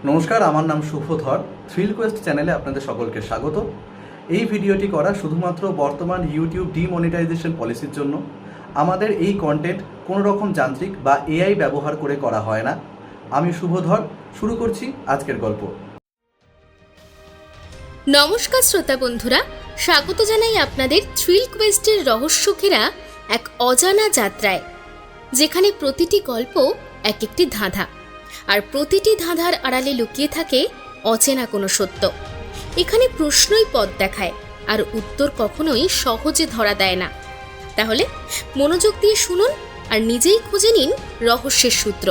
নমস্কার, আমার নাম শুভধর। থ্রিল কোয়েস্ট চ্যানেলে আপনাদের সকলকে স্বাগত। এই ভিডিওটি করা শুধুমাত্র বর্তমান ইউটিউব ডিমনিটাইজেশন পলিসির জন্য। আমাদের এই কন্টেন্ট কোনো রকম যান্ত্রিক বা এআই ব্যবহার করে করা হয় না। আমি শুভধর, শুরু করছি আজকের গল্প। নমস্কার শ্রোতা বন্ধুরা, স্বাগত জানাই আপনাদের থ্রিল কোয়েস্টের রহস্য ঘেরা এক অজানা যাত্রায়, যেখানে প্রতিটি গল্প এক একটি ধাঁধা, আর প্রতিটি ধাঁধার আড়ালে লুকিয়ে থাকে অচেনা কোনো সত্য। এখানে প্রশ্নই পথ দেখায়, আর উত্তর কখনোই সহজে ধরা দেয় না। তাহলে মনোযোগ দিয়ে শুনুন আর নিজেই খুঁজে নিন রহস্যের সূত্র।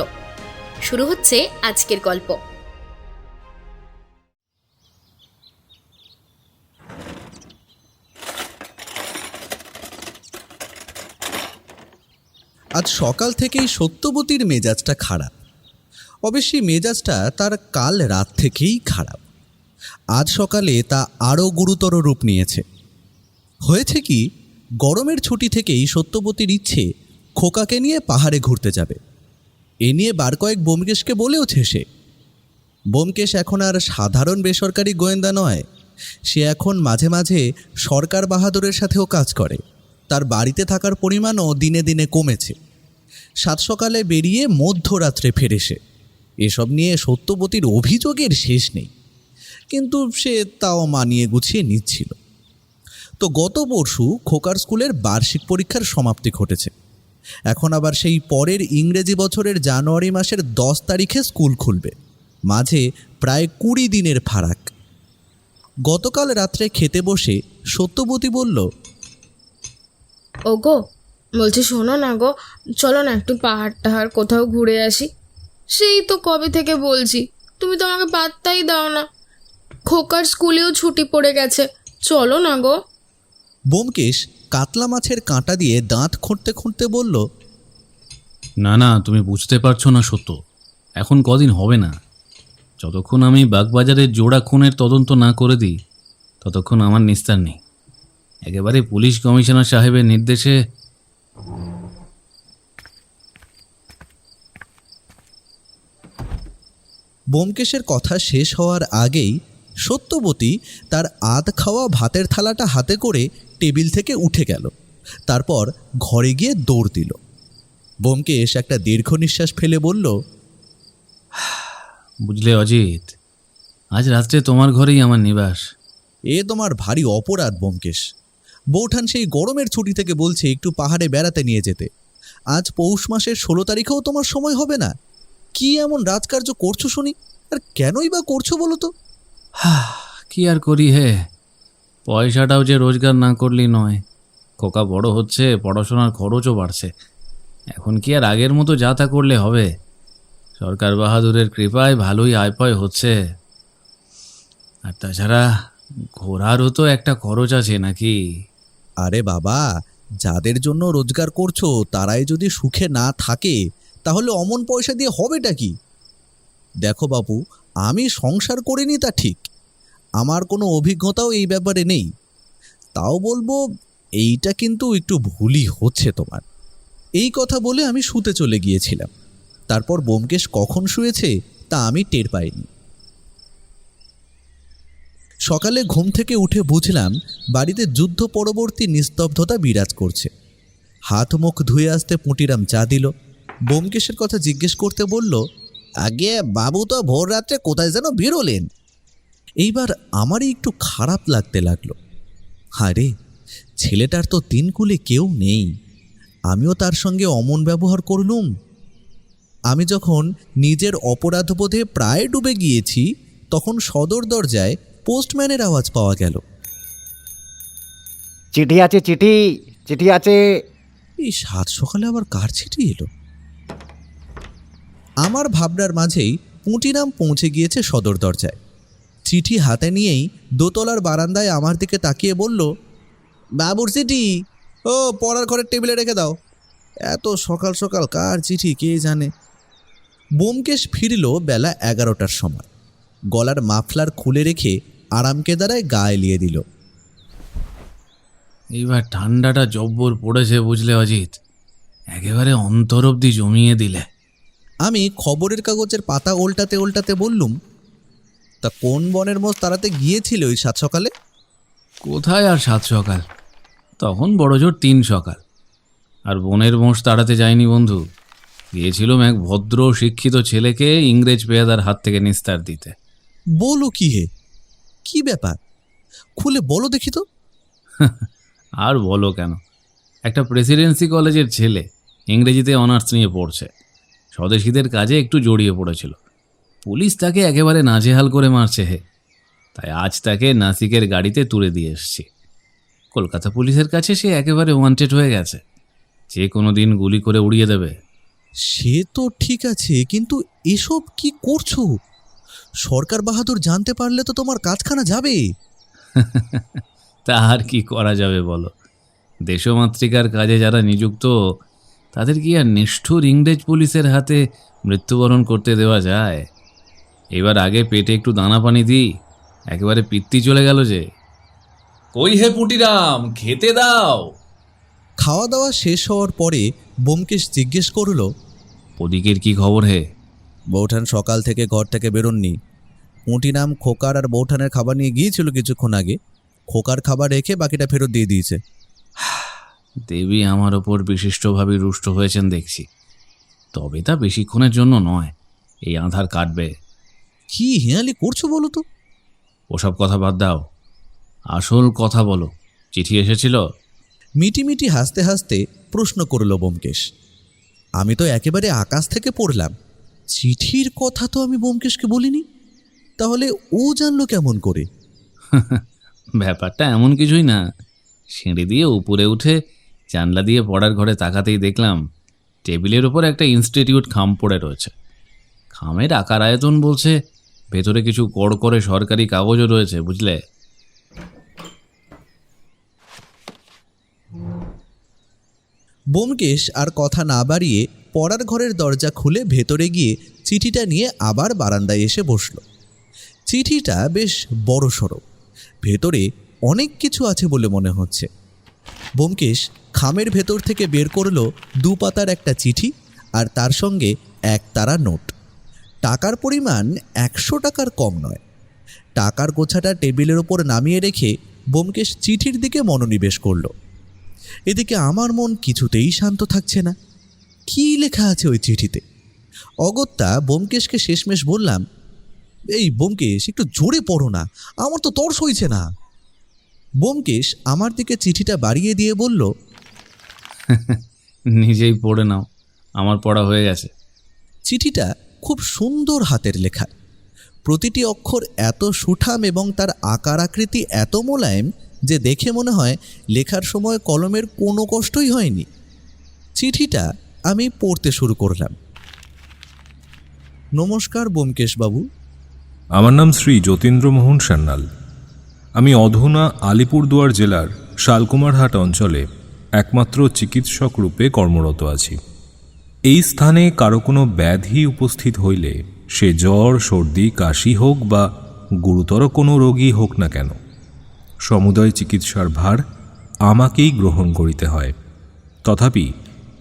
শুরু হচ্ছে আজকের গল্প। আজ সকাল থেকেই সত্যবতীর মেজাজটা খারাপ। অবশ্যই মেজাজটা তার কাল রাত থেকেই খারাপ। আজ সকালে তা আরও গুরুতর রূপ নিয়েছে। হয়েছে কি, গরমের ছুটি থেকেই সত্যবতীর ইচ্ছে খোকাকে নিয়ে পাহাড়ে ঘুরতে যাবে। এ নিয়ে বার কয়েক ব্যোমকেশকে বলেওছে সে। ব্যোমকেশ এখন আর সাধারণ বেসরকারি গোয়েন্দা নয়, সে এখন মাঝে মাঝে সরকার বাহাদুরের সাথেও কাজ করে। তার বাড়িতে থাকার পরিমাণও দিনে দিনে কমেছে। সাত সকালে বেরিয়ে মধ্যরাত্রে ফেরে সে। এসব নিয়ে সত্যবতীর অভিযোগের শেষ নেই, কিন্তু সে তাও মানিয়ে গুছিয়ে নিচ্ছিল। তো গত পরশু খোকার স্কুলের বার্ষিক পরীক্ষার সমাপ্তি ঘটেছে। এখন আবার সেই পরের ইংরেজি বছরের জানুয়ারি মাসের 10 তারিখে স্কুল খুলবে। মাঝে প্রায় 20 দিনের ফারাক। গতকাল রাত্রে খেতে বসে সত্যবতী বলল, ওগো, বলছি শোনো না গো, চলো না একটু পাহাড় কোথাও ঘুরে আসি। সেই তো কবে থেকে বলছি, তুমি তো আমাকে পাত্তাই দাও না। খোকার স্কুলেও ছুটি পড়ে গেছে, চলো না গো। ব্যোমকেশ কাতলা মাছের কাঁটা দিয়ে দাঁত খুঁটতে খুঁটতে বলল, না না, তুমি বুঝতে পারছো না সত্য। এখন কদিন হবে না। যতক্ষণ আমি বাগবাজারের জোড়া খুনের তদন্ত না করে দিই, ততক্ষণ আমার নিস্তার নেই। একেবারে পুলিশ কমিশনার সাহেবের নির্দেশে। ব্যোমকেশের কথা শেষ হওয়ার আগেই সত্যবতী তার আধ খাওয়া ভাতের থালাটা হাতে করে টেবিল থেকে উঠে গেল। তারপর ঘরে গিয়ে দৌড় দিল। ব্যোমকেশ একটা দীর্ঘ নিঃশ্বাস ফেলে বলল, বুঝলে অজিত, আজ রাত্রে তোমার ঘরেই আমার নিবাস। এ তোমার ভারী অপরাধ ব্যোমকেশ। বৌঠান সেই গরমের ছুটি থেকে বলছে একটু পাহাড়ে বেড়াতে নিয়ে যেতে। আজ পৌষ মাসের 16 তারিখেও তোমার সময় হবে না? কি এমন রাজকার্য করছো শুনি? আর কেনই বা করছো বলো তো? কি আর করি হে, পয়সাটাও যে রোজগার না করলেই নয়। খোকা বড় হচ্ছে, পড়াশোনার খরচও বাড়ছে। এখন কি আর আগের মতো যা তা করলে হবে? সরকার বাহাদুরের কৃপায় ভালোই আয় হচ্ছে। আর তাছাড়া ঘোরারও তো একটা খরচ আছে নাকি? আরে বাবা, যাদের জন্য রোজগার করছো তারাই যদি সুখে না থাকে, তাহলে অমন পয়সা দিয়ে হবেটা কি? দেখো বাবু, আমি সংসার করিনি তা ঠিক, আমার কোনো অভিজ্ঞতাও এই ব্যাপারে নেই। তাও বলবো, এইটা কিন্তু একটু ভুলই হচ্ছে তোমার। এই কথা বলে আমি শুতে চলে গিয়েছিলাম। তারপর ব্যোমকেশ কখন শুয়েছে তা আমি টের পাইনি। সকালে ঘুম থেকে উঠে বুঝলাম বাড়িতে যুদ্ধ পরবর্তী নিস্তব্ধতা বিরাজ করছে। হাত মুখ ধুয়ে আসতে পুঁটিরাম চা দিল। ব্যোমকেশের কথা জিজ্ঞেস করতে বলল, আগে বাবু তো ভোর রাত্রে কোথায় যেন বেরোলেন। এইবার আমারই একটু খারাপ লাগতে লাগলো। আরে, ছেলেটার তো তিনকুলে কেউ নেই, আমিও তার সঙ্গে অমন ব্যবহার করলুম। আমি যখন নিজের অপরাধবোধে প্রায় ডুবে গিয়েছি, তখন সদর দরজায় পোস্টম্যানের আওয়াজ পাওয়া গেল। চিঠি আছে, চিঠি চিঠি আছে। এই সাত সকালে আবার কার চিঠি এলো? আমার ভাবনার মাঝেই পুঁটিরাম পৌঁছে গিয়েছে সদর দরজায়। চিঠি হাতে নিয়েই দোতলার বারান্দায় আমার দিকে তাকিয়ে বলল, বাবুর চিঠি? ও, পড়ার ঘরের টেবিলে রেখে দাও। এত সকাল সকাল কার চিঠি কে জানে। ব্যোমকেশ ফিরল বেলা 11টার সময়। গলার মাফলার খুলে রেখে আরামকে দ্বারায় গা এলিয়ে দিল। এইবার ঠান্ডাটা জব্বর পড়েছে বুঝলে অজিত, একেবারে অন্তর অবধি জমিয়ে দিলে। আমি খবরের কাগজের পাতা উল্টাতে উল্টাতে বললুম, তা কোন বনের মোষ তাড়াতে গিয়েছিলে ওই 7 সকালে? কোথায় আর 7 সকাল, তখন বড় জোর 3 সকাল। আর বনের মোষ তাড়াতে যায়নি বন্ধু, গিয়েছিলাম এক ভদ্র শিক্ষিত ছেলেকে ইংরেজ পেয়াদার হাত থেকে নিস্তার দিতে। বলো কি হে, কি ব্যাপার? খুলে বলো দেখি তো। আর বলো কেন, একটা প্রেসিডেন্সি কলেজের ছেলে, ইংরেজিতে অনার্স নিয়ে পড়ছে, স্বদেশীদের কাজে একটু জড়িয়ে পড়েছিল। পুলিশ তাকে একেবারে নাজেহাল করে মারছে হে। তাই আজ তাকে নাসিকের গাড়িতে তুলে দিয়ে এসছি। কলকাতা পুলিশের কাছে সে একেবারে ওয়ান্টেড হয়ে গেছে, যে কোনো দিন গুলি করে উড়িয়ে দেবে। সে তো ঠিক আছে, কিন্তু এসব কি করছো? সরকার বাহাদুর জানতে পারলে তো তোমার কাজখানা যাবে। তা আর কি করা যাবে বলো, দেশমাতৃকার কাজে যারা নিযুক্ত তাদের কি আর নিষ্ঠুর ইংরেজ পুলিশের হাতে মৃত্যুবরণ করতে দেওয়া যায়? এবার আগে পেটে একটু দানা পানি দিই, একেবারে পিত্তি চলে গেল যে। কই হে পুটিরাম, খেতে দাও। খাওয়া দাওয়া শেষ হওয়ার পরে ব্যোমকেশ জিজ্ঞেস করল, ওদিকের কি খবর হে? বৌঠান সকাল থেকে ঘর থেকে বেরোননি। পুঁটিরাম খোকার আর বৌঠানের খাবার নিয়ে গিয়েছিল কিছুক্ষণ আগে। খোকার খাবার রেখে বাকিটা ফেরত দিয়ে দিয়েছে। দেবী আমার ওপর বিশিষ্টভাবে রুষ্ট হয়েছেন দেখছি, তবে তা বেশিক্ষণের জন্য নয়, এই আঁধার কাটবে। কি হেঁয়ালি করছো বলো তো? ওসব কথা বাদ দাও, আসল কথা বলো, চিঠি এসেছিল? মিটিমিটি হাসতে হাসতে প্রশ্ন করল ব্যোমকেশ। আমি তো একেবারে আকাশ থেকে পড়লাম। চিঠির কথা তো আমি ব্যোমকেশকে বলিনি, তাহলে ও জানলো কেমন করে? ব্যাপারটা এমন কিছুই না। সিঁড়ি দিয়ে উপরে উঠে জানলা দিয়ে পড়ার ঘরে তাকাতেই দেখলাম টেবিলের ওপর একটা ইনস্টিটিউট খাম পড়ে রয়েছে। খামের আকার আয়তন বলছে ভেতরে কিছু কড়কড়ে সরকারি কাগজও রয়েছে, বুঝলে। ব্যোমকেশ আর কথা না বাড়িয়ে পড়ার ঘরের দরজা খুলে ভেতরে গিয়ে চিঠিটা নিয়ে আবার বারান্দায় এসে বসল। চিঠিটা বেশ বড়সড়, ভেতরে অনেক কিছু আছে বলে মনে হচ্ছে। ব্যোমকেশ খামের ভেতর থেকে বের করল 2 পাতার একটা চিঠি আর তার সঙ্গে 1 তারা নোট। টাকার পরিমাণ 100 টাকার কম নয়। টাকার গোছাটা টেবিলের ওপর নামিয়ে রেখে ব্যোমকেশ চিঠির দিকে মনোনিবেশ করল। এদিকে আমার মন কিছুতেই শান্ত থাকছে না। কি লেখা আছে ওই চিঠিতে? অগত্যা ব্যোমকেশকে শেষমেশ বললাম, এই ব্যোমকেশ, একটু জোরে পড়ো না, আমার তো তর সইছে না। ব্যোমকেশ আমার দিকে চিঠিটা বাড়িয়ে দিয়ে বলল, নিজেই পড়ে নাও, আমার পড়া হয়ে গেছে। চিঠিটা খুব সুন্দর হাতের লেখা। প্রতিটি অক্ষর এত সুঠাম এবং তার আকার আকৃতি এত মোলায়েম যে দেখে মনে হয় লেখার সময় কলমের কোনো কষ্টই হয়নি। চিঠিটা আমি পড়তে শুরু করলাম। নমস্কার ব্যোমকেশবাবু। আমার নাম শ্রী যতীন্দ্রমোহন সান্যাল। আমি অধুনা আলিপুরদুয়ার জেলার শালকুমারহাট অঞ্চলে একমাত্র চিকিৎসক রূপে কর্মরত আছি। এই স্থানে কারো কোনো ব্যাধি উপস্থিত হইলে, সে জ্বর, সর্দি, কাশি হোক বা গুরুতর কোনো রোগী হোক না কেন, সমুদয় চিকিৎসার ভার আমাকেই গ্রহণ করিতে হয়। তথাপি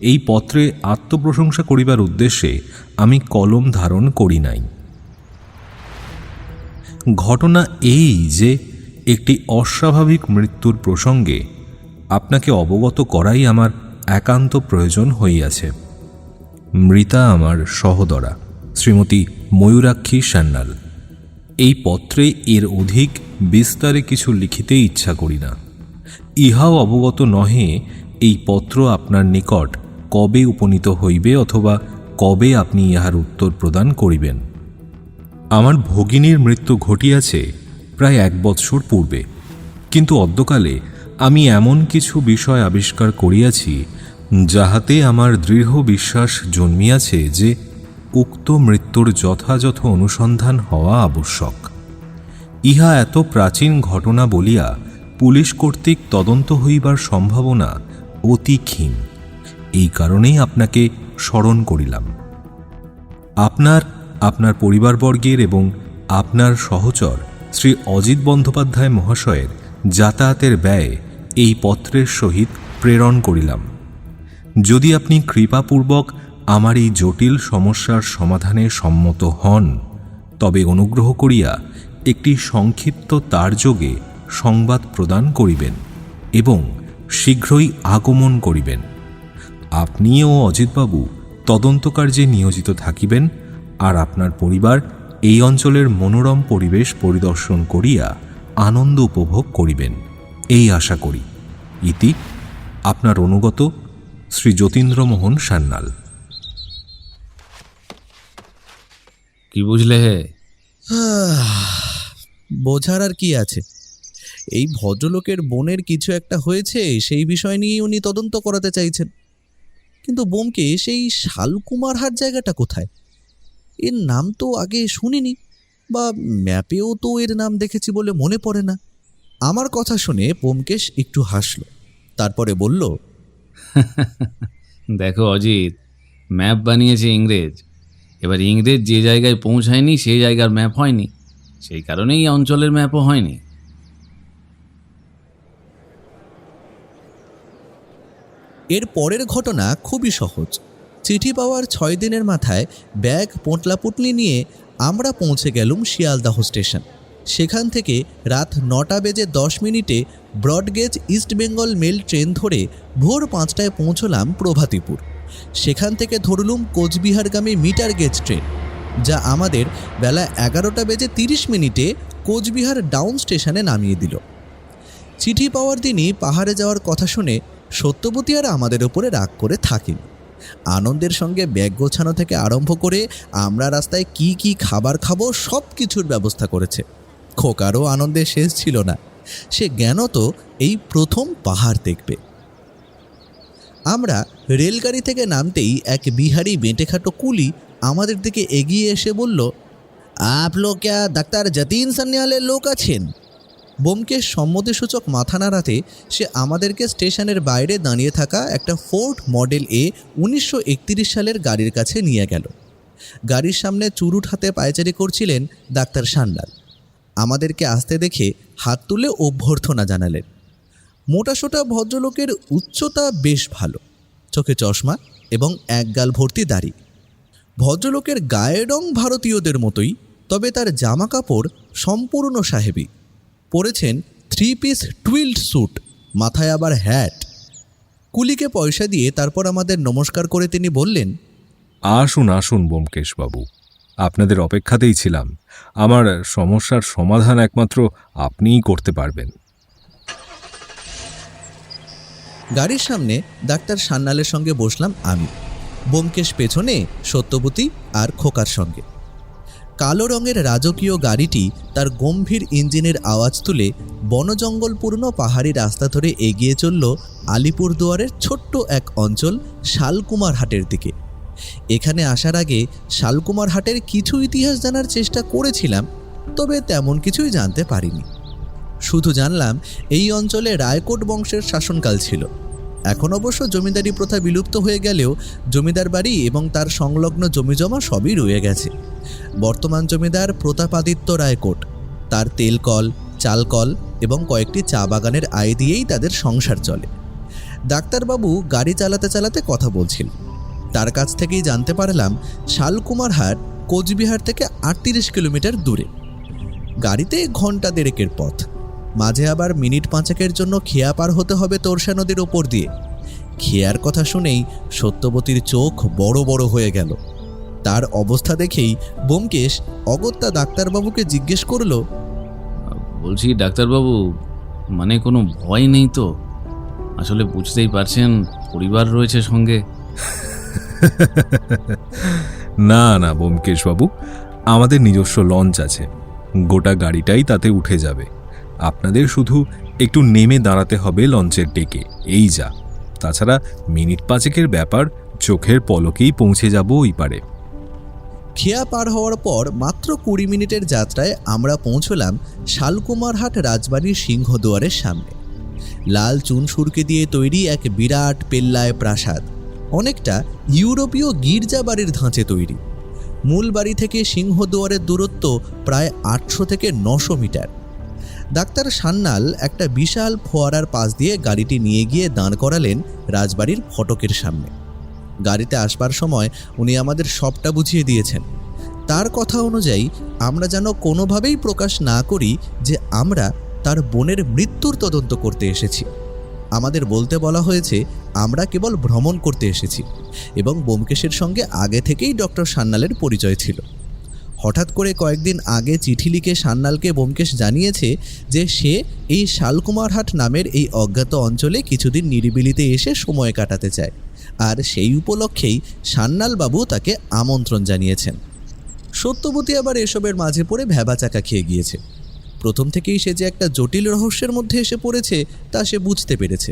এই পত্রে আত্মপ্রশংসা করিবার উদ্দেশ্যে আমি কলম ধারণ করি নাই। ঘটনা এই যে একটি অস্বাভাবিক মৃত্যুর প্রসঙ্গে আপনাকে অবগত করাই আমার একান্ত প্রয়োজন হইয়াছে। মৃতা আমার সহোদরা শ্রীমতী ময়ূরাক্ষী সান্যাল। এই পত্রে এর অধিক বিস্তারে কিছু লিখিতে ইচ্ছা করি না। ইহাও অবগত নহে এই পত্র আপনার নিকট কবে উপনীত হইবে অথবা কবে আপনি ইহার উত্তর প্রদান করিবেন। আমার ভগিনীর মৃত্যু ঘটিয়াছে প্রায় 1 বৎসর পূর্বে, কিন্তু অদ্যকালে আমি এমন কিছু বিষয় আবিষ্কার করিয়াছি যাহাতে আমার দৃঢ় বিশ্বাস জন্মিয়াছে যে উক্ত মৃত্যুর যথাযথ অনুসন্ধান হওয়া আবশ্যক। ইহা এত প্রাচীন ঘটনা বলিয়া পুলিশ কর্তৃক তদন্ত হইবার সম্ভাবনা অতি ক্ষীণ। এই কারণেই আপনাকে স্মরণ করিলাম। আপনার পরিবারবর্গের এবং আপনার সহচর শ্রী অজিত বন্দ্যোপাধ্যায় মহাশয়ের যাতায়াতের ব্যয় এই পত্রের সহিত প্রেরণ করিলাম। যদি আপনি কৃপাপূর্বক আমার এই জটিল সমস্যার সমাধানে সম্মত হন, তবে অনুগ্রহ করিয়া একটি সংক্ষিপ্ত তারযোগে সংবাদ প্রদান করিবেন এবং শীঘ্রই আগমন করিবেন। আপনি ও অজিতবাবু তদন্তকার্যে নিয়োজিত থাকিবেন, আর আপনার পরিবার এই অঞ্চলের মনোরম পরিবেশ পরিদর্শন করিয়া আনন্দ উপভোগ করিবেন, এই আশা করি। ইতি আপনার অনুগত শ্রী যতীন্দ্রমোহন সান্যাল। কি বুঝলে হে? বোঝার আর কি আছে, এই ভদ্রলোকের বোনের কিছু একটা হয়েছে, সেই বিষয় নিয়ে উনি তদন্ত করাতে চাইছেন। কিন্তু বোমকে সেই শালকুমারহাট জায়গাটা কোথায়? এর নাম তো আগে শুনিনি, বা ম্যাপেও তো এর নাম দেখেছি বলে মনে পড়ে না। আমার কথা শুনে ব্যোমকেশ একটু হাসল, তারপরে বলল, দেখো অজিত, ম্যাপ বানিয়েছে ইংরেজ। এবার ইংরেজ যে জায়গায় পৌঁছায়নি সেই জায়গার ম্যাপ হয়নি, সেই কারণেই এই অঞ্চলের ম্যাপও হয়নি। এর পরের ঘটনা খুবই সহজ। চিঠি পাওয়ার 6 দিনের মাথায় ব্যাগ পোঁটলাপুটলি নিয়ে আমরা পৌঁছে গেলুম শিয়ালদাহ স্টেশন। সেখান থেকে রাত 9:10 broad gauge East Bengal mail train ধরে ভোর 5টায় পৌঁছলাম প্রভাতীপুর। সেখান থেকে ধরলুম কোচবিহারগামী মিটার গেজ ট্রেন, যা আমাদের বেলা 11:30 কোচবিহার ডাউন স্টেশনে নামিয়ে দিল। চিঠি পাওয়ার দিনই পাহাড়ে যাওয়ার কথা শুনে সত্যবতী আর আমাদের ওপরে রাগ করে থাকেন। আনন্দের সঙ্গে ব্যাগ গোছানো থেকে আরম্ভ করে আমরা রাস্তায় কি কি খাবার খাবো সব কিছুর ব্যবস্থা করেছে। খোকারও আনন্দে শেষ ছিল না, সে জ্ঞানত এই প্রথম পাহাড় দেখবে। আমরা রেলগাড়ি থেকে নামতেই এক বিহারি বেঁটেখাটো কুলি আমাদের দিকে এগিয়ে এসে বলল, আপ লোক ক্যা ডাক্তার যতীন সান্যালের লোক আছেন? ব্যোমকেশ সম্মতিসূচক মাথা নাড়াতে সে আমাদেরকে স্টেশনের বাইরে দাঁড়িয়ে থাকা একটা ফোর্ড মডেল এ 1931 সালের গাড়ির কাছে নিয়ে গেল। গাড়ির সামনে চুরুট হাতে পায়চারি করছিলেন ডাক্তার সান্যাল। আমাদেরকে আসতে দেখে হাত তুলে অভ্যর্থনা জানালেন। মোটাসোটা ভদ্রলোকের উচ্চতা বেশ ভালো, চোখে চশমা এবং এক গাল ভর্তি দাড়ি। ভদ্রলোকের গায়ের রং ভারতীয়দের মতোই, তবে তার জামা কাপড় সম্পূর্ণ সাহেবি। পরেছেন 3 পিস টুইল্ড স্যুট, মাথায় আবার হ্যাট। কুলিকে পয়সা দিয়ে তারপর আমাদের নমস্কার করে তিনি বললেন, আসুন আসুন ব্যোমকেশবাবু, আপনাদের অপেক্ষাতেই ছিলাম। আমার সমস্যার সমাধান একমাত্র আপনিই করতে পারবেন। গাড়ির সামনে ডাক্তার সান্যালের সঙ্গে বসলাম আমি, ব্যোমকেশ পেছনে সত্যবতী আর খোকার সঙ্গে। কালো রঙের রাজকীয় গাড়িটি তার গম্ভীর ইঞ্জিনের আওয়াজ তুলে বনজঙ্গলপূর্ণ পাহাড়ি রাস্তা ধরে এগিয়ে চলল আলিপুরদুয়ারের ছোট্ট এক অঞ্চল শালকুমারহাটের দিকে। এখানে আসার আগে শালকুমারহাটের কিছু ইতিহাস জানার চেষ্টা করেছিলাম, তবে তেমন কিছুই জানতে পারিনি। শুধু জানলাম এই অঞ্চলে রায়কোট বংশের শাসনকাল ছিল। এখন অবশ্য জমিদারি প্রথা বিলুপ্ত হয়ে গেলেও জমিদার বাড়ি এবং তার সংলগ্ন জমিজমা সবই রয়ে গেছে। বর্তমান জমিদার প্রতাপাদিত্য রায়কোট, তার তেলকল, চালকল এবং কয়েকটি চা বাগানের আয় দিয়েই তাদের সংসার চলে। ডাক্তারবাবু গাড়ি চালাতে চালাতে কথা বলছিল। তার কাছ থেকেই জানতে পারলাম শালকুমারহাট কোচবিহার থেকে 38 কিলোমিটার দূরে। গাড়িতে ঘন্টা 1.5 পথ, মাঝে আবার মিনিট 5 জন্য খেয়া পার হতে হবে তোরসা নদীর ওপর দিয়ে। খেয়ার কথা শুনেই সত্যবতীর চোখ বড় বড় হয়ে গেল। তার অবস্থা দেখেই ব্যোমকেশ অগত্যা ডাক্তারবাবুকে জিজ্ঞেস করল, বলছি ডাক্তারবাবু, মানে কোনো ভয় নেই তো? আসলে বুঝতেই পারছেন, পরিবার রয়েছে সঙ্গে। না না ব্যোমকেশবাবু, আমাদের নিজস্ব লঞ্চ আছে, গোটা গাড়িটাই তাতে উঠে যাবে। আপনাদের শুধু একটু নেমে দাঁড়াতে হবে লঞ্চের ডেকে, এই যা। তাছাড়া মিনিট 5 ব্যাপার, চোখের পলকেই পৌঁছে যাব ওই পারে। খেয়া পার হওয়ার পর মাত্র 20 মিনিটের যাত্রায় আমরা পৌঁছলাম শালকুমারহাট রাজবাড়ির সিংহদুয়ারের সামনে। লাল চুন সুরকে দিয়ে তৈরি এক বিরাট পেল্লায় প্রাসাদ, অনেকটা ইউরোপীয় গির্জা বাড়ির ধাঁচে তৈরি। মূল বাড়ি থেকে সিংহদুয়ারের দূরত্ব প্রায় 800 থেকে 900 মিটার। ডাক্তার সান্যাল একটা বিশাল ফোয়ারার পাশ দিয়ে গাড়িটি নিয়ে গিয়ে দাঁড় করালেন রাজবাড়ির ফটকের সামনে। গাড়িতে আসবার সময় উনি আমাদের সবটা বুঝিয়ে দিয়েছেন। তার কথা অনুযায়ী আমরা যেন কোনোভাবেই প্রকাশ না করি যে আমরা তার বোনের মৃত্যুর তদন্ত করতে এসেছি। আমাদের বলতে বলা হয়েছে আমরা কেবল ভ্রমণ করতে এসেছি এবং ব্যোমকেশের সঙ্গে আগে থেকেই ডক্টর সান্যালের পরিচয় ছিল। হঠাৎ করে কয়েকদিন আগে চিঠি লিখে সান্যালকে ব্যোমকেশ জানিয়েছে যে সে এই শালকুমারহাট নামের এই অজ্ঞাত অঞ্চলে কিছুদিন নিরিবিলিতে এসে সময় কাটাতে চায়, আর সেই উপলক্ষেই সান্যালবাবু তাকে আমন্ত্রণ জানিয়েছেন। সত্যবতী আবার এসবের মাঝে পড়ে ভ্যাবাচাকা খেয়ে গিয়েছে। প্রথম থেকেই সে যে একটা জটিল রহস্যের মধ্যে এসে পড়েছে তা সে বুঝতে পেরেছে।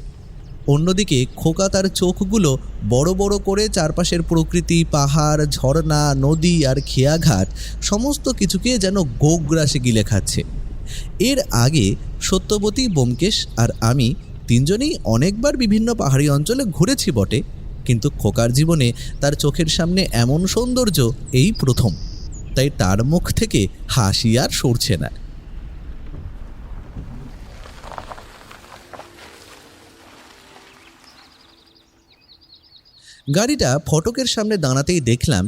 অন্যদিকে খোকা তার চোখগুলো বড় বড় করে চারপাশের প্রকৃতি, পাহাড়, ঝর্ণা, নদী আর খেয়াঘাট সমস্ত কিছুকে যেন গোগ্রাসে গিলে খাচ্ছে। এর আগে সত্যবতী, ব্যোমকেশ আর আমি তিনজনেই অনেকবার বিভিন্ন পাহাড়ি অঞ্চলে ঘুরেছি বটে, কিন্তু খোকার জীবনে তার চোখের সামনে এমন সৌন্দর্য এই প্রথম। তাই তার মুখ থেকে হাসি আর সরছে না। গাড়িটা ফটকের সামনে দাঁড়াতেই দেখলাম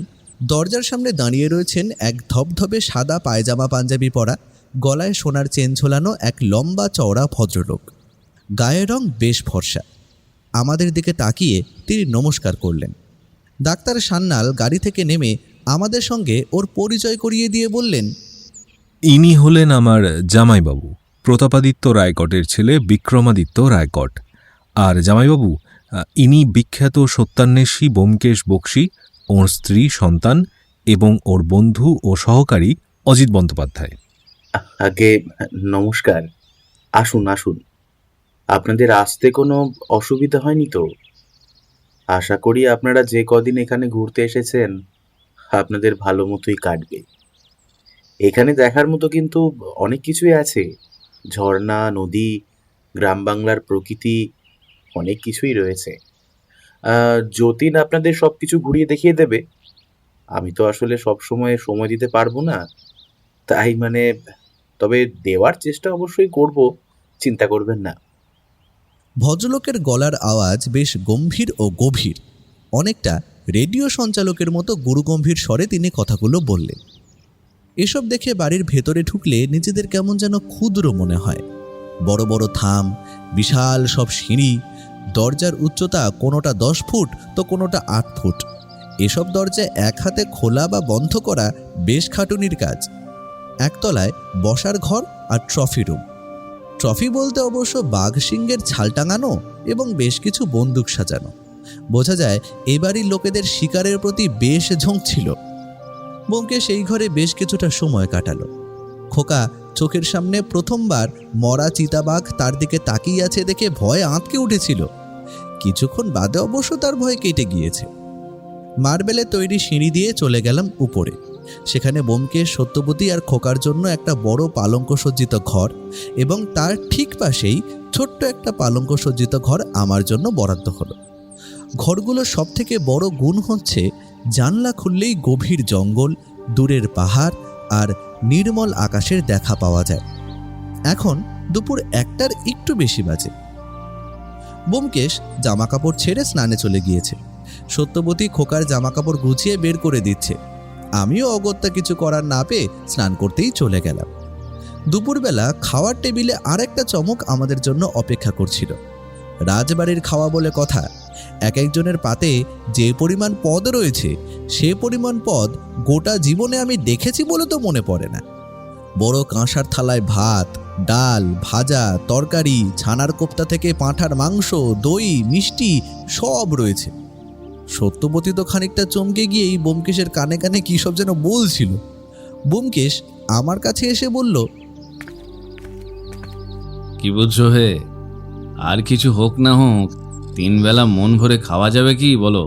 দরজার সামনে দাঁড়িয়ে রয়েছেন এক ধবধবে সাদা পায়জামা পাঞ্জাবি পরা, গলায় সোনার চেন ঝোলানো এক লম্বা চওড়া ভদ্রলোক। গায়ের রং বেশ ফর্সা। আমাদের দিকে তাকিয়ে তিনি নমস্কার করলেন। ডাক্তার সান্যাল গাড়ি থেকে নেমে আমাদের সঙ্গে ওর পরিচয় করিয়ে দিয়ে বললেন, ইনি হলেন আমার জামাইবাবু, প্রতাপাদিত্য রায়কটের ছেলে বিক্রমাদিত্য রায়কট। আর জামাইবাবু, ইনি বিখ্যাত সত্যান্বেষী ব্যোমকেশ বক্সী, ওর স্ত্রী, সন্তান এবং ওর বন্ধু ও সহকারী অজিত বন্দ্যোপাধ্যায়। আগে নমস্কার। আসুন আসুন, আপনাদের আসতে কোনো অসুবিধা হয়নি তো? আশা করি আপনারা যে কদিন এখানে ঘুরতে এসেছেন আপনাদের ভালো মতোই কাটবে। এখানে দেখার মতো কিন্তু অনেক কিছুই আছে। ঝর্ণা, নদী, গ্রাম বাংলার প্রকৃতি, অনেক কিছুই রয়েছে। যতীন আপনাদের সব কিছু ঘুরিয়ে দেখিয়ে দেবে। আমি তো আসলে সব সময় দিতে পারবো না, তাই তবে দেওয়ার চেষ্টা অবশ্যই করব, চিন্তা করবেন না। ভদ্রলোকের গলার আওয়াজ বেশ গম্ভীর ও গভীর। অনেকটা রেডিও সঞ্চালকের মতো গুরুগম্ভীর স্বরে তিনি কথাগুলো বললেন। এসব দেখে বাড়ির ভেতরে ঢুকলে নিজেদের কেমন যেন ক্ষুদ্র মনে হয়। বড় বড় থাম, বিশাল সব সিঁড়ি, দরজার উচ্চতা কোনোটা 10 ফুট তো কোনোটা 8 ফুট। এসব দরজা এক হাতে খোলা বা বন্ধ করা বেশ খাটুনির কাজ। একতলায় বসার ঘর আর ট্রফি রুম। ট্রফি বলতে অবশ্য বাঘ সিংহের ছাল টাঙানো এবং বেশ কিছু বন্দুক সাজানো। বোঝা যায় এ বাড়ির লোকেদের শিকারের প্রতি বেশ ঝোঁক ছিল। ব্যোমকেশ সেই ঘরে বেশ কিছুটা সময় কাটালো। খোকা চোখের সামনে প্রথমবার মরা চিতাবাঘ তার দিকে তাকিয়ে আছে দেখে ভয়ে আঁতকে উঠেছিল। কিছুক্ষণ বাদে অবশ্য তার ভয় কেটে গিয়েছে। মার্বেলে তৈরি সিঁড়ি দিয়ে চলে গেলাম উপরে। সেখানে ব্যোমকেশ, সত্যবতী আর খোকার জন্য একটা বড় পালঙ্ক সজ্জিত ঘর এবং তার ঠিক পাশেই ছোট্ট একটা পালঙ্ক সজ্জিত ঘর আমার জন্য বরাদ্দ হলো। ঘরগুলোর সব থেকে বড় গুণ হচ্ছে জানলা খুললেই গভীর জঙ্গল, দূরের পাহাড় আর নির্মল আকাশের দেখা পাওয়া যায়। এখন দুপুর 1টার একটু বেশি বাজে। ব্যোমকেশ জামাকাপড় ছেড়ে স্নানে চলে গিয়েছে। সত্যবতী খোকার জামাকাপড় গুছিয়ে বের করে দিচ্ছে। আমিও অগত্যা কিছু করার না পেয়ে স্নান করতেই চলে গেলাম। দুপুরবেলা খাওয়ার টেবিলে আর একটা চমক আমাদের জন্য অপেক্ষা করছিল। রাজবাড়ির খাওয়া বলে কথা, এক একজনের পাতে যে পরিমাণ পদ রয়েছে সে পরিমাণ পদ গোটা জীবনে আমি দেখেছি বলে তো মনে পড়ে না। বড় কাঁসার থালায় ভাত, ডাল, ভাজা, তরকারি, ছানার কোপ্তা থেকে পাঁঠার মাংস, দই, মিষ্টি সব রয়েছে। সত্যবতী তো খানিকটা চমকে গিয়েই ব্যোমকেশের কানে কানে কী সব যেন বলছিল। ব্যোমকেশ আমার কাছে এসে বলল, কি বুঝছো হে? আর কিছু হোক না হোক 3 বেলা মন ভরে খাওয়া যাবে কি বলো?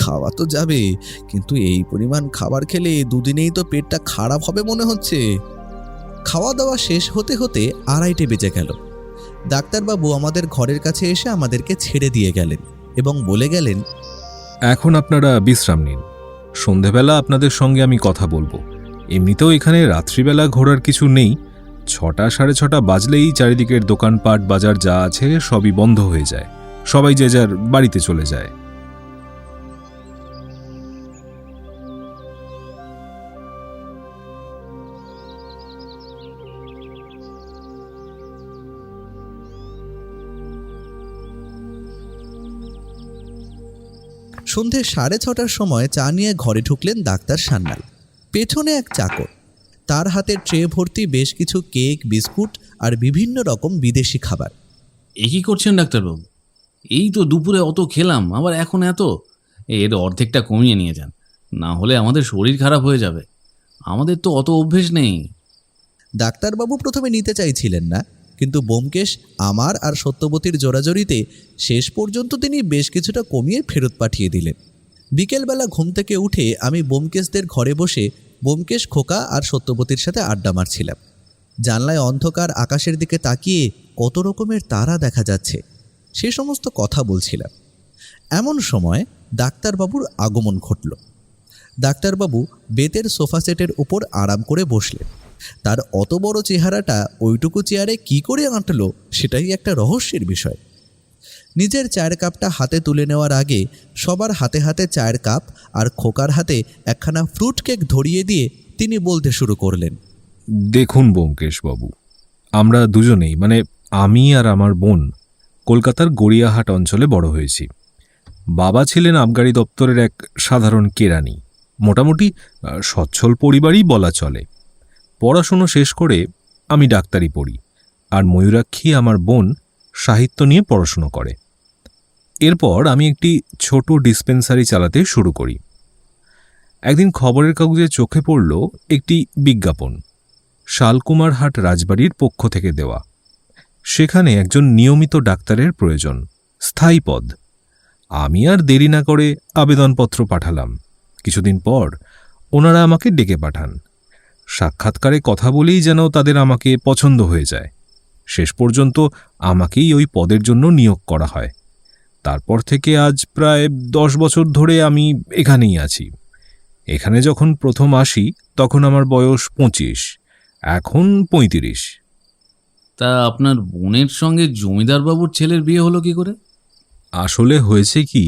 খাওয়া তো যাবে, কিন্তু এই পরিমাণ খাবার খেলে দুদিনেই তো পেটটা খারাপ হবে মনে হচ্ছে। খাওয়া দাওয়া শেষ হতে হতে 2:30 বেজে গেল। ডাক্তারবাবু আমাদের ঘরের কাছে এসে আমাদেরকে ছেড়ে দিয়ে গেলেন এবং বলে গেলেন, এখন আপনারা বিশ্রাম নিন। সন্ধেবেলা আপনাদের সঙ্গে আমি কথা বলবো। এমনিতেও এখানে রাত্রিবেলা ঘোরার কিছু নেই। 6টা, 6:30 বাজলেই চারিদিকের দোকানপাট, বাজার যা আছে সবই বন্ধ হয়ে যায়। সবাই যে যার বাড়িতে চলে যায়। সন্ধে 6:30টার সময় চা নিয়ে ঘরে ঢুকলেন ডাক্তার সান্যাল। পেছনে এক চাকর, তার হাতে ট্রে ভর্তি বেশ কিছু কেক, বিস্কুট আর বিভিন্ন রকম বিদেশি খাবার। এ কী করছেন ডাক্তারবাবু? এই তো দুপুরে অত খেলাম, আবার এখন এত? এর অর্ধেকটা কমিয়ে নিয়ে যান, না হলে আমাদের শরীর খারাপ হয়ে যাবে। আমাদের তো অত অভ্যেস নেই। ডাক্তারবাবু প্রথমে নিতে চাইছিলেন না, কিন্তু ব্যোমকেশ আমার আর সত্যবতীর জোরাজোরিতে শেষ পর্যন্ত তিনি বেশ কিছুটা কমিয়ে ফেরত পাঠিয়ে দিলেন। বিকেলবেলা ঘুম থেকে উঠে আমি ব্যোমকেশদের ঘরে বসে ব্যোমকেশ, খোকা আর সত্যবতীর সাথে আড্ডা মারছিলাম। জানলায় অন্ধকার আকাশের দিকে তাকিয়ে কত রকমের তারা দেখা যাচ্ছে, সে সমস্ত কথা বলছিলাম। এমন সময় ডাক্তারবাবুর আগমন ঘটল। ডাক্তারবাবু বেতের সোফা সেটের উপর আরাম করে বসলেন। তার অত বড় চেহারাটা ওইটুকু চেয়ারে কি করে আঁটল সেটাই একটা রহস্যের বিষয়। নিজের চায়ের কাপটা হাতে তুলে নেওয়ার আগে সবার হাতে হাতে চায়ের কাপ আর খোকার হাতে একখানা ফ্রুট কেক ধরিয়ে দিয়ে তিনি বলতে শুরু করলেন, দেখুন ব্যোমকেশবাবু, আমরা দুজনেই, মানে আমি আর আমার বোন, কলকাতার গড়িয়াহাট অঞ্চলে বড় হয়েছি। বাবা ছিলেন আবগারি দপ্তরের এক সাধারণ কেরানি, মোটামুটি সচ্ছল পরিবারই বলা চলে। পড়াশুনো শেষ করে আমি ডাক্তারি পড়ি, আর ময়ূরাক্ষী আমার বোন সাহিত্য নিয়ে পড়াশুনো করে। এরপর আমি একটি ছোট ডিসপেন্সারি চালাতে শুরু করি। একদিন খবরের কাগজে চোখে পড়ল একটি বিজ্ঞাপন, শালকুমারহাট রাজবাড়ির পক্ষ থেকে দেওয়া। সেখানে একজন নিয়মিত ডাক্তারের প্রয়োজন, স্থায়ী পদ। আমি আর দেরি না করে আবেদনপত্র পাঠালাম। কিছুদিন পর ওনারা আমাকে ডেকে পাঠান। সাক্ষাৎকারে কথা বলেই যেন তাদের আমাকে পছন্দ হয়ে যায়। শেষ পর্যন্ত আমাকেই ওই পদের জন্য নিয়োগ করা হয়। তারপর থেকে আজ প্রায় 10 বছর ধরে আমি এখানেই আছি। এখানে যখন প্রথম আসি তখন আমার বয়স 25, এখন 35। তা আপনার বোনের সঙ্গে জমিদারবাবুর ছেলের বিয়ে হলো কি করে? আসলে হয়েছে কি,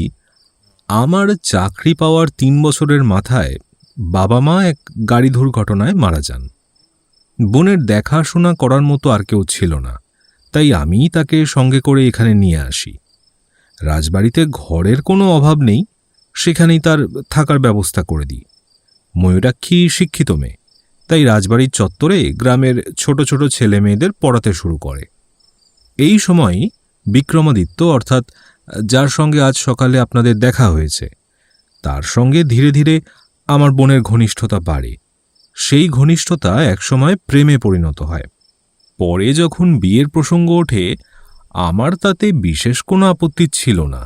আমার চাকরি পাওয়ার 3 বছরের মাথায় বাবা মা এক গাড়ি দুর্ঘটনায় মারা যান। বোনের দেখাশোনা করার মতো আর কেউ ছিল না, তাই আমিই তাকে সঙ্গে করে এখানে নিয়ে আসি। রাজবাড়িতে ঘরের কোনো অভাব নেই, সেখানেই তার থাকার ব্যবস্থা করে দিই। ময়ূরাক্ষী শিক্ষিত মেয়ে, তাই রাজবাড়ির চত্বরে গ্রামের ছোট ছোট ছেলে মেয়েদের পড়াতে শুরু করে। এই সময়ই বিক্রমাদিত্য, অর্থাৎ যার সঙ্গে আজ সকালে আপনাদের দেখা হয়েছে, তার সঙ্গে ধীরে ধীরে আমার বোনের ঘনিষ্ঠতা বাড়ে। সেই ঘনিষ্ঠতা একসময় প্রেমে পরিণত হয়। পরে যখন বিয়ের প্রসঙ্গ ওঠে, আমার তাতে বিশেষ কোনো আপত্তি ছিল না।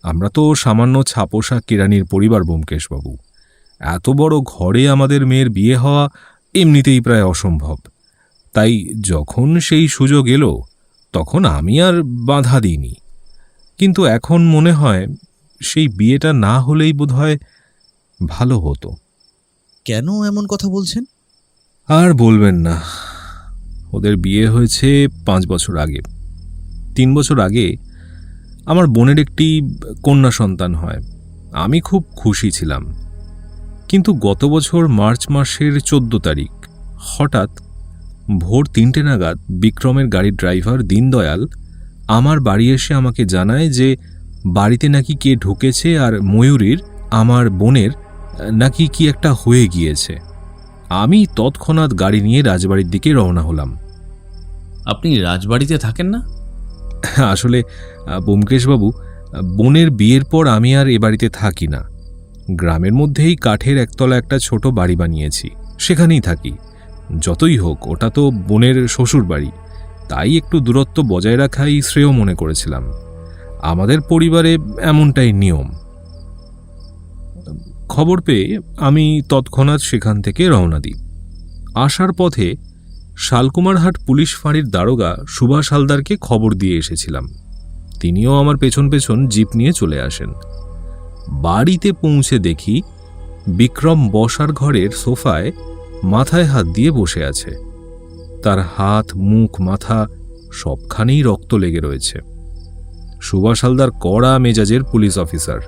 আমরা তো সামান্য ছাপোষা কেরানির পরিবার ব্যোমকেশবাবু। এত বড় ঘরে আমাদের মেয়ের বিয়ে হওয়া এমনিতেই প্রায় অসম্ভব। তাই যখন সেই সুযোগ এলো তখন আমি আর বাধা দিইনি। কিন্তু এখন মনে হয় সেই বিয়েটা না হলেই বোধহয় ভালো হতো। কেন এমন কথা বলছেন? আর বলবেন না, ওদের বিয়ে হয়েছে 5 বছর আগে। 3 বছর আগে আমার বোনের একটি কন্যা সন্তান হয়। আমি খুব খুশি ছিলাম। কিন্তু গত বছর মার্চ মাসের 14 তারিখ হঠাৎ ভোর 3টে নাগাদ বিক্রমের গাড়ির ড্রাইভার দীনদয়াল আমার বাড়ি এসে আমাকে জানায় যে বাড়িতে নাকি কে ঢুকেছে আর ময়ূরীর, আমার বোনের, নাকি কি একটা হয়ে গিয়েছে। আমি তৎক্ষণাৎ গাড়ি নিয়ে রাজবাড়ির দিকে রওনা হলাম। আপনি রাজবাড়িতে থাকেন না? আসলে ব্যোমকেশবাবু, বোনের বিয়ের পর আমি আর এ বাড়িতে থাকি না। গ্রামের মধ্যেই কাঠের একতলা একটা ছোট বাড়ি বানিয়েছি, সেখানেই থাকি। যতই হোক ওটা তো বোনের শ্বশুর বাড়ি, তাই একটু দূরত্ব বজায় রাখাই শ্রেয় মনে করেছিলাম। আমাদের পরিবারে এমনটাই নিয়ম। খবর পেয়ে আমি তৎক্ষণাৎ সেখান থেকে রওনা দিই। আসার পথে শালকুমারহাট পুলিশ ফাঁড়ির দারোগা সুভাষ হালদারকে খবর দিয়ে এসেছিলাম। তিনিও আমার পেছন পেছন জিপ নিয়ে চলে আসেন। বাড়িতে পৌঁছে দেখি বিক্রম বসার ঘরের সোফায় মাথায় হাত দিয়ে বসে আছে। তার হাত, মুখ, মাথা সবখানেই রক্ত লেগে রয়েছে। সুভাষ হালদার কড়া মেজাজের পুলিশ অফিসার,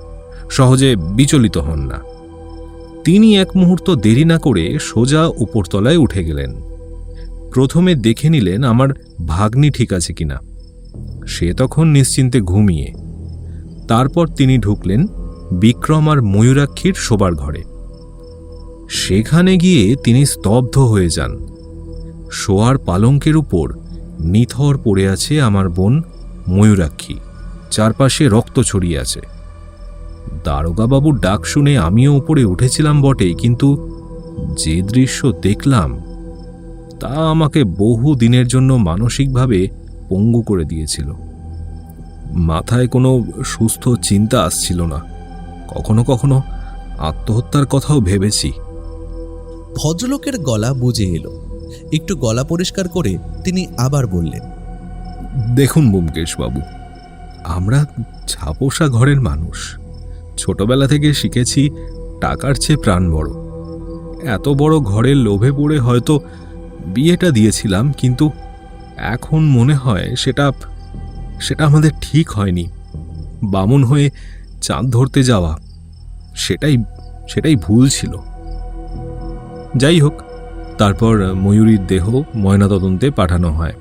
সহজে বিচলিত হন না। তিনি এক মুহূর্ত দেরি না করে সোজা উপরতলায় উঠে গেলেন। প্রথমে দেখে নিলেন আমার ভাগ্নি ঠিক আছে কিনা। সে তখন নিশ্চিন্তে ঘুমিয়ে। তারপর তিনি ঢুকলেন বিক্রম আর ময়ূরাক্ষীর শোবার ঘরে। সেখানে গিয়ে তিনি স্তব্ধ হয়ে যান। শোয়ার পালঙ্কের উপর নিথর পড়ে আছে আমার বোন ময়ূরাক্ষী, চারপাশে রক্ত ছড়িয়ে আছে। দারোগাবাবুর ডাক শুনে আমিও উপরে উঠেছিলাম বটে, কিন্তু যে দৃশ্য দেখলাম তা আমাকে বহু দিনের জন্য মানসিকভাবে পঙ্গু করে দিয়েছিল। মাথায় কোনো সুস্থ চিন্তা আসছিল না। কখনো কখনো আত্মহত্যার কথাও ভেবেছি। ভদ্রলোকের গলা বুঝে এলো। একটু গলা পরিষ্কার করে তিনি আবার বললেন, দেখুন ব্যোমকেশবাবু, আমরা ছাপোষা ঘরের মানুষ। ছোটবেলা থেকে শিখেছি টাকার চেয়ে প্রাণ বড়। এত বড় ঘরের লোভে পড়ে হয়তো বিয়েটা দিয়েছিলাম, কিন্তু এখন মনে হয় সেটা আমাদের ঠিক হয়নি। বামুন হয়ে চাঁদ ধরতে যাওয়া সেটাই ভুল ছিল। যাই হোক, তারপর ময়ূরীর দেহ ময়নাতদন্তে পাঠানো হয়।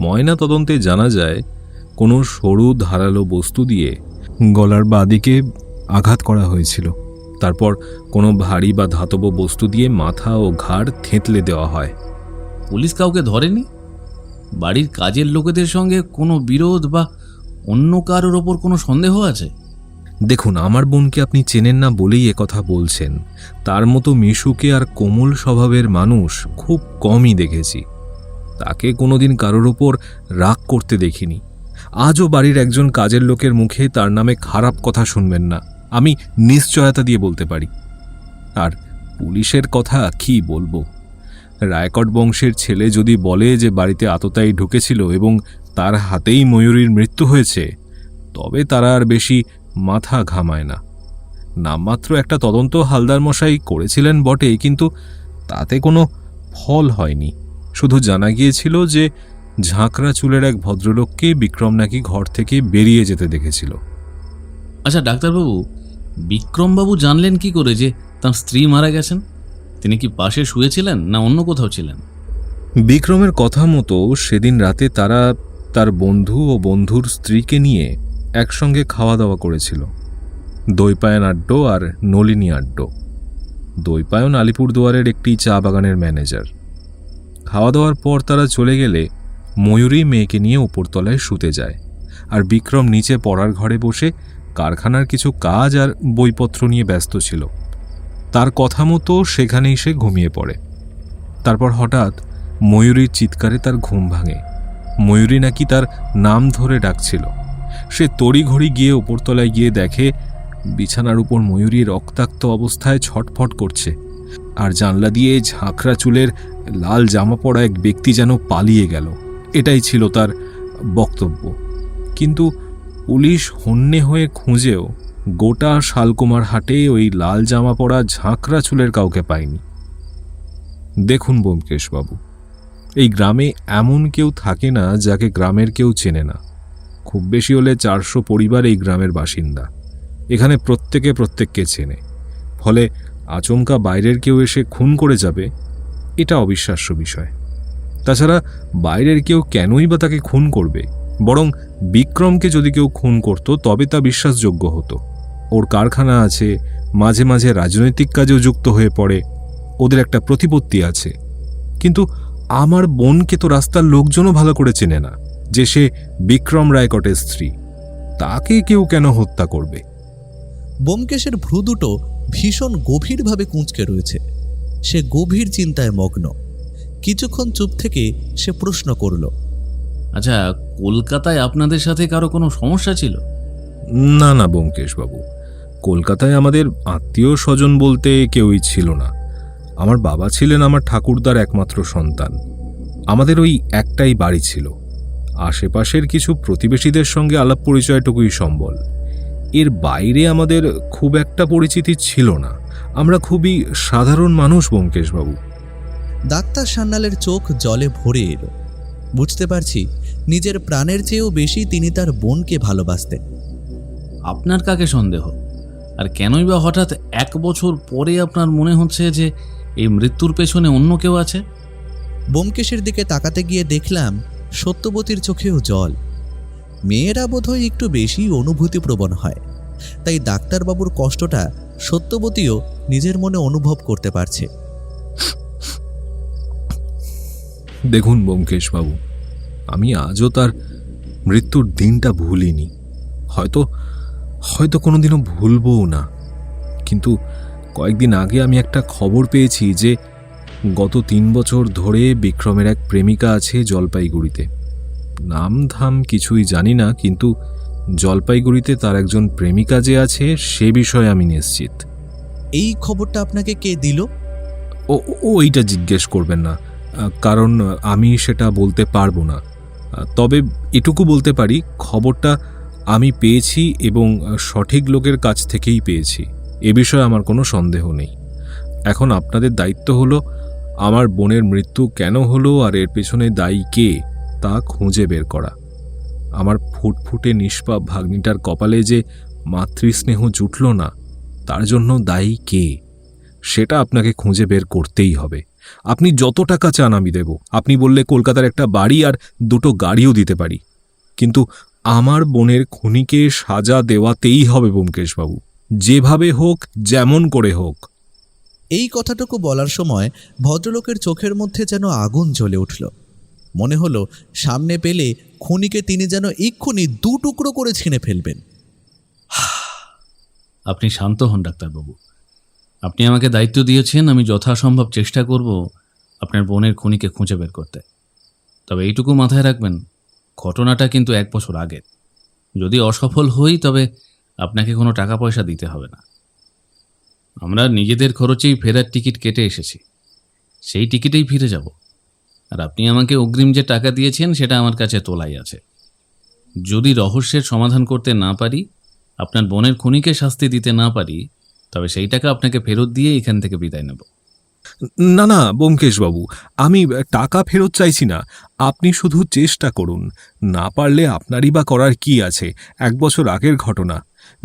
ময়নাতদন্তে জানা যায় কোনো সরু ধারালো বস্তু দিয়ে গলার বাঁদিকে আঘাত করা হয়েছিল। তারপর কোনো ভারী বা ধাতব বস্তু দিয়ে মাথা ও ঘাড় থেঁতলে দেওয়া হয়। পুলিশ কাউকে ধরেনি? বাড়ির কাজের লোকেদের সঙ্গে কোনো বিরোধ বা অন্য কারোর ওপর কোনো সন্দেহ আছে? দেখুন, আমার বোনকে আপনি চেনেন না বলেই একথা বলছেন। তার মতো মিশুকে আর কোমল স্বভাবের মানুষ খুব কমই দেখেছি। তাকে কোনোদিন কারোর ওপর রাগ করতে দেখিনি। আজও বাড়ির একজন কাজের লোকের মুখে তার নামে খারাপ কথা শুনবেন না, আমি নিশ্চয়তা দিয়ে বলতে পারি। আর পুলিশের কথা কি বলবো? রায়কট বংশের ছেলে যদি বলে যে বাড়িতে আততায়ী ঢুকেছিল এবং তার হাতেই ময়ূরীর মৃত্যু হয়েছে, তবে তারা আর বেশি মাথা ঘামায় না। নামমাত্র একটা তদন্ত হালদার মশাই করেছিলেন বটে, কিন্তু তাতে কোনো ফল হয়নি। শুধু জানা গিয়েছিল যে ঝাঁকড়া চুলের এক ভদ্রলোককে বিক্রম নাকি ঘর থেকে বেরিয়ে যেতে দেখেছিল। আচ্ছা ডাক্তারবাবু, বিক্রমবাবু জানলেন কি করে যে তার স্ত্রী মারা গেছেন? তিনি কি পাশে শুয়েছিলেন না অন্য কোথাও ছিলেন? বিক্রমের কথা মতো সেদিন রাতে তারা তার বন্ধু ও বন্ধুর স্ত্রীকে নিয়ে একসঙ্গে খাওয়া দাওয়া করেছিল। দৈপায়ন আড্ডো আর নলিনী আড্ডো। দৈপায়ন আলিপুরদুয়ারের একটি চা বাগানের ম্যানেজার। খাওয়া দাওয়ার পর তারা চলে গেলে ময়ূরী মেয়েকে নিয়ে উপরতলায় শুতে যায়, আর বিক্রম নিচে পড়ার ঘরে বসে কারখানার কিছু কাজ আর বইপত্র নিয়ে ব্যস্ত ছিল। তার কথা মতো সেখানেই সে ঘুমিয়ে পড়ে। তারপর হঠাৎ ময়ূরীর চিৎকারে তার ঘুম ভাঙে। ময়ূরী নাকি তার নাম ধরে ডাকছিল। সে তড়িঘড়ি গিয়ে উপরতলায় গিয়ে দেখে বিছানার উপর ময়ূরী রক্তাক্ত অবস্থায় ছটফট করছে, আর জানলা দিয়ে ঝাঁকড়া চুলের লাল জামা পরা এক ব্যক্তি যেন পালিয়ে গেল। এটাই ছিল তার বক্তব্য। কিন্তু পুলিশ হন্যে হয়ে খুঁজেও গোটা শালকুমার হাটে ওই লাল জামা পরা ঝাঁকড়া চুলের কাউকে পায়নি। দেখুন ব্যোমকেশবাবু, এই গ্রামে এমন কেউ থাকে না যাকে গ্রামের কেউ চেনে না। খুব বেশি হলে 400 পরিবার এই গ্রামের বাসিন্দা। এখানে প্রত্যেককে চেনে। ফলে আচমকা বাইরের কেউ এসে খুন করে যাবে, এটা অবিশ্বাস্য বিষয়। তাছাড়া বাইরের কেউ কেনই বা তাকে খুন করবে? বরং বিক্রমকে যদি কেউ খুন করত তবে তা বিশ্বাসযোগ্য হতো। ওর কারখানা আছে, মাঝে মাঝে রাজনৈতিক কাজেও যুক্ত হয়ে পড়ে, ওদের একটা প্রতিপত্তি আছে। কিন্তু আমার বোনকে তো রাস্তার লোকজনও ভালো করে চেনে না যে সে বিক্রম রায়কটের স্ত্রী। তাকে কেউ কেন হত্যা করবে? ব্যোমকেশের ভ্রু দুটো ভীষণ গভীরভাবে কুঁচকে রয়েছে। সে গভীর চিন্তায় মগ্ন। কিছুক্ষণ চুপ থেকে সে প্রশ্ন করল, আচ্ছা, কলকাতায় আপনাদের সাথে কারো কোনো সমস্যা ছিল? না ব্যোমকেশবাবু, কলকাতায় আমাদের আত্মীয় স্বজন বলতে কেউই ছিল না। আমার বাবা ছিলেন আমার ঠাকুরদার একমাত্র সন্তান। আমাদের ওই একটাই বাড়ি ছিল। আশেপাশের কিছু প্রতিবেশীদের সঙ্গে আলাপ পরিচয়টুকুই সম্বল। এর বাইরে আমাদের খুব একটা পরিচিতি ছিল না। আমরা খুবই সাধারণ মানুষ ব্যোমকেশবাবু। ডাক্তার সান্যালের চোখ জলে ভরে এলো। বুঝতে পারছি নিজের প্রাণের চেয়েও বেশি তিনি তার বোনকে ভালোবাসতেন। আপনার কাকে সন্দেহ? আর কেনই বা হঠাৎ 1 বছর পরে আপনার মনে হচ্ছে যে এই মৃত্যুর পেছনে অন্য কেউ আছে? ব্যোমকেশের দিকে তাকাতে গিয়ে দেখলাম সত্যবতীর চোখেও জল। মেয়েরা বোধহয় একটু বেশি অনুভূতিপ্রবণ হয়। তাই ডাক্তারবাবুর কষ্টটা সত্যবতীও নিজের মনে অনুভব করতে পারছে। দেখুন ব্যোমকেশবাবু, আমি আজও তার মৃত্যুর দিনটা ভুলিনি, হয়তো কোনোদিনও ভুলবও না। কিন্তু কয়েকদিন আগে আমি একটা খবর পেয়েছি যে গত 3 বছর ধরে বিক্রমের এক প্রেমিকা আছে জলপাইগুড়িতে। নাম ধাম কিছুই জানি না, কিন্তু জলপাইগুড়িতে তার একজন প্রেমিকা যে আছে সে বিষয়ে আমি নিশ্চিত। এই খবরটা আপনাকে কে দিল? ওইটা জিজ্ঞেস করবেন না, কারণ আমি সেটা বলতে পারবো না। তবে এটুকু বলতে পারি, খবরটা আমি পেয়েছি এবং সঠিক লোকের কাছ থেকেই পেয়েছি। এ বিষয়ে আমার কোনো সন্দেহ নেই। এখন আপনাদের দায়িত্ব হলো আমার বোনের মৃত্যু কেন হলো আর এর পেছনে দায়ী কে তা খুঁজে বের করা। আমার ফুটফুটে নিষ্পাপ ভাগ্নিটার কপালে যে মাতৃস্নেহ জুটল না, তার জন্য দায়ী কে সেটা আপনাকে খুঁজে বের করতেই হবে। আপনি যত টাকা চান আমি দেব। আপনি বললে কলকাতার একটা বাড়ি আর 2টো গাড়িও দিতে পারি, কিন্তু আমার বোনের খুনিকে সাজা দেওয়াতেই হবে ব্যোমকেশবাবু, যেভাবে হোক, যেমন করে হোক। এই কথাটুকু বলার সময় ভদ্রলোকের চোখের মধ্যে যেন আগুন জ্বলে উঠল। মনে হলো সামনে পেলে খুনিকে তিনি যেন এক্ষুনি 2 টুকরো করে ছিঁড়ে ফেলবেন। আপনি শান্ত হন ডাক্তারবাবু। আপনি আমাকে দায়িত্ব দিয়েছেন, আমি যথাসম্ভব চেষ্টা করব আপনার বোনের খুনিকে খুঁজে বের করতে। তবে এইটুকু মাথায় রাখবেন, ঘটনাটা কিন্তু 1 বছর আগের। যদি অসফল হই তবে আপনাকে কোনো টাকা পয়সা দিতে হবে না। আমরা নিজেদের খরচেই ফেরার টিকিট কেটে এসেছি, সেই টিকিটেই ফিরে যাব। আর আপনি আমাকে অগ্রিম যে টাকা দিয়েছেন সেটা আমার কাছে তোলাই আছে। যদি রহস্যের সমাধান করতে না পারি, আপনার বোনের খুনিকে শাস্তি দিতে না পারি, তবে সেই টাকা আপনাকে ফেরত দিয়ে এখান থেকে বিদায় নেব। না না ব্যোমকেশবাবু, আমি টাকা ফেরত চাইছি না। আপনি শুধু চেষ্টা করুন, না পারলে আপনারই বা করার কি আছে? 1 বছর আগের ঘটনা।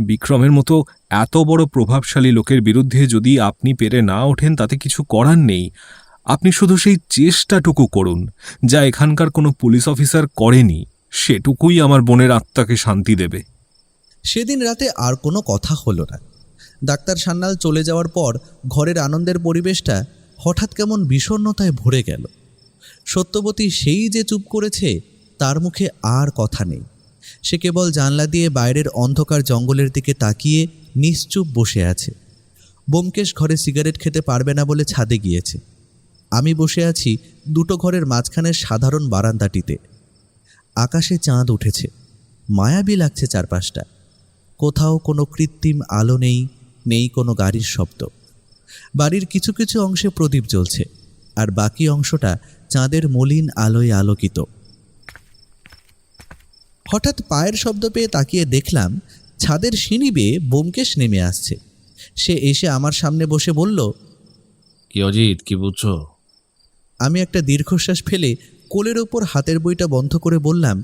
বিক্রমের মতো এত বড় প্রভাবশালী লোকের বিরুদ্ধে যদি আপনি পেরে না ওঠেন, তাতে কিছু করার নেই। আপনি শুধু সেই চেষ্টাটুকু করুন যা এখানকার কোনো পুলিশ অফিসার করেনি। সেটুকুই আমার বোনের আত্মাকে শান্তি দেবে। সেদিন রাতে আর কোনো কথা হলো না। ডাক্তার সান্যাল চলে যাওয়ার পর ঘরের আনন্দের পরিবেশটা হঠাৎ কেমন বিষণ্ণতায় ভরে গেল। সত্যবতী সেই যে চুপ করেছে, তার মুখে আর কথা নেই। সে কেবল জানলা দিয়ে বাইরের অন্ধকার জঙ্গলের দিকে তাকিয়ে নিশ্চুপ বসে আছে। ব্যোমকেশ ঘরে সিগারেট খেতে পারবে না বলে ছাদে গিয়েছে। আমি বসে আছি 2টো ঘরের মাঝখানের সাধারণ বারান্দাটিতে। আকাশে চাঁদ উঠেছে, মায়াবী লাগছে চারপাশটা। কোথাও কোনো কৃত্রিম আলো নেই, নেই কোনো গাড়ির শব্দ। বাড়ির কিছু কিছু অংশে প্রদীপ জ্বলছে, আর বাকি অংশটা চাঁদের মলিন আলোয় আলোকিত। হঠাৎ পায়ের শব্দ পেয়ে তাকিয়ে দেখলাম ছাদের সিঁড়ি বেয়ে ব্যোমকেশ নেমে আসছে। সে এসে আমার সামনে বসে বলল, কি অজিত, কি বুঝছো? আমি একটা দীর্ঘশ্বাস ফেলে কোলের ওপর হাতের বইটা বন্ধ করে বললাম,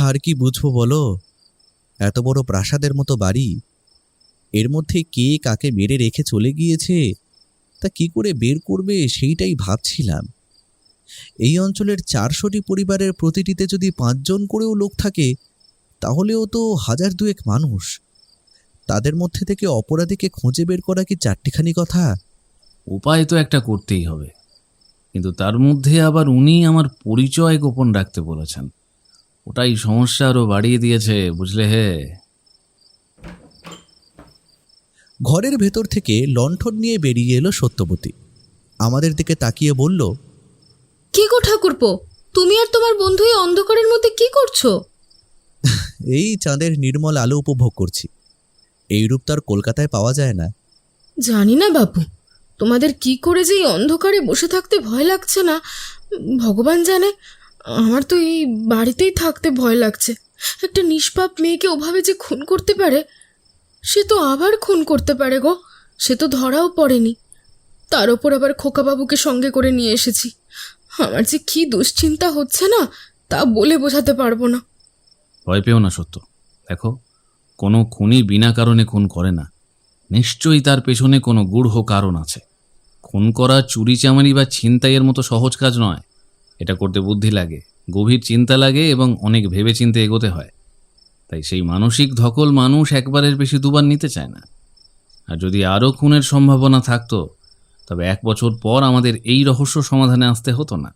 আর কি বুঝবো বলো? এত বড় প্রাসাদের মতো বাড়ি, এর মধ্যে কে কাকে মেরে রেখে চলে গিয়েছে, তা কি করে বের করবে সেইটাই ভাবছিলাম। এই অঞ্চলের 400টি পরিবারের প্রতিটিতে যদি 5 জন করেও লোক থাকে, তাহলেও তো 1000-2 মানুষ। তাদের মধ্যে থেকে অপরাধীকে খুঁজে বের করা কি 4টিখানি কথা? উপায় তো একটা করতেই হবে, কিন্তু তার মধ্যে আবার উনি আমার পরিচয় গোপন রাখতে বলেছেন। ওটাই সমস্যা আরও বাড়িয়ে দিয়েছে, বুঝলে হে। ঘরের ভেতর থেকে লণ্ঠন নিয়ে বেরিয়ে এলো সত্যবতী। আমাদের দিকে তাকিয়ে বলল, কি গো ঠাকুরপো, তুমি আর তোমার বন্ধু এই অন্ধকারের মধ্যে কি করছো? এই চাঁদের নির্মল আলো উপভোগ করছি। এই রূপ তার কলকাতায় পাওয়া যায় না। জানি না বাবু, তোমাদের কি করে যে এই অন্ধকারে বসে থাকতে ভয় লাগছে না, ভগবান জানে। আমার তো এই বাড়িতেই থাকতে ভয় লাগছে। একটা নিষ্পাপ মেয়েকে ওভাবে যে খুন করতে পারে, সে তো আবার খুন করতে পারে গো। সে তো ধরাও পড়েনি, তার ওপর আবার খোকাবাবুকে সঙ্গে করে নিয়ে এসেছি। আমার যে কি দুশ্চিন্তা হচ্ছে না, তা বলে বোঝাতে পারবো না। ভয় পেও না সত্য। দেখো, কোনো খুনি বিনা কারণে খুন করে না। নিশ্চয়ই তার পেছনে কোনো গূঢ় কারণ আছে। খুন করা চুরি চামারি বা ছিনতাইয়ের মতো সহজ কাজ নয়। এটা করতে বুদ্ধি লাগে, গভীর চিন্তা লাগে এবং অনেক ভেবেচিন্তে এগোতে হয়। তাই সেই মানসিক ধকল মানুষ একবারের বেশি দুবার নিতে চায় না। আর যদি আরও খুনের সম্ভাবনা থাকতো, তবে 1 বছর পর আমাদের এই রহস্য সমাধানে আসতে হতো না,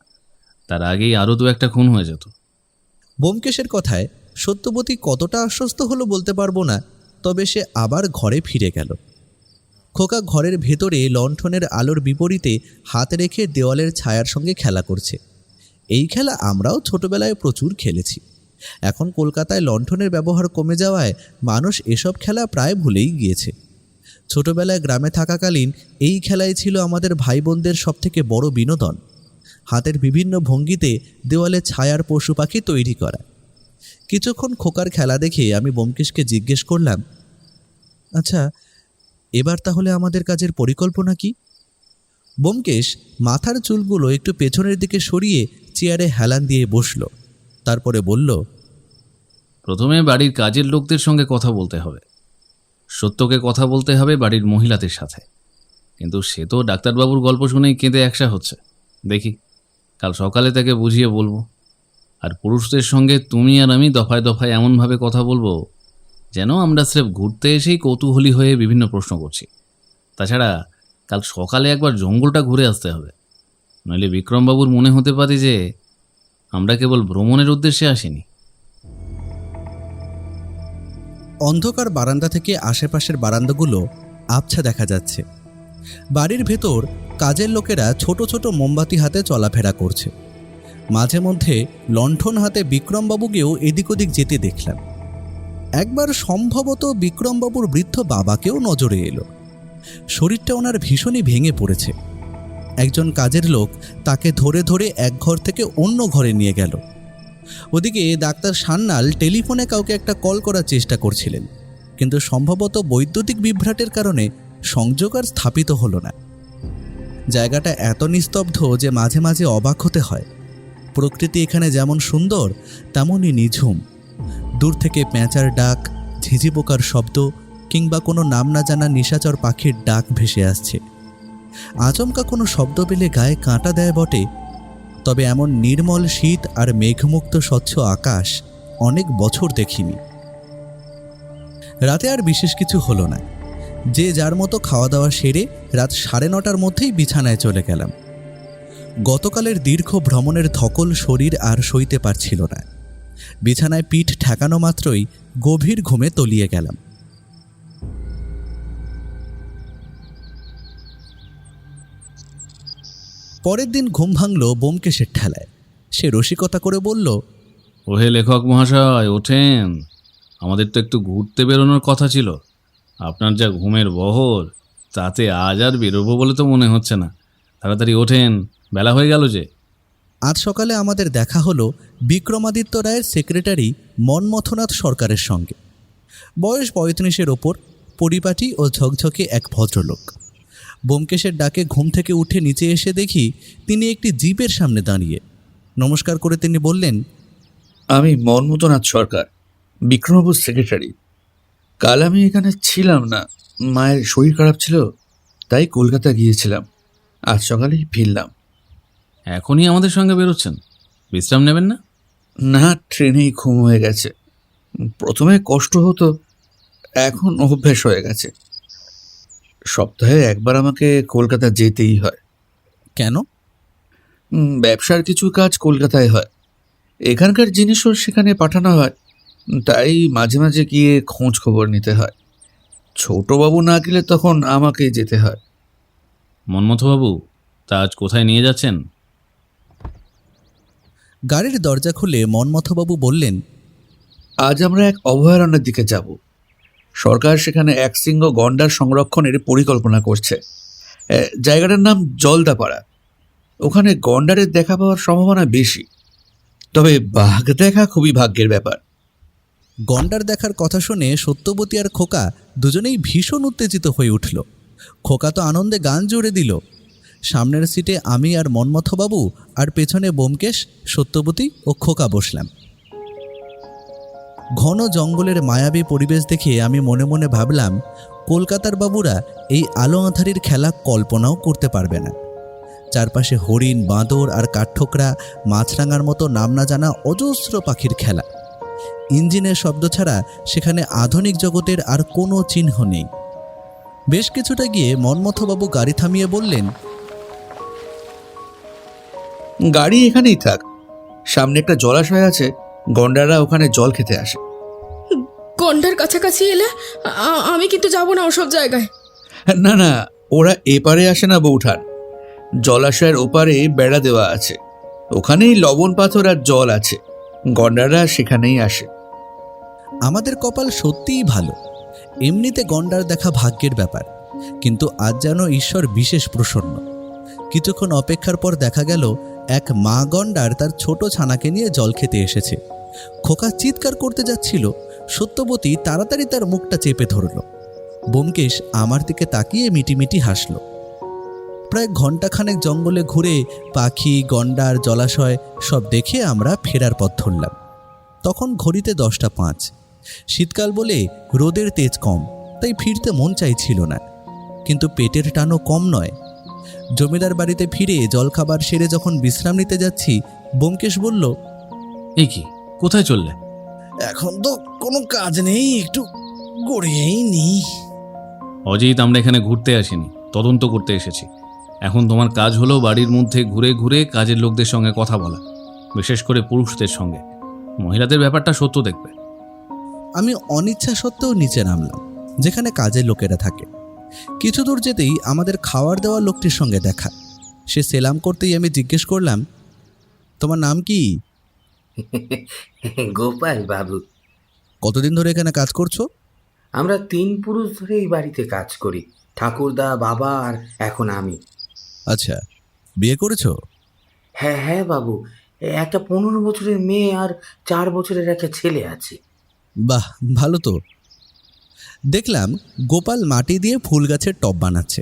তার আগেই আরও 2-1টা খুন হয়ে যেত। ব্যোমকেশের কথায় সত্যবতী কতটা আশ্বস্ত হলো বলতে পারবো না, তবে সে আবার ঘরে ফিরে গেল। খোকা ঘরের ভেতরে লণ্ঠনের আলোর বিপরীতে হাত রেখে দেওয়ালের ছায়ার সঙ্গে খেলা করছে। এই খেলা আমরাও ছোটবেলায় প্রচুর খেলেছি। এখন কলকাতায় লণ্ঠনের ব্যবহার কমে যাওয়ায় মানুষ এসব খেলা প্রায় ভুলেই গিয়েছে। ছোটবেলায় গ্রামে থাকাকালীন এই খেলাই ছিল আমাদের ভাই বোনদের সবথেকে বড় বিনোদন। হাতের বিভিন্ন ভঙ্গিতে দেওয়ালে ছায়ার পশু পাখি তৈরি করা। কিছুক্ষণ খোকার খেলা দেখে আমি ব্যোমকেশকে জিজ্ঞেস করলাম, আচ্ছা, এবার তাহলে আমাদের কাজের পরিকল্পনা কি? ব্যোমকেশ মাথার চুলগুলো একটু পেছনের দিকে সরিয়ে চেয়ারে হেলান দিয়ে বসল। তারপরে বলল, প্রথমে বাড়ির কাজের লোকদের সঙ্গে কথা বলতে হবে। সত্যকে কথা বলতে হবে বাড়ির মহিলাদের সাথে। কিন্তু সে তো ডাক্তারবাবুর গল্প শুনেই কেঁদে একসা হচ্ছে। দেখি, কাল সকালে তাকে বুঝিয়ে বলবো। আর পুরুষদের সঙ্গে তুমি আর আমি দফায় দফায় এমনভাবে কথা বলবো যেন আমরা স্রেফ ঘুরতে এসেই কৌতূহলী হয়ে বিভিন্ন প্রশ্ন করছি। তাছাড়া কাল সকালে একবার জঙ্গলটা ঘুরে আসতে হবে, নইলে বিক্রমবাবুর মনে হতে পারে যে আমরা কেবল ভ্রমণের উদ্দেশ্যে আসিনি। অন্ধকার বারান্দা থেকে আশেপাশের বারান্দাগুলো আবছা দেখা যাচ্ছে। বাড়ির ভেতর কাজের লোকেরা ছোট ছোট মোমবাতি হাতে চলাফেরা করছে। মাঝে মধ্যে লণ্ঠন হাতে বিক্রমবাবুকেও এদিক ওদিক যেতে দেখলাম। একবার সম্ভবত বিক্রমবাবুর বৃদ্ধ বাবাকেও নজরে এলো। শরীরটা ওনার ভীষণই ভেঙে পড়েছে। একজন কাজের লোক তাকে ধরে ধরে এক ঘর থেকে অন্য ঘরে নিয়ে গেল। ওদিকে ডাক্তার সান্যাল টেলিফোনে কাউকে একটা কল করার চেষ্টা করছিলেন, কিন্তু সম্ভবত বৈদ্যুতিক বিভ্রাটের কারণে সংযোগ আর স্থাপিত হলো না। জায়গাটা এত নিস্তব্ধ যে মাঝে মাঝে অবাক হতে হয়। প্রকৃতি এখানে যেমন সুন্দর তেমনই নিঝুম। দূর থেকে পেঁচার ডাক, ঝিঝি পোকার শব্দ কিংবা কোনো নাম না জানা নিশাচর পাখির ডাক ভেসে আসছে। আচমকা কোনো শব্দ পেলে গায়ে কাঁটা দেয় বটে, তবে এমন নির্মল শীত আর মেঘমুক্ত স্বচ্ছ আকাশ অনেক বছর দেখিনি। রাতে আর বিশেষ কিছু হলো না। যে যার মতো খাওয়া দাওয়া সেরে রাত 9:30টার মধ্যেই বিছানায় চলে গেলাম। গতকালের দীর্ঘ ভ্রমণের ধকল শরীর আর সইতে পারছিল না। বিছানায় পিঠ ঠেকানো মাত্রই গভীর ঘুমে তলিয়ে গেলাম। পরের দিন ঘুম ভাঙল ব্যোমকেশের ঠেলায়। সে রসিকতা করে বলল, ওহে লেখক মহাশয়, ওঠেন, আমাদের তো একটু ঘুরতে বেরোনোর কথা ছিল। আপনার যা ঘুমের বহর, তাতে আজ আর বেরোবো বলে তো মনে হচ্ছে না। তাড়াতাড়ি ওঠেন, বেলা হয়ে গেল যে। আজ সকালে আমাদের দেখা হলো বিক্রমাদিত্য রায়ের সেক্রেটারি মন্মথনাথ সরকারের সঙ্গে। বয়স 35-এর ওপর, পরিপাটি ও ঝকঝকে এক ভদ্রলোক। ব্যোমকেশের ডাকে ঘুম থেকে উঠে নিচে এসে দেখি তিনি একটি জিপের সামনে দাঁড়িয়ে। নমস্কার করে তিনি বললেন, আমি মন্মথনাথ সরকার, বিক্রমবাবুর সেক্রেটারি। কাল আমি এখানে ছিলাম না, মায়ের শরীর খারাপ ছিল, তাই কলকাতা গিয়েছিলাম। আজ সকালেই ফিরলাম। এখনই আমাদের সঙ্গে বেরোচ্ছেন? বিশ্রাম নেবেন না? না, ট্রেনেই ঘুম হয়ে গেছে। প্রথমে কষ্ট হতো, এখন অভ্যেস হয়ে গেছে। সপ্তাহে একবার আমাকে কলকাতা যেতেই হয়। কেন? ব্যবসার কিছু কাজ কলকাতায় হয়, এখানকার জিনিসও সেখানে পাঠানো হয়, তাই মাঝে মাঝে গিয়ে খোঁজ খবর নিতে হয়। ছোটবাবু না গেলে তখন আমাকেই যেতে হয়। মন্মথবাবু, তা আজ কোথায় নিয়ে যাচ্ছেন? গাড়ির দরজা খুলে মন্মথবাবু বললেন, আজ আমরা এক অভয়ারণ্যের দিকে যাব। সরকার সেখানে একশৃঙ্গ গন্ডার সংরক্ষণের পরিকল্পনা করছে। জায়গাটার নাম জলদাপাড়া। ওখানে গন্ডারের দেখা পাওয়ার সম্ভাবনা বেশি, তবে বাঘ দেখা খুবই ভাগ্যের ব্যাপার। গন্ডার দেখার কথা শুনে সত্যবতী আর খোকা দুজনেই ভীষণ উত্তেজিত হয়ে উঠল। খোকা তো আনন্দে গান জুড়ে দিল। সামনের সিটে আমি আর মন্মথবাবু, আর পেছনে ব্যোমকেশ, সত্যবতী ও খোকা বসলাম। ঘন জঙ্গলের মায়াবী পরিবেশ দেখে আমি মনে মনে ভাবলাম, কলকাতার বাবুরা এই আলো আঁধারির খেলা কল্পনাও করতে পারবে না। চারপাশে হরিণ, বাঁদর আর কাঠঠোকরা, মাছরাঙার মতো নাম না জানা অজস্র পাখির খেলা। ইঞ্জিনের শব্দ ছাড়া সেখানে আধুনিক জগতের আর কোনো চিহ্ন নেই। বেশ কিছুটা গিয়ে মন্মথবাবু গাড়ি থামিয়ে বললেন, গাড়ি এখানেই থাক, সামনে একটা জলাশয় আছে, গন্ডাররা ওখানে জল খেতে আসে। গন্ডার কাছাকাছি এলে আমি কিন্তু যাব না ওসব জায়গায়। না না, ওরা এপারে আসে না বৌঠান, জলাশয়ের ওপারে বেড়া দেওয়া আছে, ওখানেই লবণ পাথর আর জল আছে, গন্ডাররা সেখানেই আসে। আমাদের কপাল সত্যিই ভালো। এমনিতে গন্ডার দেখা ভাগ্যের ব্যাপার, কিন্তু আজ যেন ঈশ্বর বিশেষ প্রসন্ন। কিছুক্ষণ অপেক্ষার পর দেখা গেল এক মা গন্ডার তার ছোট ছানাকে নিয়ে জল খেতে এসেছে। খোকা চিৎকার করতে যাচ্ছিল, সত্যবতী তাড়াতাড়ি তার মুখটা চেপে ধরল। ব্যোমকেশ আমার দিকে তাকিয়ে মিটিমিটি হাসল। প্রায় ঘণ্টাখানেক জঙ্গলে ঘুরে পাখি, গন্ডার, জলাশয় সব দেখে আমরা ফেরার পথ ধরলাম। তখন ঘড়িতে 10টা 5। শীতকাল বলে রোদের তেজ কম, তাই ফিরতে মন চাইছিল না, কিন্তু পেটের টানও কম নয়। জমিদার বাড়িতে ফিরে জলখাবার সেরে যখন বিশ্রাম নিতে যাচ্ছি, ব্যোমকেশ বলল, এই কি, কোথায় চললে? এখন তো কোনো কাজ নেই, একটু গড়িয়েই নি। অজিত, আমরা এখানে ঘুরতে আসিনি, তদন্ত করতে এসেছি। এখন তোমার কাজ হলো বাড়ির মধ্যে ঘুরে ঘুরে কাজের লোকদের সঙ্গে কথা বলা, বিশেষ করে পুরুষদের সঙ্গে। মহিলাদের ব্যাপারটা সত্য দেখবে। আমি অনিচ্ছা সত্ত্বেও নিচে নামলাম, যেখানে কাজের লোকেরা থাকে। কিছু দূর যেতেই আমাদের খাওয়ার দেওয়া লোকটির সঙ্গে দেখা। সে সেলাম করতেই আমি জিজ্ঞেস করলাম, তোমার নাম কি? গোপাল বাবু। কতদিন ধরে এখানে কাজ করছো? আমরা 3 পুরুষ ধরে এই বাড়িতে কাজ করি, ঠাকুরদা, বাবা আর এখন আমি। আচ্ছা, বিয়ে করেছো? হ্যাঁ হ্যাঁ বাবু, একটা 15 বছরের মেয়ে আর 4 বছরের একটা ছেলে আছে। বাহ, ভালো তো। দেখলাম গোপাল মাটি দিয়ে ফুল গাছের টব বানাচ্ছে।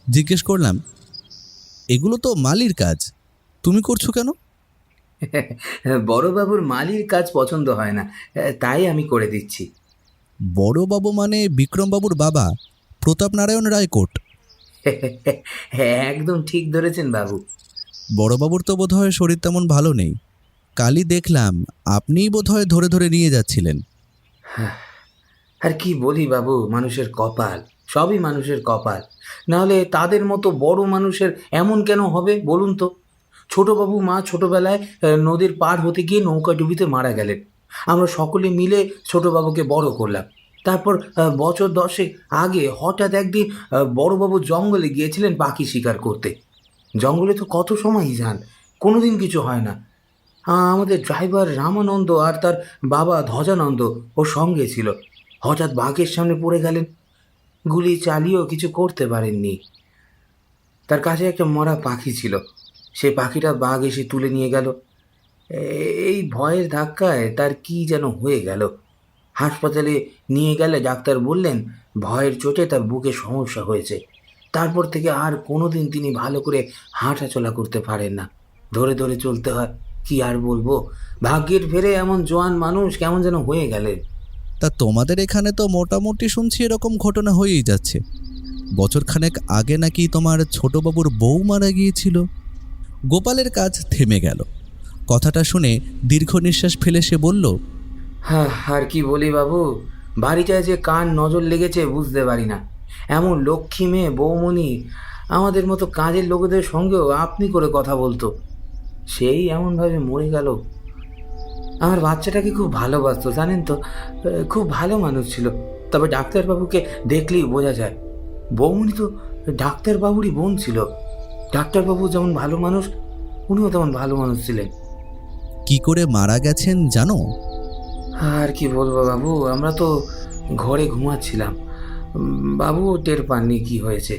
জিজ্ঞেস করলাম, এগুলো তো মালির কাজ, তুমি করছো কেন? বড়বাবুর মালির কাজ পছন্দ হয় না, তাই আমি করে দিচ্ছি। বড়বাবু মানে বিক্রমবাবুর বাবা, প্রতাপ নারায়ণ রায়কোট? হ্যাঁ, একদম ঠিক ধরেছেন বাবু। বড়বাবুর তো বোধহয় শরীর তেমন ভালো নেই। কালই দেখলাম আপনিই বোধহয় ধরে ধরে নিয়ে যাচ্ছিলেন। আর কি বলি বাবু, মানুষের কপাল, সবই মানুষের কপাল। নাহলে তাদের মতো বড় মানুষের এমন কেন হবে বলুন তো? ছোটবাবু মা ছোটবেলায় নদীর পার হতে গিয়ে নৌকা ডুবিতে মারা গেলেন। আমরা সকলে মিলে ছোটবাবুকে বড় করলাম। তারপর বছর 10 আগে হঠাৎ একদিন বড়বাবু জঙ্গলে গিয়েছিলেন পাখি শিকার করতে। জঙ্গলে তো কত সময়ই যান, কোনোদিন কিছু হয় না। আমাদের ড্রাইভার রামানন্দ আর তার বাবা ধ্বজানন্দ ওর সঙ্গে ছিল। হঠাৎ বাঘের সামনে পড়ে গেলেন, গুলি চালিয়েও কিছু করতে পারেননি। তার কাছে একটা মরা পাখি ছিল, সেই পাখিটা বাঘ এসে তুলে নিয়ে গেল। এই ভয়ের ধাক্কায় তার কি যেন হয়ে গেল। হাসপাতালে নিয়ে গেলে ডাক্তার বললেন ভয়ের চোটে তার বুকে সমস্যা হয়েছে। তারপর থেকে আর কোনোদিন তিনি ভালো করে হাঁটাচলা করতে পারেন না, ধরে ধরে চলতে হয়। কি আর বলবো, ভাগ্যের ফেরে এমন জোয়ান মানুষ কেমন যেন হয়ে গেলেন। তা তোমাদের এখানে তো মোটামুটি শুনছি এরকম ঘটনা হয়েই যাচ্ছে। বছরখানেক আগে নাকি তোমার ছোটবাবুর বউ মারা গিয়েছিল। গোপালের কাজ থেমে গেল। কথাটা শুনে দীর্ঘ নিঃশ্বাস ফেলে সে বলল, হ্যাঁ, আর কি বলি বাবু, বাড়িটায় যে কার নজর লেগেছে বুঝতে পারি না। এমন লক্ষ্মী মেয়ে বৌমণি আমাদের মতো কাজের লোকেদের সঙ্গেও আপনি করে কথা বলতো, সেই এমনভাবে মরে গেল। আমার বাচ্চাটাকে খুব ভালোবাসতো জানেন তো, খুব ভালো মানুষ ছিল। তবে ডাক্তারবাবুকে দেখলেই বোঝা যায়। বৌমণি তো ডাক্তারবাবুরই বোন ছিল। ডাক্তারবাবু যেমন ভালো মানুষ, উনিও তেমন ভালো মানুষ ছিলেন। কি করে মারা গেছেন জানো? আর কি বলবো বাবু, আমরা তো ঘরে ঘুমাচ্ছিলাম, বাবু টের পাননি কি হয়েছে।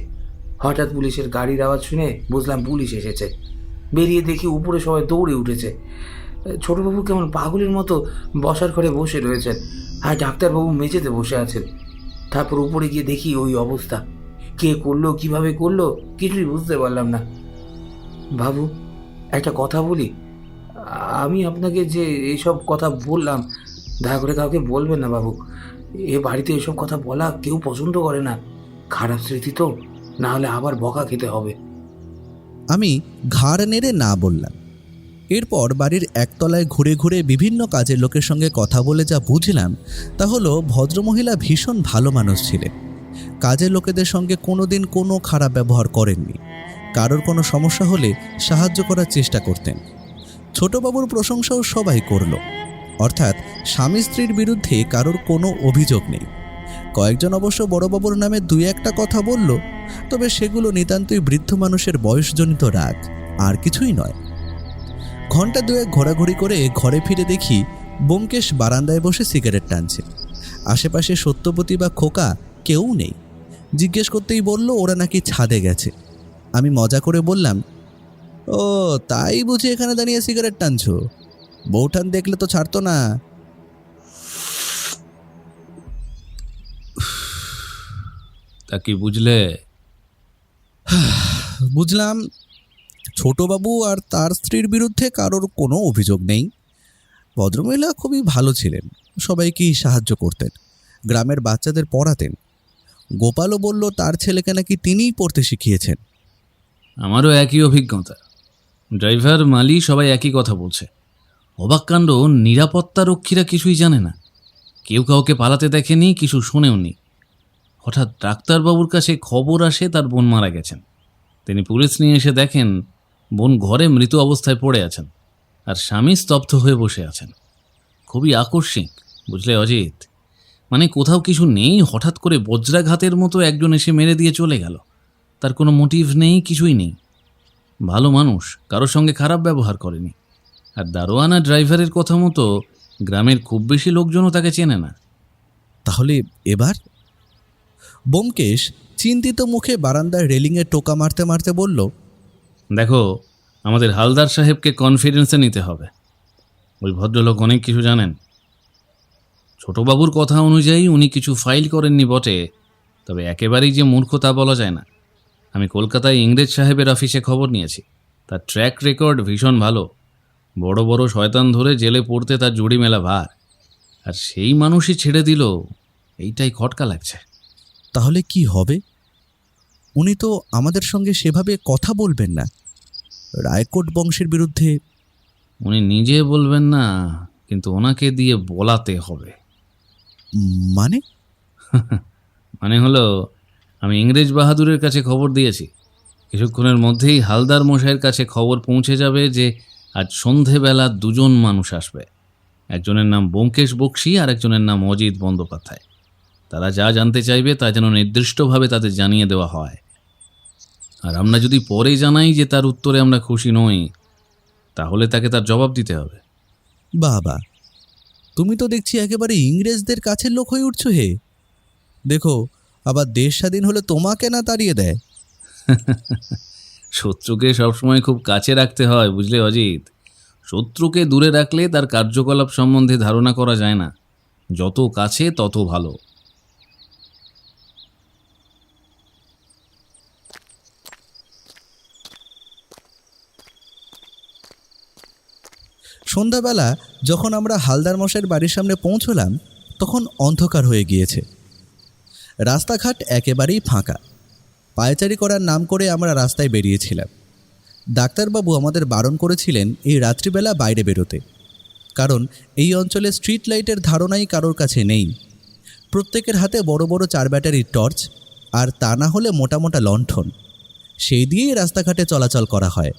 হঠাৎ পুলিশের গাড়ির আওয়াজ শুনে বুঝলাম পুলিশ এসেছে। বেরিয়ে দেখি উপরে সবাই দৌড়ে উঠেছে। ছোটবাবু কেমন পাগলের মতো বসার ঘরে বসে রয়েছেন, আর ডাক্তারবাবু মেঝেতে বসে আছেন। তারপর উপরে গিয়ে দেখি ওই অবস্থা। কে করলো, কিভাবে করলো, কিছুই বুঝতে পারলাম না। বাবু একটা কথা বলি, আমি আপনাকে যে এইসব কথা বললাম, দয়া করে কাউকে বলবেন না বাবু। এ বাড়িতে এসব কথা বলা কেউ পছন্দ করে না। খারাপ স্মৃতি তো, না হলে আবার বকা খেতে হবে। আমি ঘাড় নেড়ে না বললাম। এরপর বাড়ির একতলায় ঘুরে ঘুরে বিভিন্ন কাজের লোকের সঙ্গে কথা বলে যা বুঝলাম তা হলো ভদ্রমহিলা ভীষণ ভালো মানুষ ছিলেন। কাজের লোকেদের সঙ্গে কোনোদিন কোনো খারাপ ব্যবহার করেননি। কারোর কোনো সমস্যা হলে সাহায্য করার চেষ্টা করতেন। ছোটবাবুর প্রশংসাও সবাই করল, অর্থাৎ স্বামী স্ত্রীর বিরুদ্ধে কারোর কোনো অভিযোগ নেই। কয়েকজন অবশ্য বড়বাবুর নামে দুই একটা কথা বলল, তবে সেগুলো নিতান্তই বৃদ্ধ মানুষের বয়সজনিত রাগ, আর কিছুই নয়। ঘন্টা দুয়েক ঘোরাঘুরি করে ঘরে ফিরে দেখি ব্যোমকেশ বারান্দায় বসে সিগারেট টানছে। আশেপাশে সত্যবতী বা খোকা কেউ নেই। জিজ্ঞেস করতেই বলল ওরা নাকি ছাদে গেছে। আমি মজা করে বললাম, ও তাই বুঝি এখানে দাঁড়িয়ে সিগারেট টানছো? বউঠান দেখলে তো ছাড়তো না। তা কি বুঝলে? বুঝলাম ছোটবাবু আর তার স্ত্রীর বিরুদ্ধে কারোর কোনো অভিযোগ নেই। ভদ্রমহিলা খুবই ভালো ছিলেন, সবাইকেই সাহায্য করতেন, গ্রামের বাচ্চাদের পড়াতেন। গোপালও বলল তার ছেলেকে নাকি তিনিই পড়তে শিখিয়েছেন। আমারও একই অভিজ্ঞতা। ড্রাইভার, মালি সবাই একই কথা বলছে। অবাক কাণ্ড, নিরাপত্তারক্ষীরা কিছুই জানে না। কেউ কাউকে পালাতে দেখেনি, কিছু শোনেও নি। হঠাৎ ডাক্তারবাবুর কাছে খবর আসে তার বোন মারা গেছেন। তিনি পুলিশ নিয়ে এসে দেখেন বোন ঘরে মৃত অবস্থায় পড়ে আছেন, আর স্বামী স্তব্ধ হয়ে বসে আছেন। খুবই আকস্মিক, বুঝলে অজিত? মানে কোথাও কিছু নেই, হঠাৎ করে বজ্রাঘাতের মতো একজন এসে মেরে দিয়ে চলে গেল। তার কোনো মোটিভ নেই, কিছুই নেই। ভালো মানুষ, কারোর সঙ্গে খারাপ ব্যবহার করেনি। আর দারোয়ান আর ড্রাইভারের কথা মতো গ্রামের খুব বেশি লোকজনও তাকে চেনে না। তাহলে এবার? ব্যোমকেশ চিন্তিত মুখে বারান্দার রেলিংয়ে টোকা মারতে মারতে বলল, দেখো, আমাদের হালদার সাহেবকে কনফিডেন্সে নিতে হবে। ওই ভদ্রলোক অনেক কিছু জানেন। ছোটবাবুর কথা অনুযায়ী উনি কিছু ফাইল করেননি বটে, তবে একেবারেই যে মূর্খ তা বলা যায় না। আমি কলকাতায় ইংরেজ সাহেবের অফিসে খবর নিয়েছি। তার ট্র্যাক রেকর্ড ভীষণ ভালো। বড় বড় শয়তান ধরে জেলে পড়তে তার জুড়ি মেলা ভার। আর সেই মানুষই ছেড়ে দিল, এইটাই খটকা লাগছে। তাহলে কি হবে? উনি তো আমাদের সঙ্গে সেভাবে কথা বলবেন না। রায়কোট বংশের বিরুদ্ধে। উনি নিজে বলবেন না, কিন্তু ওনাকে দিয়ে বলাতে হবে। মানে? মানে হলো, আমি ইংরেজ বাহাদুরের কাছে খবর দিয়েছি। কিছুক্ষণের মধ্যেই হালদার মশাইয়ের কাছে খবর পৌঁছে যাবে যে আজ সন্ধেবেলা দুজন মানুষ আসবে। একজনের নাম ব্যোমকেশ বক্সী আর একজনের নাম অজিত বন্দ্যোপাধ্যায়। তারা যা জানতে চাইবে তা যেন নির্দিষ্টভাবে তাদের জানিয়ে দেওয়া হয়। আর আমরা যদি পরে জানাই যে তার উত্তরে আমরা খুশি নই, তাহলে তাকে তার জবাব দিতে হবে। বাবা, তুমি তো দেখছি একেবারে ইংরেজদের কাছের লোক হয়ে উঠছো হে। দেখো, আবার দেশ স্বাধীন হলে তোমাকে না তাড়িয়ে দেয়। শত্রুকে সবসময় খুব কাছে রাখতে হয়, বুঝলে অজিত? শত্রুকে দূরে রাখলে তার কার্যকলাপ সম্বন্ধে ধারণা করা যায় না। যত কাছে তত ভালো। সন্ধ্যাবেলা যখন আমরা হালদার মশাইয়ের বাড়ির সামনে পৌঁছলাম, তখন অন্ধকার হয়ে গিয়েছে। রাস্তাঘাট একেবারেই ফাঁকা। পায়চারি করার নাম করে আমরা রাস্তায় বেরিয়েছিলাম। ডাক্তারবাবু আমাদের বারণ করেছিলেন এই রাত্রিবেলা বাইরে বেরোতে, কারণ এই অঞ্চলে স্ট্রিট লাইটের ধারণাই কারোর কাছে নেই। প্রত্যেকের হাতে বড় বড় 4 ব্যাটারির টর্চ, আর তা না হলে মোটা মোটা লণ্ঠন। সেই দিয়েই রাস্তাঘাটে চলাচল করা হয়।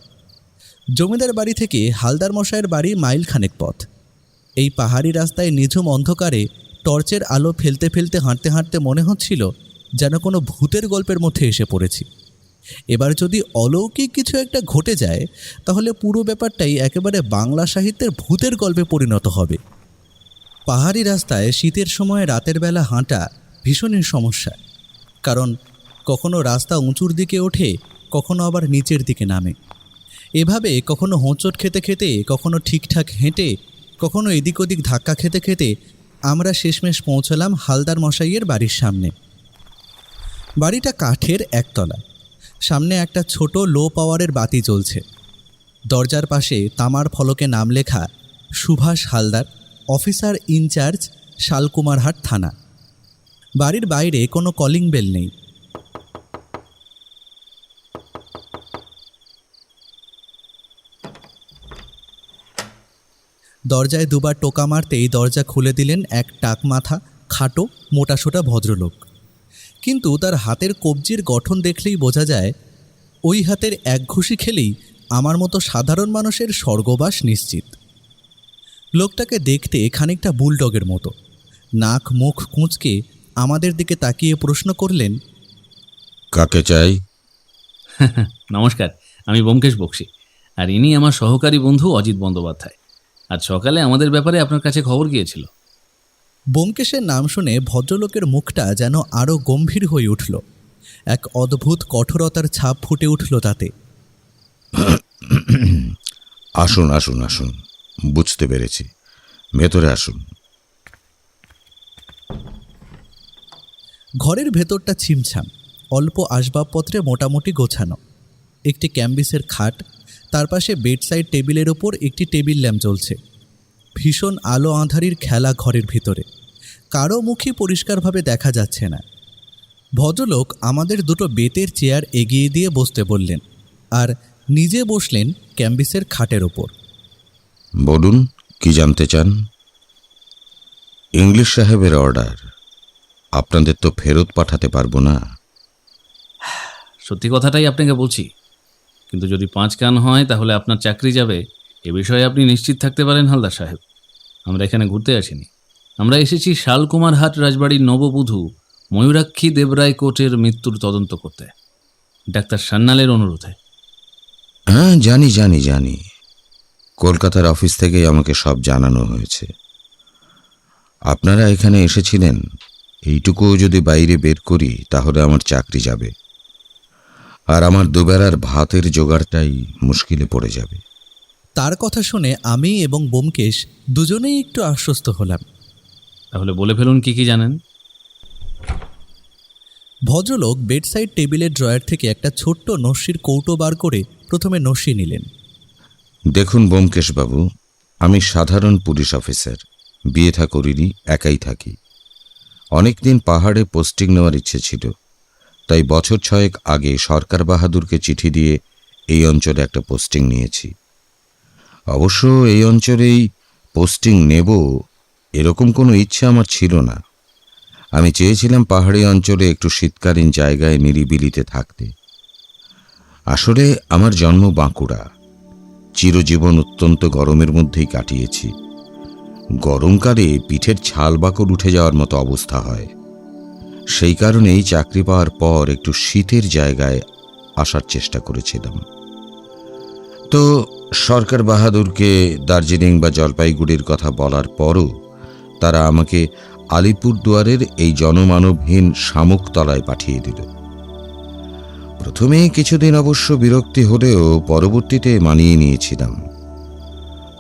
জমিদার বাড়ি থেকে হালদার মশাইয়ের বাড়ি মাইলখানেক পথ। এই পাহাড়ি রাস্তায় নিঝুম অন্ধকারে টর্চের আলো ফেলতে ফেলতে হাঁটতে হাঁটতে মনে হচ্ছিল যেন কোনো ভূতের গল্পের মধ্যে এসে পড়েছি। এবার যদি অলৌকিক কিছু একটা ঘটে যায়, তাহলে পুরো ব্যাপারটাই একেবারে বাংলা সাহিত্যের ভূতের গল্পে পরিণত হবে। পাহাড়ি রাস্তায় শীতের সময় রাতের বেলা হাঁটা ভীষণই সমস্যা, কারণ কখনো রাস্তা উঁচুর দিকে ওঠে, কখনো আবার নিচের দিকে নামে। এভাবে কখনো হোঁচট খেতে খেতে, কখনো ঠিকঠাক হেঁটে, কখনো এদিক ওদিক ধাক্কা খেতে খেতে আমরা শেষমেশ পৌঁছলাম হালদার মশাইয়ের বাড়ির সামনে। বাড়িটা কাঠের একতলা। সামনে একটা ছোট লো পাওয়ারের বাতি জ্বলছে। দরজার পাশে তামার ফলকে নাম লেখা সুভাষ হালদার, অফিসার ইনচার্জ, শালকুমারহাট থানা। বাড়ির বাইরে কোনো কলিং বেল নেই। দরজায় দুবার টোকা মারতেই দরজা খুলে দিলেন এক টাক মাথা, খাটো, মোটাসোটা ভদ্রলোক। কিন্তু তার হাতের কবজির গঠন দেখলেই বোঝা যায় ওই হাতের এক ঘুষি খেলেই আমার মতো সাধারণ মানুষের স্বর্গবাস নিশ্চিত। লোকটাকে দেখতে খানিকটা বুলডগের মতো। নাক মুখ কুঁচকে আমাদের দিকে তাকিয়ে প্রশ্ন করলেন, কাকে চাই? নমস্কার, আমি ব্যোমকেশ বক্সী, আর ইনি আমার সহকারী বন্ধু অজিত বন্দ্যোপাধ্যায়। আজ সকালে আমাদের ব্যাপারে আপনার কাছে খবর গিয়েছিল। ব্যোমকেশের নাম শুনে ভদ্রলোকের মুখটা যেন আরও গম্ভীর হয়ে উঠল। এক অদ্ভুত কঠোরতার ছাপ ফুটে উঠল তাতে। আসুন আসুন আসুন, বুঝতে পেরেছি, ভেতরে আসুন। ঘরের ভেতরটা ছিমছাম, অল্প আসবাবপত্রে মোটামুটি গোছানো। একটি ক্যাম্বিসের খাট, তার পাশে বেডসাইড টেবিলের ওপর একটি টেবিল ল্যাম্প জ্বলছে। ভীষণ আলো আঁধারির খেলা ঘরের ভিতরে, কারো মুখই পরিষ্কারভাবে দেখা যাচ্ছে না। ভদ্রলোক আমাদের দুটো বেতের চেয়ার এগিয়ে দিয়ে বসতে বললেন, আর নিজে বসলেন ক্যাম্বিসের খাটের ওপর। বলুন, কি জানতে চান? ইংলিশ সাহেবের অর্ডার, আপনাদের তো ফেরত পাঠাতে পারবো না। সত্যি কথাটাই আপনাকে বলছি, কিন্তু যদি 5 কান হয় তাহলে আপনার চাকরি যাবে, এ বিষয়ে আপনি নিশ্চিত থাকতে পারেন হালদার সাহেব। আমরা এখানে ঘুরতে আসিনি, আমরা এসেছি শালকুমারহাট রাজবাড়ির নববধূ ময়ূরাক্ষী দেবরায় কোটের মৃত্যুর তদন্ত করতে, ডাক্তার সান্যালের অনুরোধে। হ্যাঁ, জানি জানি জানি, কলকাতার অফিস থেকেই আমাকে সব জানানো হয়েছে। আপনারা এখানে এসেছিলেন, এইটুকুও যদি বাইরে বের করি তাহলে আমার চাকরি যাবে, আর আমার দুবেলার ভাতের জোগাড়টাই মুশকিলে পড়ে যাবে। তার কথা শুনে আমি এবং ব্যোমকেশ দুজনেই একটু আশ্বস্ত হলাম। তাহলে বলে ফেলুন কি কি জানেন। ভদ্রলোক বেডসাইড টেবিলের ড্রয়ার থেকে একটা ছোট্ট নস্যির কৌটো বার করে প্রথমে নস্যি নিলেন। দেখুন ব্যোমকেশবাবু, আমি সাধারণ পুলিশ অফিসার, বিয়ে থা করিনি, একাই থাকি। অনেকদিন পাহাড়ে পোস্টিং নেওয়ার ইচ্ছে ছিল, তাই বছর 6 আগে সরকার বাহাদুরকে চিঠি দিয়ে এই অঞ্চলে একটা পোস্টিং নিয়েছি। অবশ্য এই অঞ্চলেই পোস্টিং নেব এরকম কোনো ইচ্ছা আমার ছিল না। আমি চেয়েছিলাম পাহাড়ি অঞ্চলে একটু শীতকালীন জায়গায় নিরিবিলিতে থাকতে। আসলে আমার জন্ম বাঁকুড়া, চিরজীবন অত্যন্ত গরমের মধ্যেই কাটিয়েছি। গরমকালে পিঠের ছাল বাকড় উঠে যাওয়ার মতো অবস্থা হয়। সেই কারণেই চাকরি পাওয়ার পর একটু শীতের জায়গায় আসার চেষ্টা করেছিলাম। তো সরকার বাহাদুরকে দার্জিলিং বা জলপাইগুড়ির কথা বলার পরও তারা আমাকে আলিপুরদুয়ারের এই জনমানবহীন শামুকতলায় পাঠিয়ে দিল। প্রথমে কিছুদিন অবশ্য বিরক্তি হলেও পরবর্তীতে মানিয়ে নিয়েছিলাম।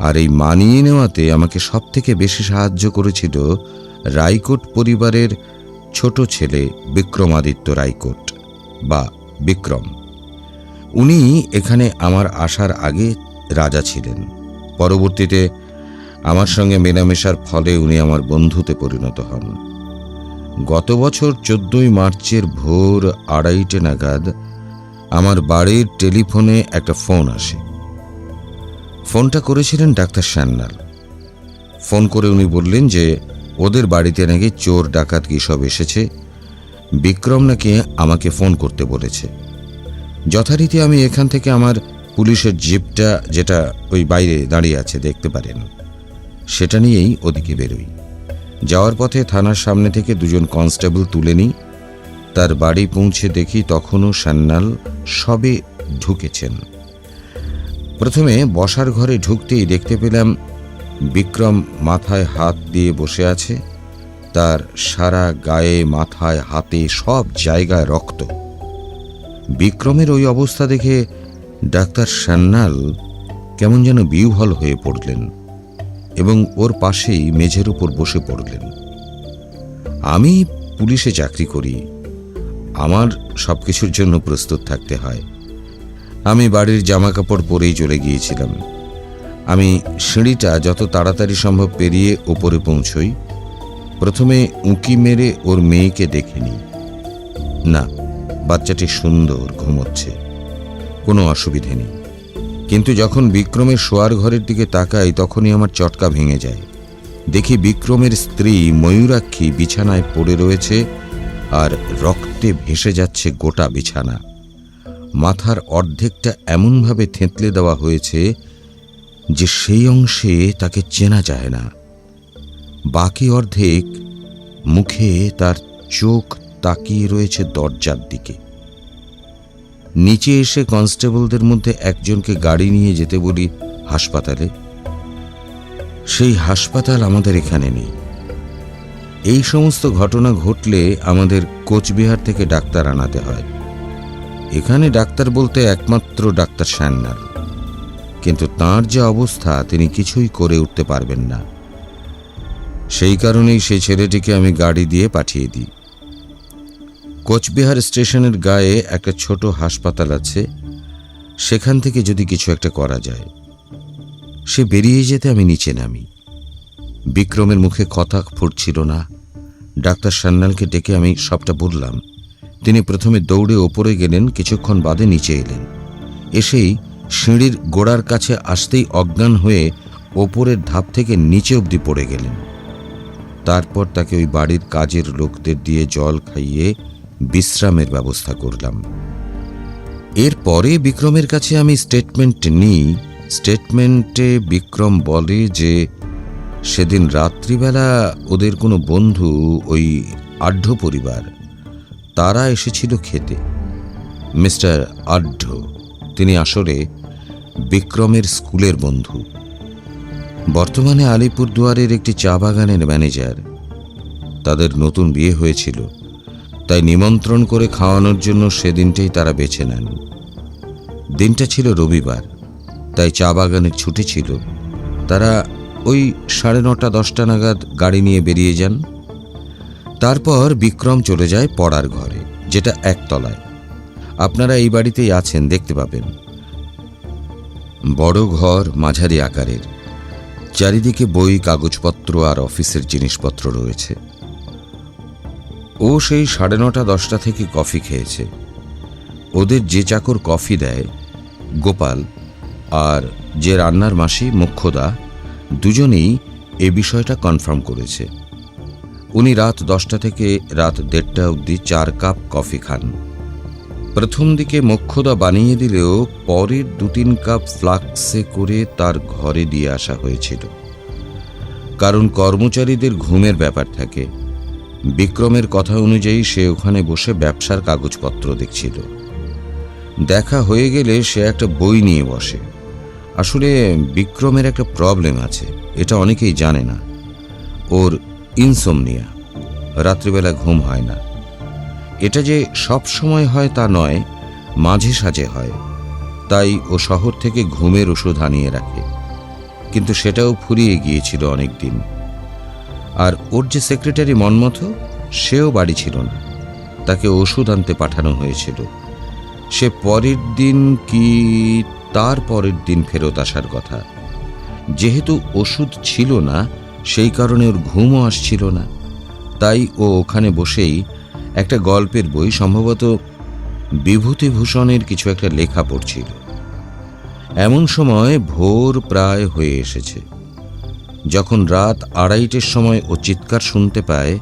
আর এই মানিয়ে নেওয়াতে আমাকে সবথেকে বেশি সাহায্য করেছিল রায়কোট পরিবারের ছোট ছেলে বিক্রমাদিত্য রায়কোট বা বিক্রম। উনি এখানে আমার আসার আগে রাজা ছিলেন। পরবর্তীতে আমার সঙ্গে মেলামেশার ফলে উনি আমার বন্ধুতে পরিণত হন। গত বছর 14ই মার্চের ভোর 2:30 নাগাদ আমার বাড়ির টেলিফোনে একটা ফোন আসে। ফোনটা করেছিলেন ডাক্তার সান্যাল। ফোন করে উনি বললেন যে ওদের বাড়িতে নাকি চোর ডাকাত কি সব এসেছে, বিক্রম নাকি আমাকে ফোন করতে বলেছে। যথারীতি আমি এখান থেকে আমার পুলিশের জিপটা, যেটা ওই বাইরে দাঁড়িয়ে আছে দেখতে পারেন, সেটা নিয়েই ওদিকে বেরোই। যাওয়ার পথে থানার সামনে থেকে 2জন কনস্টেবল তুলে নিই। তার বাড়ি পৌঁছে দেখি তখনও সান্যাল সবে ঢুকেছেন। প্রথমে বসার ঘরে ঢুকতেই দেখতে পেলাম বিক্রম মাথায় হাত দিয়ে বসে আছে। তার সারা গায়ে, মাথায়, হাতে সব জায়গায় রক্ত। বিক্রমের ওই অবস্থা দেখে ডাক্তার সান্যাল কেমন যেন বিহ্বল হয়ে পড়লেন এবং ওর পাশেই মেঝের উপর বসে পড়লেন। আমি পুলিশে চাকরি করি, আমার সবকিছুর জন্য প্রস্তুত থাকতে হয়। আমি বাড়ির জামাকাপড় পরেই চলে গিয়েছিলাম। আমি সিঁড়িটা যত তাড়াতাড়ি সম্ভব পেরিয়ে ওপরে পৌঁছই। প্রথমে উঁকি মেরে ওর মেয়েকে দেখে নিই। না, বাচ্চাটি সুন্দর ঘুমোচ্ছে, কোনো অসুবিধে নেই। কিন্তু যখন বিক্রমের শোয়ার ঘরের দিকে তাকাই তখনই আমার চটকা ভেঙে যায়। দেখি বিক্রমের স্ত্রী ময়ূরাক্ষী বিছানায় পড়ে রয়েছে আর রক্তে ভেসে যাচ্ছে গোটা বিছানা। মাথার অর্ধেকটা এমনভাবে থেঁতলে দেওয়া হয়েছে যে সেই অংশে তাকে চেনা যায় না। বাকি অর্ধেক মুখে তার চোখ তাকিয়ে রয়েছে দরজার দিকে। নিচে এসে কনস্টেবলদের মধ্যে একজনকে গাড়ি নিয়ে যেতে বলি হাসপাতালে। সেই হাসপাতাল আমাদের এখানে নেই। এই সমস্ত ঘটনা ঘটলে আমাদের কোচবিহার থেকে ডাক্তার আনাতে হয়। এখানে ডাক্তার বলতে একমাত্র ডাক্তার সান্যাল, কিন্তু তাঁর যে অবস্থা তিনি কিছুই করে উঠতে পারবেন না। সেই কারণেই সেই ছেলেটিকে আমি গাড়ি দিয়ে পাঠিয়ে দিই। কোচবিহার স্টেশনের গায়ে একটা ছোট হাসপাতাল আছে, সেখান থেকে যদি কিছু একটা করা যায়। সে বেরিয়ে যেতে আমি নিচে নামি। বিক্রমের মুখে কথা ফুটছিল না। ডাক্তার সান্যালকে ডেকে আমি সবটা বললাম। তিনি প্রথমে দৌড়ে ওপরে গেলেন, কিছুক্ষণ বাদে নিচে এলেন। এসেই সিঁড়ির গোড়ার কাছে আসতেই অজ্ঞান হয়ে ওপরের ধাপ থেকে নিচে অবধি পড়ে গেলেন। তারপর তাকে ওই বাড়ির কাজের লোকদের দিয়ে জল খাইয়ে বিশ্রামের ব্যবস্থা করলাম। এরপরে বিক্রমের কাছে আমি স্টেটমেন্ট নিই। স্টেটমেন্টে বিক্রম বলে যে সেদিন রাত্রিবেলা ওদের কোনো বন্ধু, ওই আঢ্য পরিবার, তারা এসেছিল খেতে। মিস্টার আঢ্য, তিনি আসলে বিক্রমের স্কুলের বন্ধু। বর্তমানে আলিপুরদুয়ারের একটি চা বাগানের ম্যানেজার। তাদের নতুন বিয়ে হয়েছিল, তাই নিমন্ত্রণ করে খাওয়ানোর জন্য সেদিনটাই তারা বেছে নেন। দিনটা ছিল রবিবার, তাই চা বাগানের ছুটি ছিল। তারা ওই 9:30-10টা নাগাদ গাড়ি নিয়ে বেরিয়ে যান। তারপর বিক্রম চলে যায় পড়ার ঘরে, যেটা একতলায়। আপনারা এই বাড়িতেই আছেন, দেখতে পাবেন। বড় ঘর, মাঝারি আকারের, চারিদিকে বই, কাগজপত্র আর অফিসের জিনিসপত্র রয়েছে। ও সেই 9:30-10টা থেকে কফি খেয়েছে। ওদের যে চাকর কফি দেয়, গোপাল, আর যে রান্নার মাসি মোক্ষদা, দুজনেই এ বিষয়টা কনফার্ম করেছে। উনি রাত 10টা থেকে রাত 1:30 অবধি 4 কাপ কফি খান। প্রথম দিকে মোক্ষদা বানিয়ে দিলেও পরের 2-3 কাপ ফ্লাক্সে করে তার ঘরে দিয়ে আসা হয়েছিল, কারণ কর্মচারীদের ঘুমের ব্যাপার থাকে। বিক্রমের কথা অনুযায়ী সে ওখানে বসে ব্যবসার কাগজপত্র দেখছিল। দেখা হয়ে গেলে সে একটা বই নিয়ে বসে। আসলে বিক্রমের একটা প্রবলেম আছে, এটা অনেকেই জানে না। ওর ইনসোমনিয়া, রাত্রিবেলা ঘুম হয় না। এটা যে সব সময় হয় তা নয়, মাঝে সাঝে হয়। তাই ও শহর থেকে ঘুমের ওষুধ আনিয়ে রাখে, কিন্তু সেটাও ফুরিয়ে গিয়েছিল অনেক দিন। আর ওর যে সেক্রেটারি মন্মথ, সেও বাড়ি ছিল না। তাকে ওষুধ আনতে পাঠানো হয়েছিল। সে পরের দিন কি তার পরের দিন ফেরত আসার কথা। যেহেতু ওষুধ ছিল না, সেই কারণে ওর ঘুমও আসছিল না। তাই ও ওখানে বসেই একটা গল্পের বই, সম্ভবত বিভূতিভূষণের কিছু একটা লেখা পড়ছিল। এমন সময় ভোর প্রায় হয়ে এসেছে। যখন রাত 2:30-এর সময় ও চিৎকার শুনতে পায়,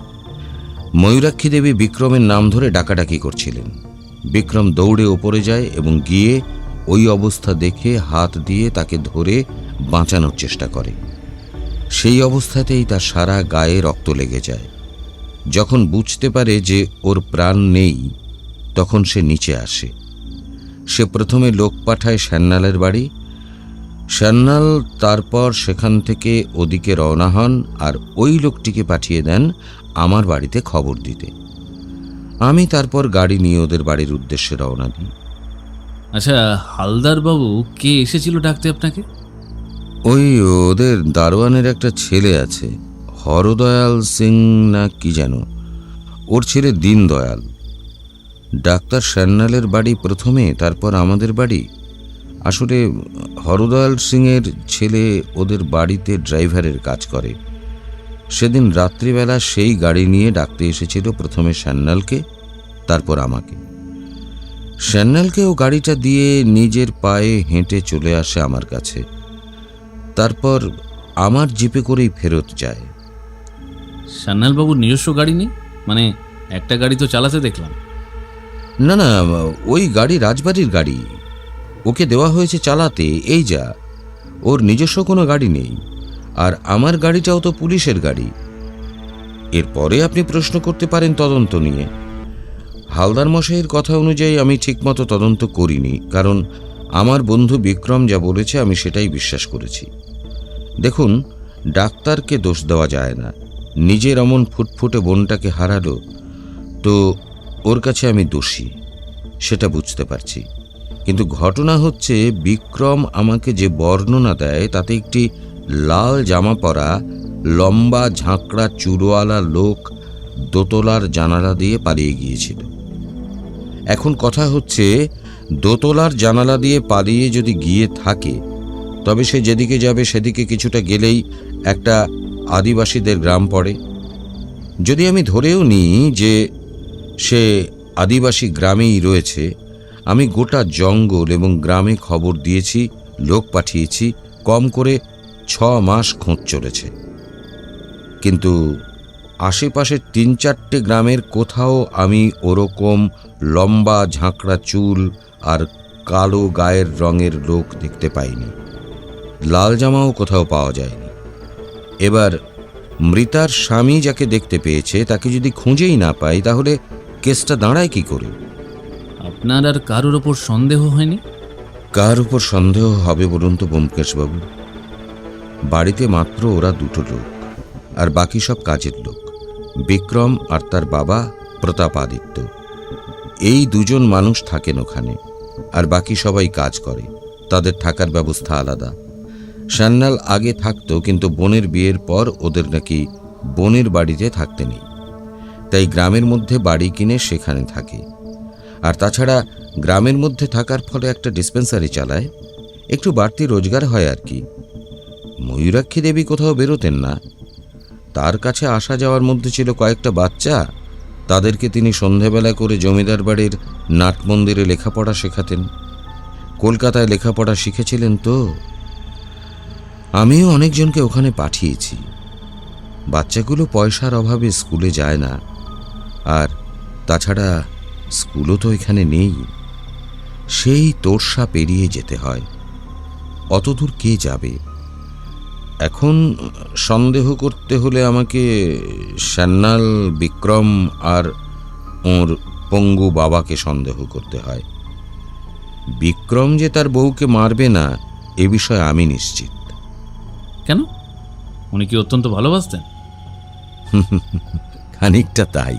ময়ূরাক্ষী দেবী বিক্রমের নাম ধরে ডাকাডাকি করছিলেন। বিক্রম দৌড়ে ওপরে যায় এবং গিয়ে ওই অবস্থা দেখে হাত দিয়ে তাকে ধরে বাঁচানোর চেষ্টা করে। সেই অবস্থাতেই তার সারা গায়ে রক্ত লেগে যায়। যখন বুঝতে পারে যে ওর প্রাণ নেই, তখন সে নিচে আসে। সে প্রথমে লোক পাঠায় সান্যালের বাড়ি। সান্যাল তারপর সেখান থেকে ওদিকে রওনা হন আর ওই লোকটিকে পাঠিয়ে দেন আমার বাড়িতে খবর দিতে। আমি তারপর গাড়ি নিয়ে ওদের বাড়ির উদ্দেশ্যে রওনা দিই। আচ্ছা, হালদার বাবু কে এসেছিল ডাকতে আপনাকে? ওই ওদের দারোয়ানের একটা ছেলে আছে, হরদয়াল সিং না কি যেন। ওর ছেলে দীনদয়াল। ডাক্তার সান্যালের বাড়ি প্রথমে, তারপর আমাদের বাড়ি। আসলে হরদয়াল সিংয়ের ছেলে ওদের বাড়িতে ড্রাইভারের কাজ করে। সেদিন রাত্রিবেলা সেই গাড়ি নিয়ে ডাকতে এসেছিল প্রথমে সান্যালকে, তারপর আমাকে। শ্যান্নালকেও গাড়িটা দিয়ে নিজের পায়ে হেঁটে চলে আসে আমার কাছে, তারপর আমার জিপে করেই ফেরত যায়। সান্যালবাবুর নিজস্ব গাড়ি নেই? মানে একটা গাড়ি তো চালাতে দেখলাম। না না, ওই গাড়ি রাজবাড়ির গাড়ি, ওকে দেওয়া হয়েছে চালাতে, এই যা। ওর নিজস্ব কোনো গাড়ি নেই, আর আমার গাড়িটাও তো পুলিশের গাড়ি। এরপরে আপনি প্রশ্ন করতে পারেন তদন্ত নিয়ে। হালদার মশাইয়ের কথা অনুযায়ী আমি ঠিকমতো তদন্ত করিনি, কারণ আমার বন্ধু বিক্রম যা বলেছে আমি সেটাই বিশ্বাস করেছি। দেখুন, ডাক্তারকে দোষ দেওয়া যায় না। নিজের অমন ফুটফুটে বোনটাকে হারালো, তো ওর কাছে আমি দোষী, সেটা বুঝতে পারছি। কিন্তু ঘটনা হচ্ছে, বিক্রম আমাকে যে বর্ণনা দেয় তাতে একটি লাল জামা পরা লম্বা ঝাঁকড়া চুলওয়ালা লোক দোতলার জানালা দিয়ে পালিয়ে গিয়েছিল। এখন কথা হচ্ছে, দোতলার জানালা দিয়ে পালিয়ে যদি গিয়ে থাকে, তবে সে যেদিকে যাবে সেদিকে কিছুটা গেলেই একটা আদিবাসীদের গ্রাম পড়ে। যদি আমি ধরেও নিই যে সে আদিবাসী গ্রামেই রয়েছে, আমি গোটা জঙ্গল এবং গ্রামে খবর দিয়েছি, লোক পাঠিয়েছি, কম করে 6 মাস খোঁজ চলেছে। কিন্তু আশেপাশের 3-4টে গ্রামের কোথাও আমি ওরকম লম্বা ঝাঁকড়া চুল আর কালো গায়ের রঙের লোক দেখতে পাইনি। লাল জামাও কোথাও পাওয়া যায়নি। এবার মৃতার স্বামী যাকে দেখতে পেয়েছে তাকে যদি খুঁজেই না পাই, তাহলে কেসটা দাঁড়ায় কি করে? আপনার আর কারোর ওপর সন্দেহ হয়নি? কার উপর সন্দেহ হবে বলুন তো ব্যোমকেশবাবু? বাড়িতে মাত্র ওরা 2টো লোক, আর বাকি সব কাজের লোক, বিক্রম আর তার বাবা প্রতাপাদিত্য। এই 2জন মানুষ থাকেন ওখানে, আর বাকি সবাই কাজ করে। তাদের থাকার ব্যবস্থা আলাদা। সান্যাল আগে থাকতো, কিন্তু বোনের বিয়ের পর ওদের নাকি বোনের বাড়িতে থাকতে নেই, তাই গ্রামের মধ্যে বাড়ি কিনে সেখানে থাকে। আর তাছাড়া গ্রামের মধ্যে থাকার ফলে একটা ডিসপেন্সারি চালায়, একটু বাড়তি রোজগার হয় আর কি। ময়ূরাক্ষী দেবী কোথাও বেরোতেন না। তার কাছে আসা যাওয়ার মধ্যে ছিল কয়েকটা বাচ্চা, তাদেরকে তিনি সন্ধেবেলা করে জমিদার বাড়ির নাট মন্দিরে লেখাপড়া শেখাতেন। কলকাতায় লেখাপড়া শিখেছিলেন তো। আমিও অনেকজনকে ওখানে পাঠিয়েছি। বাচ্চাগুলো পয়সার অভাবে স্কুলে যায় না, আর তাছাড়া স্কুলও তো এখানে নেই। সেই তোরসা পেরিয়ে যেতে হয়। অতদূর কে যাবে? এখন সন্দেহ করতে হলে আমাকে সান্যাল, বিক্রম আর ওর পঙ্গু বাবাকে সন্দেহ করতে হয়। বিক্রম যে তার বউকে মারবে না, এ বিষয়ে আমি নিশ্চিত। কেন? উনি কি অত্যন্ত ভালোবাসতেন? খানিকটা তাই।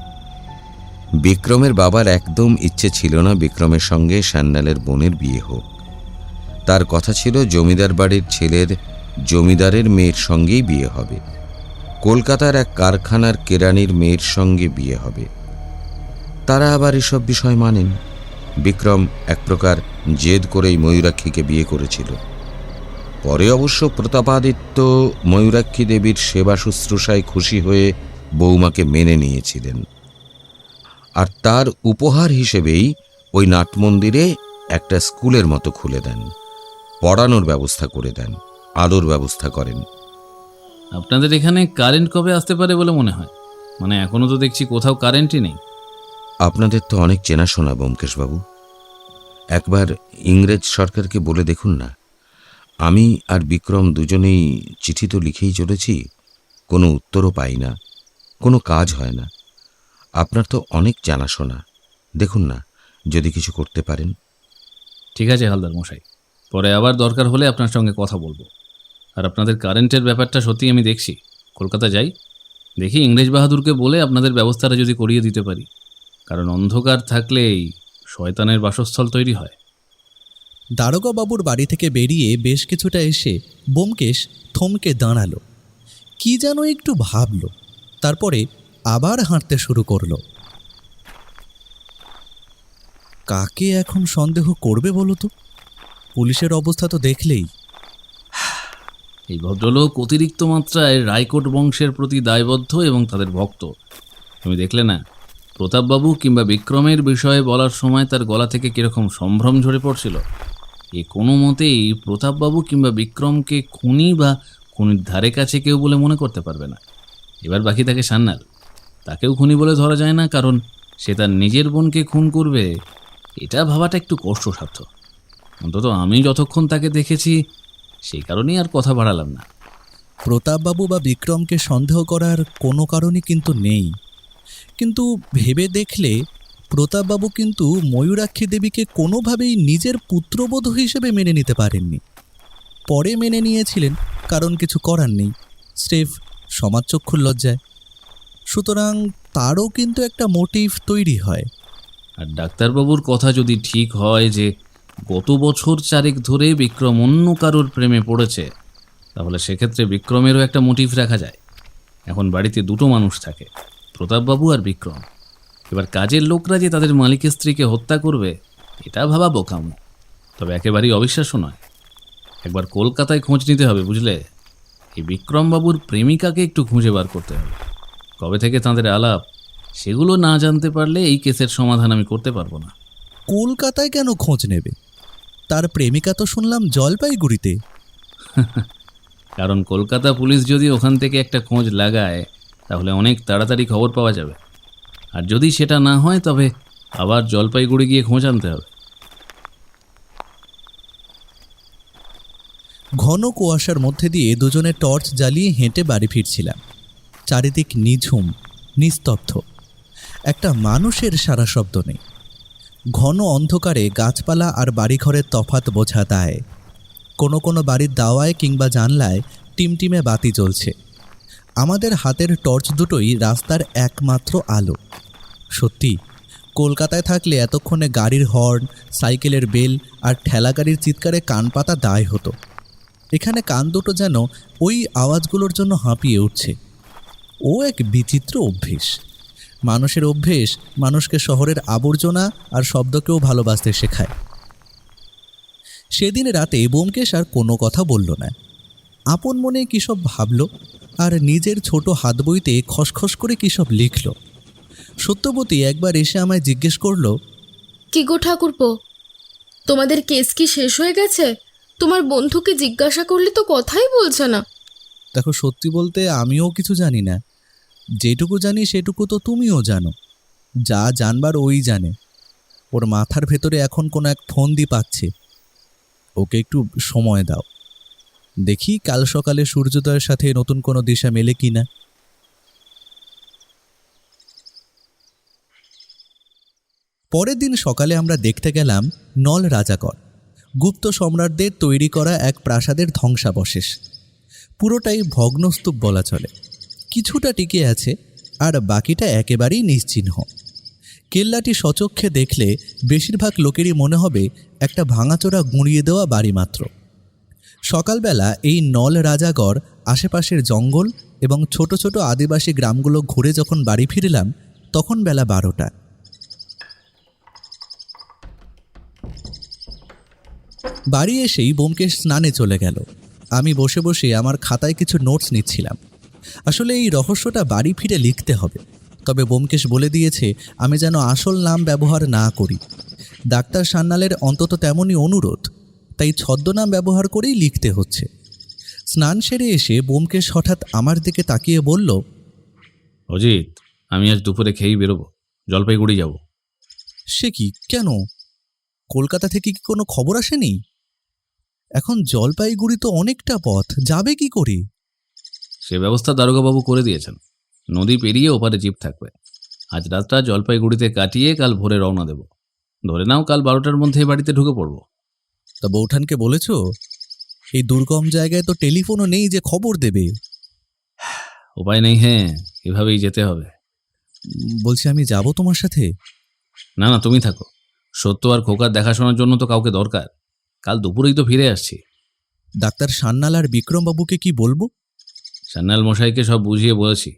বিক্রমের বাবার একদম ইচ্ছে ছিল না বিক্রমের সঙ্গে সান্যালের বোনের বিয়ে হোক। তার কথা ছিল জমিদার বাড়ির ছেলের জমিদারের মেয়ের সঙ্গেই বিয়ে হবে, কলকাতার এক কারখানার কেরানির মেয়ের সঙ্গে বিয়ে হবে। তারা আবার এসব বিষয় মানেন। বিক্রম এক প্রকার জেদ করেই ময়ূরাক্ষীকে বিয়ে করেছিল। পরে অবশ্য প্রতাপাদিত্য ময়ূরাক্ষী দেবীর সেবা শুশ্রূষায় খুশি হয়ে বৌমাকে মেনে নিয়েছিলেন, আর তার উপহার হিসেবেই ওই নাটমন্দিরে একটা স্কুলের মতো খুলে দেন, পড়ানোর ব্যবস্থা করে দেন, আলোর ব্যবস্থা করেন। আপনাদের এখানে কারেন্ট কবে আসতে পারে বলে মনে হয়? মানে এখনো তো দেখছি কোথাও কারেন্টই নেই। আপনাদের তো অনেক চেনাশোনা ব্যোমকেশবাবু, একবার ইংরেজ সরকারকে বলে দেখুন না। আমি আর বিক্রম দুজনেই চিঠি তো লিখেই চলেছি, কোনো উত্তরও পাই না, কোনো কাজ হয় না। আপনার তো অনেক জানাশোনা, দেখুন না যদি কিছু করতে পারেন। ঠিক আছে হালদার মশাই, পরে আবার দরকার হলে আপনার সঙ্গে কথা বলবো। আর আপনাদের কারেন্টের ব্যাপারটা সত্যি আমি দেখছি। কলকাতা যাই, দেখি ইংরেজ বাহাদুরকে বলে আপনাদের ব্যবস্থাটা যদি করিয়ে দিতে পারি, কারণ অন্ধকার থাকলেই শয়তানের বাসস্থল তৈরি হয়। দারোগা বাবুর বাড়ি থেকে বেরিয়ে বেশ কিছুটা এসে ব্যোমকেশ থমকে দাঁড়ালো, কি যেন একটু ভাবল, তারপরে আবার হাঁটতে শুরু করলো। কাকে এখন সন্দেহ করবে বলো তো? পুলিশের অবস্থা তো দেখলেই। এই ভদ্রলোক অতিরিক্ত মাত্রায় রায়কোট বংশের প্রতি দায়বদ্ধ এবং তাদের ভক্ত। তুমি দেখলে না, প্রতাপবাবু কিংবা বিক্রমের বিষয়ে বলার সময় তার গলা থেকে কীরকম সম্ভ্রম ঝরে পড়ছিল। এ কোনো মতেই প্রতাপবাবু কিংবা বিক্রমকে খুনি বা খুনির ধারে কাছে কেউ বলে মনে করতে পারবে না। এবার বাকি থাকে সান্যাল। তাকেও খুনি বলে ধরা যায় না, কারণ সে তার নিজের বোনকে খুন করবে এটা ভাবাটা একটু কষ্টসাধ্য। অন্তত আমি যতক্ষণ তাকে দেখেছি সেই কারণেই আর কথা বাড়ালাম না। প্রতাপবাবু বা বিক্রমকে সন্দেহ করার কোনো কারণই কিন্তু নেই, কিন্তু ভেবে দেখলে প্রতাপবাবু কিন্তু ময়ূরাক্ষী দেবীকে কোনোভাবেই নিজের পুত্রবধূ হিসেবে মেনে নিতে পারেননি। পরে মেনে নিয়েছিলেন, কারণ কিছু করার নেই, স্রেফ সমাজচক্ষুর লজ্জায়। সুতরাং তারও কিন্তু একটা মোটিভ তৈরি হয়। আর ডাক্তারবাবুর কথা যদি ঠিক হয় যে গত বছর 4 ধরে বিক্রম অন্য কারোর প্রেমে পড়েছে, তাহলে সেক্ষেত্রে বিক্রমেরও একটা মোটিভ রাখা যায়। এখন বাড়িতে দুটো মানুষ থাকে, প্রতাপবাবু আর বিক্রম। এবার কাজের লোকরা যে তাদের মালিকের স্ত্রীকে হত্যা করবে এটা ভাবা বোকামো, তবে একেবারেই অবিশ্বাস্য নয়। একবার কলকাতায় খোঁজ নিতে হবে, বুঝলে? এই বিক্রমবাবুর প্রেমিকাকে একটু খুঁজে বার করতে হবে। কবে থেকে তাঁদের আলাপ সেগুলো না জানতে পারলে এই কেসের সমাধান আমি করতে পারবো না। কলকাতায় কেন খোঁজ নেবে? তার প্রেমিকা তো শুনলাম জলপাইগুড়িতে। কারণ কলকাতা পুলিশ যদি ওখান থেকে একটা খোঁজ লাগায় তাহলে অনেক তাড়াতাড়ি খবর পাওয়া যাবে, আর যদি সেটা না হয় তবে আবার জলপাইগুড়ি গিয়ে খোঁজ আনতে হবে। ঘন কুয়াশার মধ্যে দিয়ে দুজনে টর্চ জ্বালিয়ে হেঁটে বাড়ি ফিরছিলাম। চারিদিক নিঝুম, নিস্তব্ধ, একটা মানুষের সারা শব্দ নেই। ঘন অন্ধকারে গাছপালা আর বাড়িঘরের তফাৎ বোঝা দায়। কোনো কোনো বাড়ির দাওয়ায় কিংবা জানলায় টিমটিমে বাতি জ্বলছে। আমাদের হাতের টর্চ দুটোই রাস্তার একমাত্র আলো। সত্যি, কলকাতায় থাকলে এতক্ষণে গাড়ির হর্ন, সাইকেলের বেল আর ঠেলাগাড়ির চিৎকারে কান পাতা দায় হতো। এখানে কান দুটো যেন ওই আওয়াজগুলোর জন্য হাঁপিয়ে উঠছে। ও এক বিচিত্র অভ্যেস। মানুষের অভ্যেস মানুষকে শহরের আবর্জনা আর শব্দকেও ভালোবাসতে শেখায়। সেদিন রাতে ব্যোমকেশ আর কোনো কথা বলল না। আপন মনে কী সব ভাবল, আর নিজের ছোট হাত বইতে খসখস করে কী সব লিখল। সত্যবতী একবার এসে আমায় জিজ্ঞেস করল, কি গো ঠাকুরপো, তোমাদের কেস কি শেষ হয়ে গেছে? তোমার বন্ধুকে জিজ্ঞাসা করলে তো কথাই বলছে না। দেখো, সত্যি বলতে আমিও কিছু জানি না। যেটুকু জানি সেটুকু তো তুমিও জানো। যা জানবার ওই জানে। ওর মাথার ভেতরে এখন কোনো এক ফন্দি পাচ্ছে। ওকে একটু সময় দাও, দেখি কাল সকালে সূর্যোদয়ের সাথে নতুন কোনো দিশা মেলে কি না। পরের দিন সকালে আমরা দেখতে গেলাম নল রাজাগড়, গুপ্ত সম্রাটদের তৈরি করা এক প্রাসাদের ধ্বংসাবশেষ। পুরোটাই ভগ্নস্তূপ বলা চলে। কিছুটা টিকে আছে আর বাকিটা একেবারেই নিশ্চিহ্ন। কেল্লাটি সচক্ষে দেখলে বেশিরভাগ লোকেরই মনে হবে একটা ভাঙাচোরা গুঁড়িয়ে দেওয়া বাড়ি মাত্র। সকালবেলা এই নল রাজাগড়, আশেপাশের জঙ্গল এবং ছোট ছোট আদিবাসী গ্রামগুলো ঘুরে যখন বাড়ি ফিরলাম তখন বেলা 12টা। বাড়ি এসেই ব্যোমকেশ স্নানে চলে গেল। আমি বসে বসে আমার খাতায় কিছু নোটস নিচ্ছিলাম। আসলে এই রহস্যটা বাড়ি ফিরে লিখতে হবে, তবে ব্যোমকেশ বলে দিয়েছে আমি যেন আসল নাম ব্যবহার না করি। ডাক্তার সান্যালের অন্তত তেমনই অনুরোধ, তাই ছদ্মনাম ব্যবহার করেই লিখতে হচ্ছে। স্নান সেরে এসে ব্যোমকেশ হঠাৎ আমার দিকে তাকিয়ে বলল, অজিত, আমি আজ দুপুরে খেয়েই বেরোবো, জলপাইগুড়ি যাব। সে কি, কেন? কলকাতা থেকে কি কোনো খবর আসেনি? এখন জলপাইগুড়ি তো অনেকটা পথ, যাবে কি করে? সে ব্যবস্থা দারোগাবাবু করে দিয়েছেন। নদী পেরিয়ে ওপারে জিপ থাকবে। আজ রাতটা জলপাইগুড়িতে কাটিয়ে কাল ভোরে রওনা দেব। ধরে নাও কাল 12টার মধ্যে বাড়িতে ঢুকে পড়ব। তা বৌঠানকে বলেছ? এই দুর্গম জায়গায় তো টেলিফোনও নেই যে খবর দেবে। উপায় নেই, হ্যাঁ, এভাবেই যেতে হবে। বলছি আমি যাব তোমার সাথে? না না, তুমি থাকো। সত্য আর খোকার দেখাশোনার জন্য তো কাউকে দরকার। কাল দুপুরেই তো ফিরে আসছি। ডাক্তার সান্যাল আর বিক্রমবাবুকে কি বলবো? সান্যাল মশাইকে সব বুঝিয়ে বলেছি।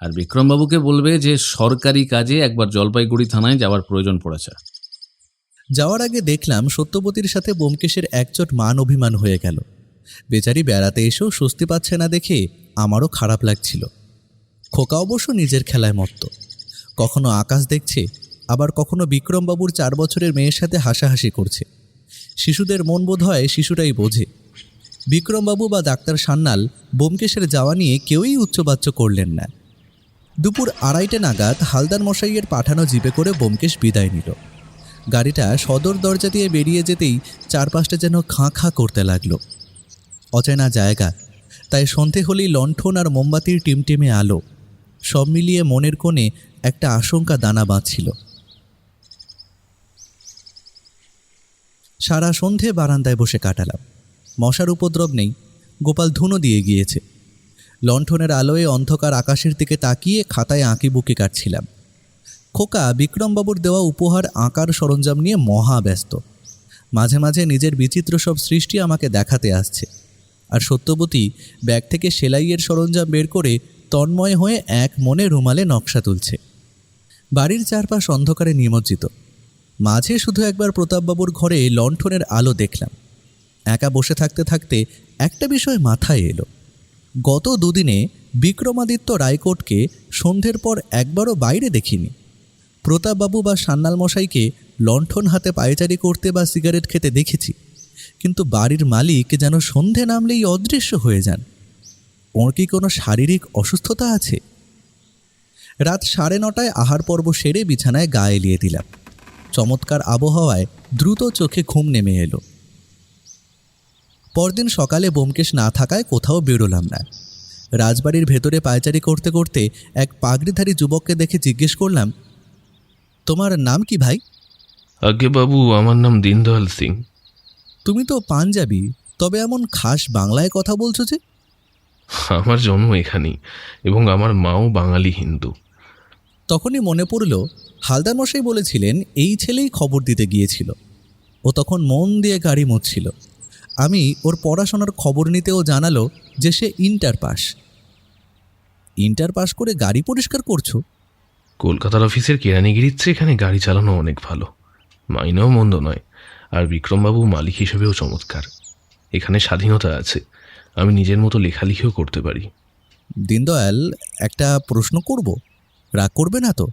আর বিক্রমবাবুকে বলবে যে সরকারি কাজে একবার জলপাইগুড়ি থানায় যাওয়ার প্রয়োজন পড়েছে। যাওয়ার আগে দেখলাম সত্যবতীর সাথে ব্যোমকেশের একচোট মান অভিমান হয়ে গেল। বেচারি বেড়াতে এসেও স্বস্তি পাচ্ছে না দেখে আমারও খারাপ লাগছিল। খোকা অবশ্য নিজের খেলায় মত্ত। কখনো আকাশ দেখছে, আবার কখনো বিক্রমবাবুর 4 বছরের মেয়ের সাথে হাসাহাসি করছে। শিশুদের মন বোধ হয় শিশুরাই বোঝে। বিক্রমবাবু বা ডাক্তার সান্যাল ব্যোমকেশের যাওয়া নিয়ে কেউই উচ্চবাচ্য করলেন না। দুপুর 2:30 নাগাদ হালদার মশাইয়ের পাঠানো জিপে করে ব্যোমকেশ বিদায় নিল। গাড়িটা সদর দরজা দিয়ে বেরিয়ে যেতেই চারপাশটা যেন খাঁ খাঁ করতে লাগলো। অচেনা জায়গা, তাই সন্ধে হলেই লণ্ঠন আর মোমবাতির টিমটিমে আলো, সব মিলিয়ে মনের কোণে একটা আশঙ্কা দানা বাঁধছিল। সারা সন্ধে বারান্দায় বসে কাটালাম। মশার উপদ্রব নেই, গোপাল ধুনো দিয়ে গিয়েছে। লণ্ঠনের আলোয় অন্ধকার আকাশের দিকে তাকিয়ে খাতায় আঁকিবুকি কাটছিলাম। খোকা বিক্রমবাবুর দেওয়া উপহার আঁকার সরঞ্জাম নিয়ে মহা ব্যস্ত। মাঝে মাঝে নিজের বিচিত্র সব সৃষ্টি আমাকে দেখাতে আসছে, আর সত্যবতী ব্যাগ থেকে সেলাইয়ের সরঞ্জাম বের করে তন্ময় হয়ে এক মনে রুমালে নকশা তুলছে। বাড়ির চারপাশ অন্ধকারে নিমজ্জিত। মাঝে শুধু একবার প্রতাপবাবুর ঘরে লণ্ঠনের আলো দেখলাম। একা বসে থাকতে থাকতে একটা বিষয় মাথায় এলো। গত 2 দিনে বিক্রমাদিত্য রায়কোটকে সন্ধ্যের পর একবারও বাইরে দেখিনি। প্রতাপবাবু বা সান্যাল মশাইকে লণ্ঠন হাতে পায়চারি করতে বা সিগারেট খেতে দেখেছি, কিন্তু বাড়ির মালিক যেন সন্ধে নামলেই অদৃশ্য হয়ে যান। ওর কি কোনো শারীরিক অসুস্থতা আছে? রাত 9:30 আহার পর্ব সেরে বিছানায় গা এলিয়ে দিলাম। চমৎকার আবহাওয়ায় দ্রুত চোখে ঘুম নেমে এলো। পরদিন সকালে ব্যোমকেশ না থাকায় কোথাও বেরোলাম না। রাজবাড়ির ভেতরে পায়চারি করতে করতে এক পাগড়িধারী যুবককে দেখে জিজ্ঞেস করলাম, তোমার নাম কি ভাই? আগে বাবু, আমার নাম দীনদয়াল সিং। তুমি তো পাঞ্জাবি, তবে এমন খাস বাংলায় কথা বলছো যে? আমার জন্ম এখানেই, এবং আমার মাও বাঙালি হিন্দু। তখনই মনে পড়ল হালদার মশাই বলেছিলেন এই ছেলেই খবর দিতে গিয়েছিল। ও তখন মন দিয়ে গাড়ি মুছছিল। আমি ওর পড়াশোনার খবর নিতেও জানালো যে সে ইন্টার পাস করে গাড়ি পরিষ্কার করছো? কলকাতার অফিসের কেরানিগিরির চেয়ে এখানে গাড়ি চালানো অনেক ভালো, মাইনেও মন্দ নয়, আর বিক্রমবাবু মালিক হিসেবেও চমৎকার। এখানে স্বাধীনতা আছে, আমি নিজের মতো লেখালেখিও করতে পারি। দীনদয়াল, একটা প্রশ্ন করব, রাগ করবে না তো?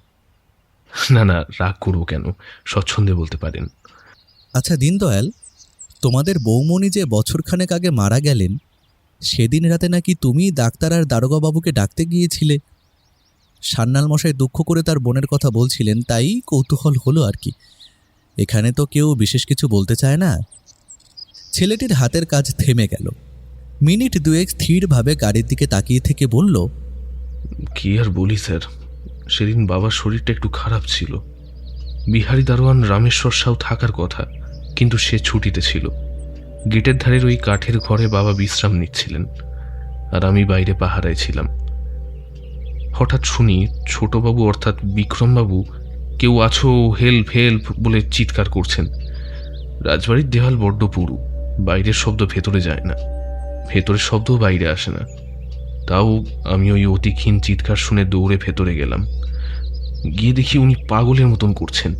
না না, রাগ করবো কেন, স্বচ্ছন্দে বলতে পারেন। আচ্ছা দীনদয়াল, তোমাদের বৌমণি যে বছরখানেক আগে মারা গেলেন, সেদিন রাতে নাকি তুমি ডাক্তার আর দারোগাবাবুকে ডাকতে গিয়েছিলে। সান্যাল মশাই দুঃখ করে তার বোনের কথা বলছিলেন, তাই কৌতূহল হলো আর কি। এখানে তো কেউ বিশেষ কিছু বলতে চায় না। ছেলেটির হাতের কাজ থেমে গেল। মিনিট 2 স্থিরভাবে গাড়ির দিকে তাকিয়ে থেকে বলল, কি আর বলি স্যার, সেদিন বাবার শরীরটা একটু খারাপ ছিল। বিহারি দারোয়ান রামেশ্বর সাউ থাকার কথা, কিন্তু সে ছুটিতে ছিল। গেটের ধারের ওই কাঠের ঘরে বাবা বিশ্রাম নিচ্ছিলেন, আর আমি বাইরে পাহারায় ছিলাম। হঠাৎ শুনি ছোটবাবু অর্থাৎ বিক্রমবাবু কেউ আছো, হেল্প হেল্প বলে চিৎকার করছেন। রাজবাড়ির দেওয়াল বড্ড পুরু, বাইরের শব্দ ভেতরে যায় না, ভেতরের শব্দও বাইরে আসে না। তাও আমি ওই অতি ক্ষীণ চিৎকার শুনে দৌড়ে ভেতরে গেলাম। গিয়ে দেখি উনি পাগলের মতন করছেন।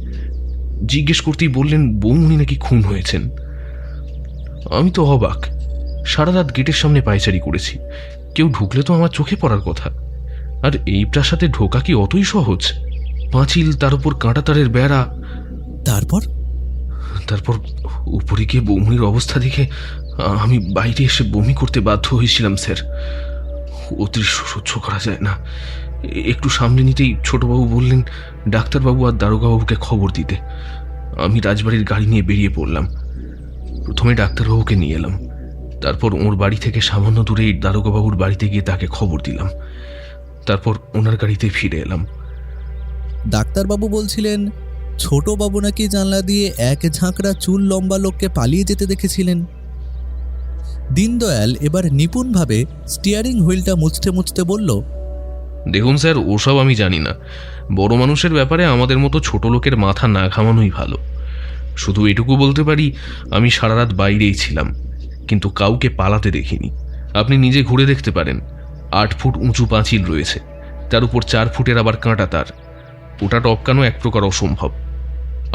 জিজ্ঞেস করতেই বললেন বৌমনি নাকি খুন হয়েছেন। আমি তো অবাক। সারা রাত গেটের সামনে পায়চারি করেছি, কেউ ঢুকলে তো আমার চোখে পড়ার কথা। আর এই প্রাসাদে ঢোকা কি অতই সহজ? পাঁচিল, তার উপর কাঁটাতারের বেড়া। তারপর উপরে গিয়ে বৌমনির অবস্থা দেখে আমি বাইরে এসে বমি করতে বাধ্য হয়েছিলাম স্যার। অদৃশ্য সহ্য করা যায় না। একটু সামনে নিতেই ছোটবাবু বললেন ডাক্তারবাবু আর দারোগাবাবুকে খবর দিতে। আমি রাজবাড়ির গাড়ি নিয়ে বেরিয়ে পড়লাম। প্রথমে ডাক্তারবাবুকে নিয়ে এলাম, তারপর ওর বাড়ি থেকে সামান্য দূরেই দারোগাবাবুর বাড়িতে গিয়ে তাকে খবর দিলাম। তারপর ওনার গাড়িতে ফিরে এলাম। ডাক্তারবাবু বলছিলেন ছোটবাবু নাকি জানলা দিয়ে এক ঝাঁকড়া চুল লম্বা লোককে পালিয়ে যেতে দেখেছিলেন। দীনদয়াল এবার নিপুণভাবে স্টিয়ারিং হুইলটা মুছতে মুছতে বলল, দেখুন স্যার, ওসব আমি জানি না। বড় মানুষের ব্যাপারে আমাদের মতো ছোট লোকের মাথা না ঘামানোই ভালো। শুধু এটুকু বলতে পারি, আমি সারা রাত বাইরেই ছিলাম, কিন্তু কাউকে পালাতে দেখিনি। আপনি নিজে ঘুরে দেখতে পারেন। 8 ফুট উঁচু পাঁচিল রয়েছে, তার উপর 4 ফুটের আবার কাঁটা তার। ওটা টপকানো এক প্রকার অসম্ভব।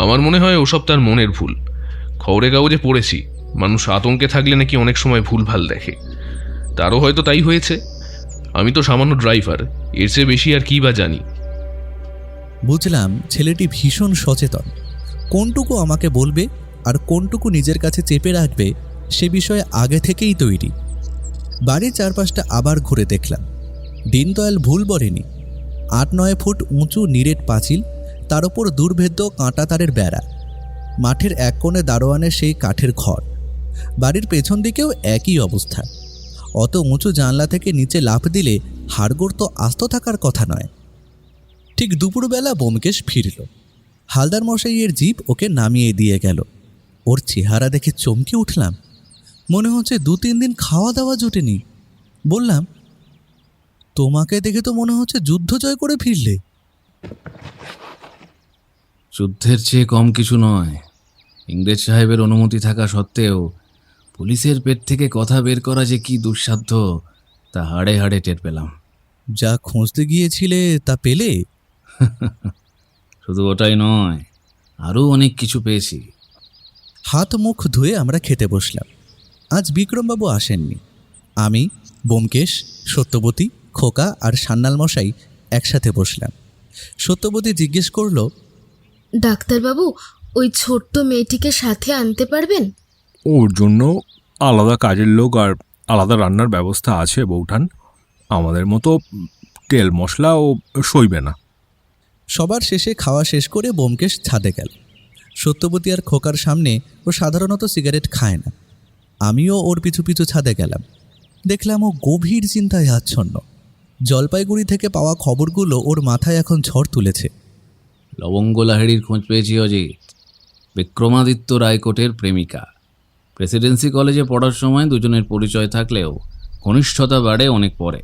আমার মনে হয় ওসব তার মনের ভুল। খবরে কাগজে পড়েছি মানুষ আতঙ্কে থাকলে নাকি অনেক সময় ভুলভাল দেখে। তারও হয়তো তাই হয়েছে। আমি তো সামান্য ড্রাইভার, এর চেয়ে বেশি আর কি বা জানি। বুঝলাম ছেলেটি ভীষণ সচেতন। কোনটুকু আমাকে বলবে আর কোনটুকু নিজের কাছে চেপে রাখবে সে বিষয়ে আগে থেকেই তৈরি। বাড়ির চারপাশটা আবার ঘুরে দেখলাম। দীনদয়াল ভুল বলেনি। 8-9 ফুট উঁচু নিরেট পাঁচিল, তার ওপর দুর্ভেদ্য কাঁটা তারের বেড়া, মাঠের এক কোণে দারোয়ানের সেই কাঠের ঘর। বাড়ির পেছন দিকেও একই অবস্থা। অত উঁচু জানলা থেকে নিচে লাফ দিলে হাড়গোড় তো আস্ত থাকার কথা নয়। ঠিক দুপুরবেলা ব্যোমকেশ ফিরল। হালদার মশাইয়ের জিপ ওকে নামিয়ে দিয়ে গেল। ওর চেহারা দেখে চমকে উঠলাম। মনে হচ্ছে 2-3 দিন খাওয়া দাওয়া জোটেনি। বললাম, তোমাকে দেখে তো মনে হচ্ছে যুদ্ধ জয় করে ফিরলে। যুদ্ধের চেয়ে কম কিছু নয়। ইংরেজ সাহেবের অনুমতি থাকা সত্ত্বেও পুলিশের পেট থেকে কথা বের করা যে কি দুঃসাধ্য তা হাড়ে হাড়ে টের পেলাম। যা খুঁজতে গিয়েছিলে তা পেলে? শুধু ওটাই নয়, আরও অনেক কিছু পেয়েছি। হাত মুখ ধুয়ে আমরা খেতে বসলাম। আজ বিক্রমবাবু আসেননি। আমি, ব্যোমকেশ, সত্যবতী, খোকা আর সান্যাল মশাই একসাথে বসলাম। সত্যবতী জিজ্ঞেস করল, ডাক্তারবাবু, ওই ছোট্ট মেয়েটিকে সাথে আনতে পারবেন? ওর জন্য আলাদা কাজের লোক আর আলাদা রান্নার ব্যবস্থা আছে বৌঠান। আমাদের মতো তেল মশলা ও সইবে না। সবার শেষে খাওয়া শেষ করে ব্যোমকেশ ছাদে গেল। সত্যবতী আর খোকার সামনে ও সাধারণত সিগারেট খায় না। আমিও ওর পিছু পিছু ছাদে গেলাম। দেখলাম ও গভীর চিন্তায় আচ্ছন্ন। জলপাইগুড়ি থেকে পাওয়া খবরগুলো ওর মাথায় এখন ঝড় তুলেছে। লবঙ্গ লাহিড়ির খোঁজ পেয়েছি অজিত। বিক্রমাদিত্য রায়কোটের প্রেমিকা। প্রেসিডেন্সি কলেজে পড়ার সময় দুজনের পরিচয় থাকলেও ঘনিষ্ঠতা বাড়ে অনেক পরে।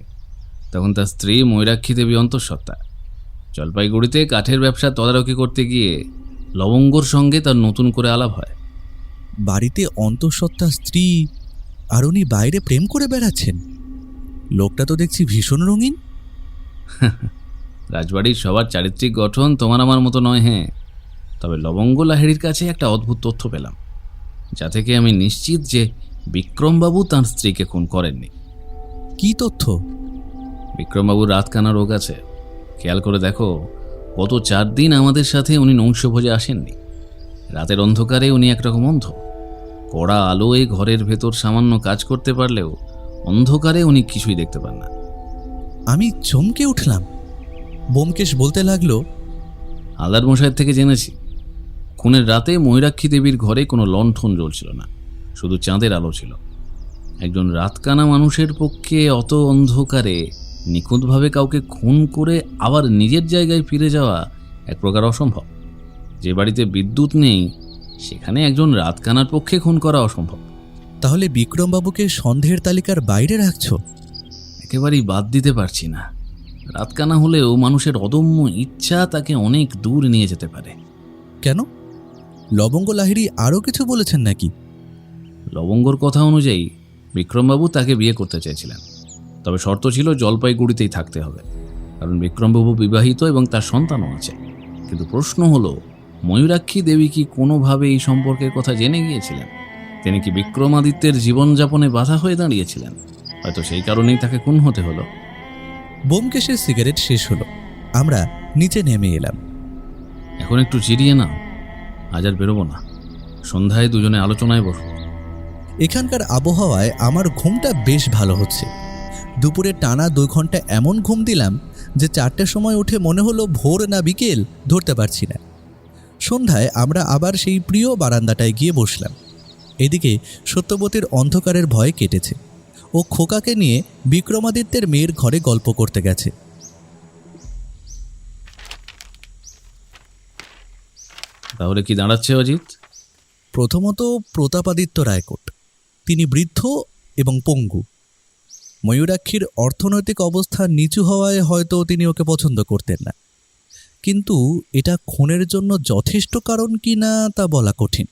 তখন তার স্ত্রী ময়ূরাক্ষী দেবী অন্তঃসত্ত্বা। জলপাইগুড়িতে কাঠের ব্যবসা তদারকি করতে গিয়ে লবঙ্গর সঙ্গে তার নতুন করে আলাপ হয়। বাড়িতে অন্তঃসত্ত্বা স্ত্রী, আর উনি বাইরে প্রেম করে বেড়াচ্ছেন। লোকটা তো দেখছি ভীষণ রঙিন। রাজবাড়ির সবার চারিত্রিক গঠন তোমার আমার মতো নয়। হ্যাঁ, তবে লবঙ্গ লাহিড়ির কাছে একটা অদ্ভুত তথ্য পেলাম, যা থেকে আমি নিশ্চিত যে বিক্রমবাবু তাঁর স্ত্রীকে খুন করেননি। কি তথ্য? বিক্রমবাবুর রাতকানা রোগ আছে। খেয়াল করে দেখো, গত 4 দিন আমাদের সাথে উনি নৈশভোজে আসেননি। রাতের অন্ধকারে উনি একরকম অন্ধ। কড়া আলোয় ঘরের ভেতর সামান্য কাজ করতে পারলেও অন্ধকারে উনি কিছুই দেখতে পান না। আমি চমকে উঠলাম। ব্যোমকেশ বলতে লাগলো, হালদার মশাইয়ের থেকে জেনেছি, খুনের রাতে ময়ূরাক্ষী দেবীর ঘরে কোনো লণ্ঠন জ্বলছিল না, শুধু চাঁদের আলো ছিল। একজন রাতকানা মানুষের পক্ষে অত অন্ধকারে নিখুঁতভাবে কাউকে খুন করে আবার নিজের জায়গায় ফিরে যাওয়া এক প্রকার অসম্ভব। যে বাড়িতে বিদ্যুৎ নেই সেখানে একজন রাতকানার পক্ষে খুন করা অসম্ভব। তাহলে বিক্রমবাবুকে সন্দেহের তালিকার বাইরে রাখছো? একেবারেই বাদ দিতে পারছি না। রাতকানা হলেও মানুষের অদম্য ইচ্ছা তাকে অনেক দূর নিয়ে যেতে পারে। কেন? লবঙ্গ লাহিড়ী আরও কিছু বলেছেন নাকি? লবঙ্গর কথা অনুযায়ী বিক্রমবাবু তাকে বিয়ে করতে চেয়েছিলেন, তবে শর্ত ছিল জলপাইগুড়িতেই থাকতে হবে, কারণ বিক্রমবাবু বিবাহিত এবং তার সন্তানও আছে। কিন্তু প্রশ্ন হলো, ময়ূরাক্ষী দেবী কি কোনোভাবে এই সম্পর্কের কথা জেনে গিয়েছিলেন? তিনি কি বিক্রমাদিত্যের জীবনযাপনে বাধা হয়ে দাঁড়িয়েছিলেন? হয়তো সেই কারণেই তাকে খুন হতে হলো। ব্যোমকেশের সিগারেট শেষ হলো। আমরা নিচে নেমে এলাম। এখন একটু জিরিয়ে নাও, আজ আর বেরোবো না। সন্ধ্যায় দুজনে আলোচনায় বসব। এখানকার আবহাওয়ায় আমার ঘুমটা বেশ ভালো হচ্ছে। দুপুরে টানা 2 ঘন্টা এমন ঘুম দিলাম যে 4টের সময় উঠে মনে হলো ভোর না বিকেল ধরতে পারছি না। সন্ধ্যায় আমরা আবার সেই প্রিয় বারান্দাটায় গিয়ে বসলাম। এদিকে সত্যবতীর অন্ধকারের ভয় কেটেছে। ও খোকাকে নিয়ে বিক্রমাদিত্যের মেয়ের ঘরে গল্প করতে গেছে। তাহলে কি দাঁড়াচ্ছে অজিত? প্রথমত প্রতাপাদিত্য রায়কোট, তিনি বৃদ্ধ এবং পঙ্গু। ময়ূরাক্ষীর অর্থনৈতিক অবস্থা নিচু হওয়ায় হয়তো তিনি ওকে পছন্দ করতেন না, কিন্তু এটা খুনের জন্য যথেষ্ট কারণ কি না তা বলা কঠিন।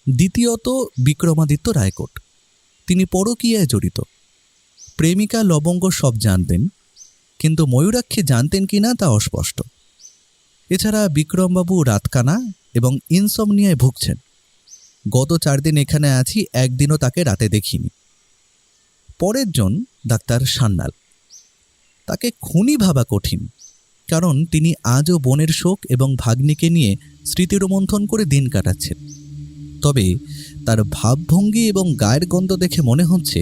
দ্বিতীয়ত বিক্রমাদিত্য রায়কোট, তিনি পরকীয়ায় জড়িত। প্রেমিকা লবঙ্গ সব জানতেন, কিন্তু ময়ূরাক্ষী জানতেন কি না তা অস্পষ্ট। এছাড়া বিক্রমবাবু রাতকানা এবং ইনসমনিয়ায় ভুগছেন। গত 4 দিন এখানে আছি, একদিনও তাকে রাতে দেখিনি। পরের জন ডাক্তার সান্যাল। তাকে খুনি ভাবা কঠিন, কারণ তিনি আজও বোনের শোক এবং ভাগ্নিকে নিয়ে স্মৃতিরোমন্থন করে দিন কাটাচ্ছেন। তবে তার ভাবভঙ্গি এবং গায়ের গন্ধ দেখে মনে হচ্ছে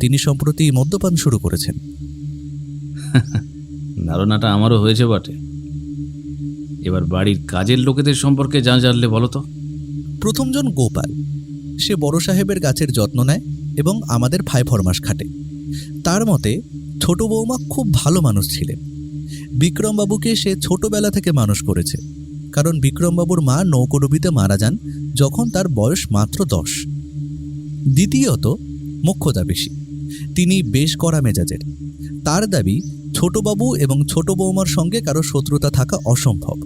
তিনি সম্প্রতি মদ্যপান শুরু করেছেন। ধারণাটা আমারও হয়েছে বটে। এবার বাড়ির কাজের লোকেদের সম্পর্কে যা জানলে বলো তো। প্রথমজন গোপাল। সে বড় সাহেবের গাছের যত্ন নেয় এবং আমাদের ফাই ফরমাস খাটে। তার মতে ছোট বৌমা খুব ভালো মানুষ ছিলেন। বিক্রমবাবুকে সে ছোটবেলা থেকে মানুষ করেছে, কারণ বিক্রমবাবুর মা নৌকোডুবিতে মারা যান যখন তার বয়স মাত্র 10। দ্বিতীয়ত মোক্ষদা বেশি। তিনি বেশ কড়া মেজাজের। তার দাবি ছোটবাবু এবং ছোট বৌমার সঙ্গে কারো শত্রুতা থাকা অসম্ভব,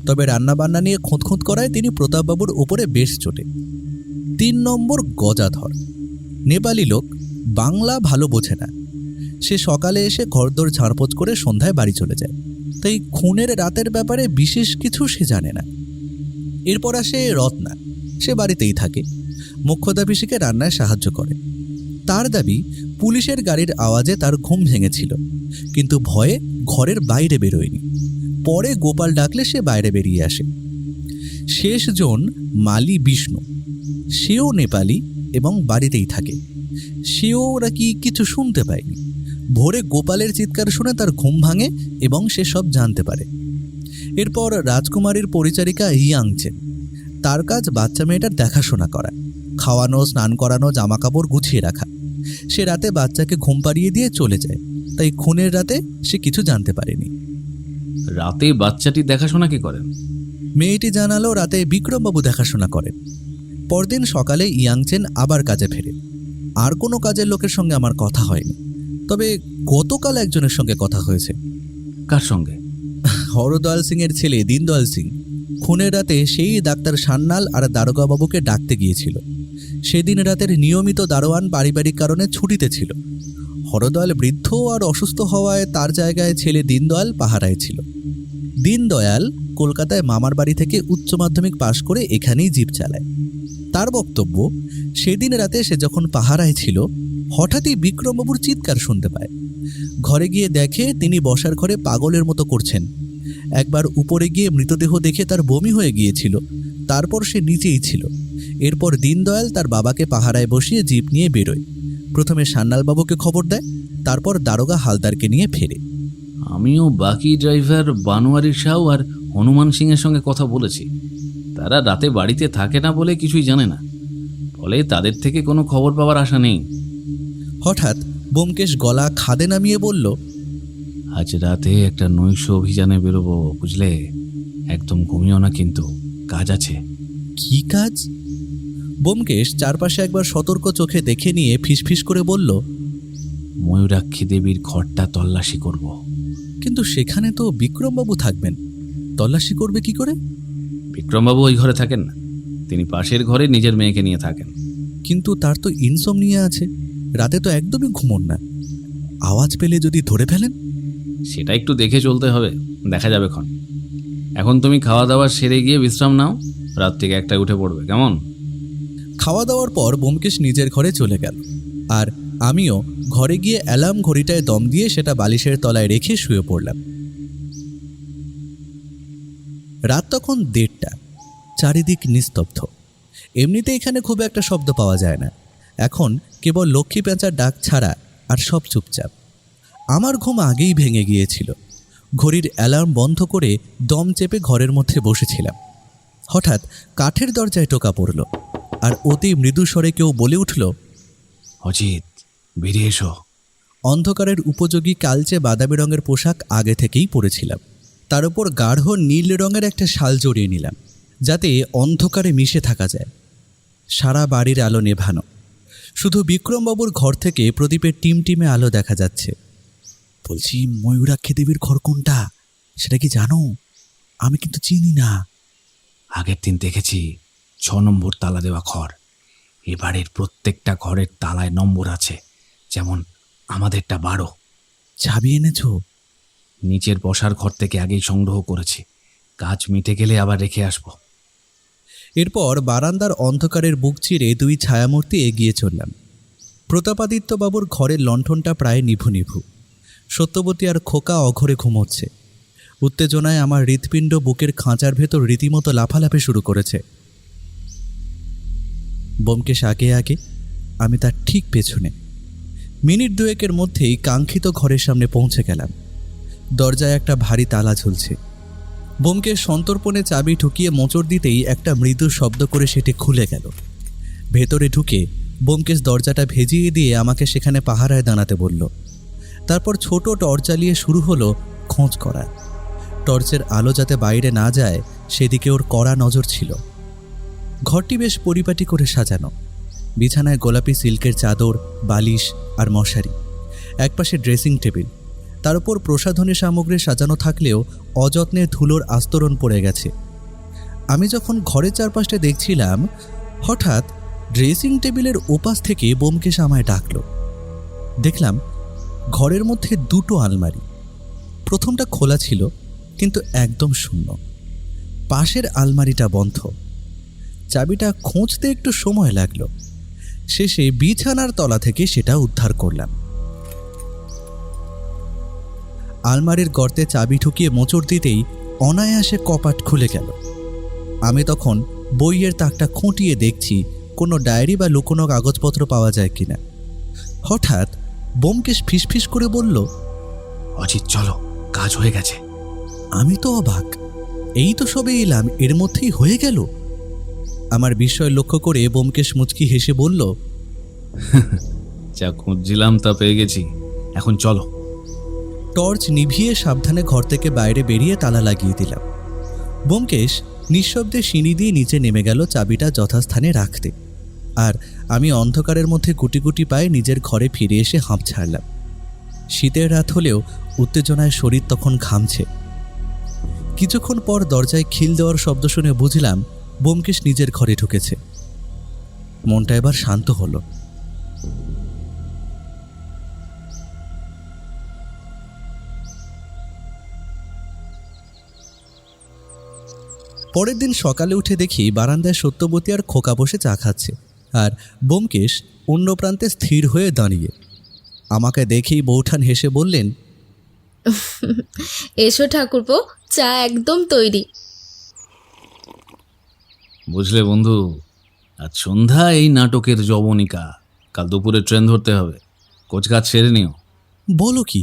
তবে রান্নাবান্না নিয়ে খুঁতখুঁত করায় তিনি প্রতাপবাবুর ওপরে বেশ চটে। 3 নম্বর গজাধর। নেপালি লোক, বাংলা ভালো বোঝে না। সে সকালে এসে ঘরদোর ঝাড়পোছ করে সন্ধ্যায় বাড়ি চলে যায়, তাই খুনের রাতের ব্যাপারে বিশেষ কিছু সে জানে না। এরপর আসে রত্না। সে বাড়িতেই থাকে, মোক্ষদা পিসিকে রান্নায় সাহায্য করে। তার দাবি পুলিশের গাড়ির আওয়াজে তার ঘুম ভেঙেছিল, কিন্তু ভয়ে ঘরের বাইরে বেরোয়নি। পরে গোপাল ডাকলে সে বাইরে বেরিয়ে আসে। শেষজন মালি বিষ্ণু। সেও নেপালি এবং বাড়িতেই থাকে। সেও নাকি কিছু শুনতে পায়নি। ভোরে গোপালের চিৎকার শুনে তার ঘুম ভাঙে এবং সে সব জানতে পারে। এরপর রাজকুমারীর পরিচারিকা ইয়াংচেন। তার কাজ বাচ্চা মেয়েটার দেখাশোনা করা, খাওয়ানো, স্নান করানো, জামাকাপড় গুছিয়ে রাখা। সে রাতে বাচ্চাকে ঘুম পাড়িয়ে দিয়ে চলে যায়, তাই খুনের রাতে সে কিছু জানতে পারেনি। রাতে বাচ্চাটি দেখাশোনা কি করেন? মেয়েটি জানালো রাতে বিক্রমবাবু দেখাশোনা করেন। পরদিন সকালে ইয়াংচেন আবার কাজে ফেরে। আর কোনো কাজের লোকের সঙ্গে আমার কথা হয়নি, তবে গতকাল একজনের সঙ্গে কথা হয়েছে। কার সঙ্গে? হরদয়াল সিংয়ের ছেলে দীনদয়াল সিং। খুনের রাতে সেই ডাক্তার সান্যাল আর দারোগাবাবুকে ডাকতে গিয়েছিল। সেদিন রাতের নিয়মিত দারোয়ান পারিবারিক কারণে ছুটিতে ছিল। হরদয়াল বৃদ্ধ আর অসুস্থ হওয়ায় তার জায়গায় ছেলে দীনদয়াল পাহারায় ছিল। দীনদয়াল কলকাতায় মামার বাড়ি থেকে উচ্চ মাধ্যমিক পাশ করে এখানেই জিপ চালায়। তার বক্তব্য, সেদিন রাতে সে যখন পাহারায় ছিল হঠাৎই বিক্রমবাবুর চিৎকার শুনতে পায়। ঘরে গিয়ে দেখে তিনি বসার ঘরে পাগলের মতো করছেন। একবার উপরে গিয়ে মৃতদেহ দেখে তার বমি হয়ে গিয়েছিল। তারপর সে নিচেই ছিল। এরপর দীনদয়াল তার বাবাকে পাহারায় বসিয়ে জিপ নিয়ে বেরোয়। প্রথমে সান্যালবাবুকে খবর দেয়, তারপর দারোগা হালদারকে নিয়ে ফেরে। আমিও বাকি ড্রাইভার বানোয়ারি সাউ আর হনুমান সিংয়ের সঙ্গে কথা বলেছি। তারা রাতে বাড়িতে থাকে না বলে কিছুই জানে না, ফলে তাদের থেকে কোনো খবর পাওয়ার আশা নেই। হঠাৎ ব্যোমকেশ গলা খাদে নামিয়ে বলল, আজ রাতে একটা নৈশ অভিযানে বেরোবো, বুঝলে? একদম ঘুমিও না, কিন্তু কাজ আছে। কি কাজ? ব্যোমকেশ চারপাশে একবার সতর্ক চোখে দেখে নিয়ে ফিসফিস করে বলল, ময়ূরাক্ষী দেবীর ঘরটা তল্লাশি করব। কিন্তু সেখানে তো বিক্রমবাবু থাকবেন, তল্লাশি করবে কি করে? বিক্রমবাবু ওই ঘরে থাকেন না, তিনি পাশের ঘরে নিজের মেয়েকে নিয়ে থাকেন। কিন্তু তার তো ইনসমনিয়া আছে, রাতে তো একদমই ঘুমোন না। আওয়াজ পেলে যদি ধরে ফেলেন? সেটা একটু দেখে চলতে হবে, দেখা যাবে ক্ষণ। এখন তুমি খাওয়া দাওয়া সেরে গিয়ে বিশ্রাম নাও, রাত থেকে 1টায় উঠে পড়বে, কেমন? খাওয়া দাওয়ার পর ব্যোমকেশ নিজের ঘরে চলে গেল, আর আমিও ঘরে গিয়ে অ্যালার্ম ঘড়িটায় দম দিয়ে সেটা বালিশের তলায় রেখে শুয়ে পড়লাম। রাত তখন 1:30। চারিদিক নিস্তব্ধ। এমনিতে এখানে খুব একটা শব্দ পাওয়া যায় না। এখন কেবল লক্ষ্মী পেঁচার ডাক ছাড়া আর সব চুপচাপ। আমার ঘুম আগেই ভেঙে গিয়েছিল। ঘড়ির অ্যালার্ম বন্ধ করে দম চেপে ঘরের মধ্যে বসেছিলাম। হঠাৎ কাঠের দরজায় টোকা পড়ল, আর অতি মৃদু স্বরে কেউ বলে উঠল, অজিত, বেরিয়ে এসো। অন্ধকারের উপযোগী কালচে বাদামি রঙের পোশাক আগে থেকেই পরেছিলাম। তার উপর গাঢ় নীল রঙের একটা শাল জড়িয়ে নিলাম, যাতে অন্ধকারে মিশে থাকা যায়। সারা বাড়ির আলো নেভানো, শুধু বিক্রমবাবুর ঘর থেকে প্রদীপের টিমটিমে আলো দেখা যাচ্ছে। বলছি, ময়ূরাক্ষী দেবীর ঘর কোনটা সেটা কি জানো? আমি কিন্তু চিনি না। আগের দিন দেখেছি 6 নম্বর তালা দেওয়া ঘর। এবারের প্রত্যেকটা ঘরের তালায় নম্বর আছে, যেমন আমাদেরটা 12। চাবি এনেছো? নিচের বসার ঘর থেকে আগেই সংগ্রহ করেছি, কাজ মিটে গেলে আবার রেখে আসব। এরপর বারান্দার অন্ধকারের বুক চিরে 2 ছায়ামূর্তি এগিয়ে চললাম। প্রতাপাদিত্যবাবুর ঘরের লণ্ঠনটা প্রায় নিভু নিভু। সত্যবতী আর খোকা অঘরে ঘুমোচ্ছে। উত্তেজনায় আমার হৃৎপিণ্ড বুকের খাঁচার ভেতর রীতিমতো লাফালাফি শুরু করেছে। ব্যোমকেশ আগে আগে, আমি তার ঠিক পেছনে। মিনিট দুয়েকের মধ্যেই কাঙ্ক্ষিত ঘরের সামনে পৌঁছে গেলাম। দরজায় একটা ভারী তালা ঝুলছে। ব্যোমকেশ সন্তর্পণে চাবি ঢুকিয়ে মোচড় দিতেই একটা মৃদু শব্দ করে সেটি খুলে গেল। ভেতরে ঢুকে ব্যোমকেশ দরজাটা ভেজিয়ে দিয়ে আমাকে সেখানে পাহারায় দাঁড়াতে বলল। তারপর ছোট টর্চ জ্বালিয়ে শুরু হলো খোঁজ করা। টর্চের আলো যাতে বাইরে না যায় সেদিকে ওর কড়া নজর ছিল। ঘরটি বেশ পরিপাটি করে সাজানো। বিছানায় গোলাপি সিল্কের চাদর, বালিশ আর মশারি। একপাশে ড্রেসিং টেবিল, তার উপর প্রসাধনী সামগ্রী সাজানো থাকলেও অযত্নে ধুলোর আস্তরণ পড়ে গেছে। আমি যখন ঘরের চারপাশে দেখছিলাম, হঠাৎ ড্রেসিং টেবিলের ওপাশ থেকে ব্যোমকেশ আমায় ডাকল। দেখলাম ঘরের মধ্যে দুটো আলমারি। প্রথমটা খোলা ছিল, কিন্তু একদম শূন্য। পাশের আলমারিটা বন্ধ। চাবিটা খুঁজতে একটু সময় লাগলো। শেষে বিছানার তলা থেকে সেটা উদ্ধার করলাম। আলমারির গর্তে চাবি ঢুকিয়ে মোচড় দিতেই অনায়াসে কপাট খুলে গেল। আমি তখন বইয়ের তাকটা খুঁটিয়ে দেখছি কোনো ডায়েরি বা লুকোনো কাগজপত্র পাওয়া যায় কিনা। হঠাৎ ব্যোমকেশ ফিসফিস করে বলল, অজিত চলো, কাজ হয়ে গেছে। আমি তো অবাক। এই তো সবে এলাম, এর মধ্যেই হয়ে গেল। আমার বিস্ময় লক্ষ্য করে ব্যোমকেশ মুচকি হেসে বলল, যা খুঁজছিলাম তা পেয়ে গেছি, এখন চলো। টর্চ নিভিয়ে সাবধানে ঘর থেকে বাইরে বেরিয়ে তালা লাগিয়ে দিলাম। ব্যোমকেশ নিঃশব্দে সিঁড়ি দিয়ে নিচে নেমে গেল চাবিটা যথাস্থানে রাখতে। আর আমি অন্ধকারের মধ্যে গুটি গুটি পায়ে নিজের ঘরে ফিরে এসে হাঁপ ছাড়লাম। শীতের রাত হলেও উত্তেজনায় শরীর তখন ঘামছে। কিছুক্ষণ পর দরজায় খিল দেওয়ার শব্দ শুনে বুঝলাম ব্যোমকেশ নিজের ঘরে ঢুকেছে। মনটা এবার শান্ত হলো। পরের দিন সকালে উঠে দেখি বারান্দায় সত্যবতী আর খোকা বসে চা খাচ্ছে, আর ব্যোমকেশ অন্য প্রান্তে স্থির হয়ে দাঁড়িয়ে। আমাকে দেখেই বৌঠান হেসে বললেন, এসো ঠাকুরপো, চা একদম তৈরি। বুঝলে বন্ধু, আজ সন্ধ্যা এই নাটকের যবনিকা। কাল দুপুরে ট্রেন ধরতে হবে। কোচকাজ সেরে নিও। বলো কি,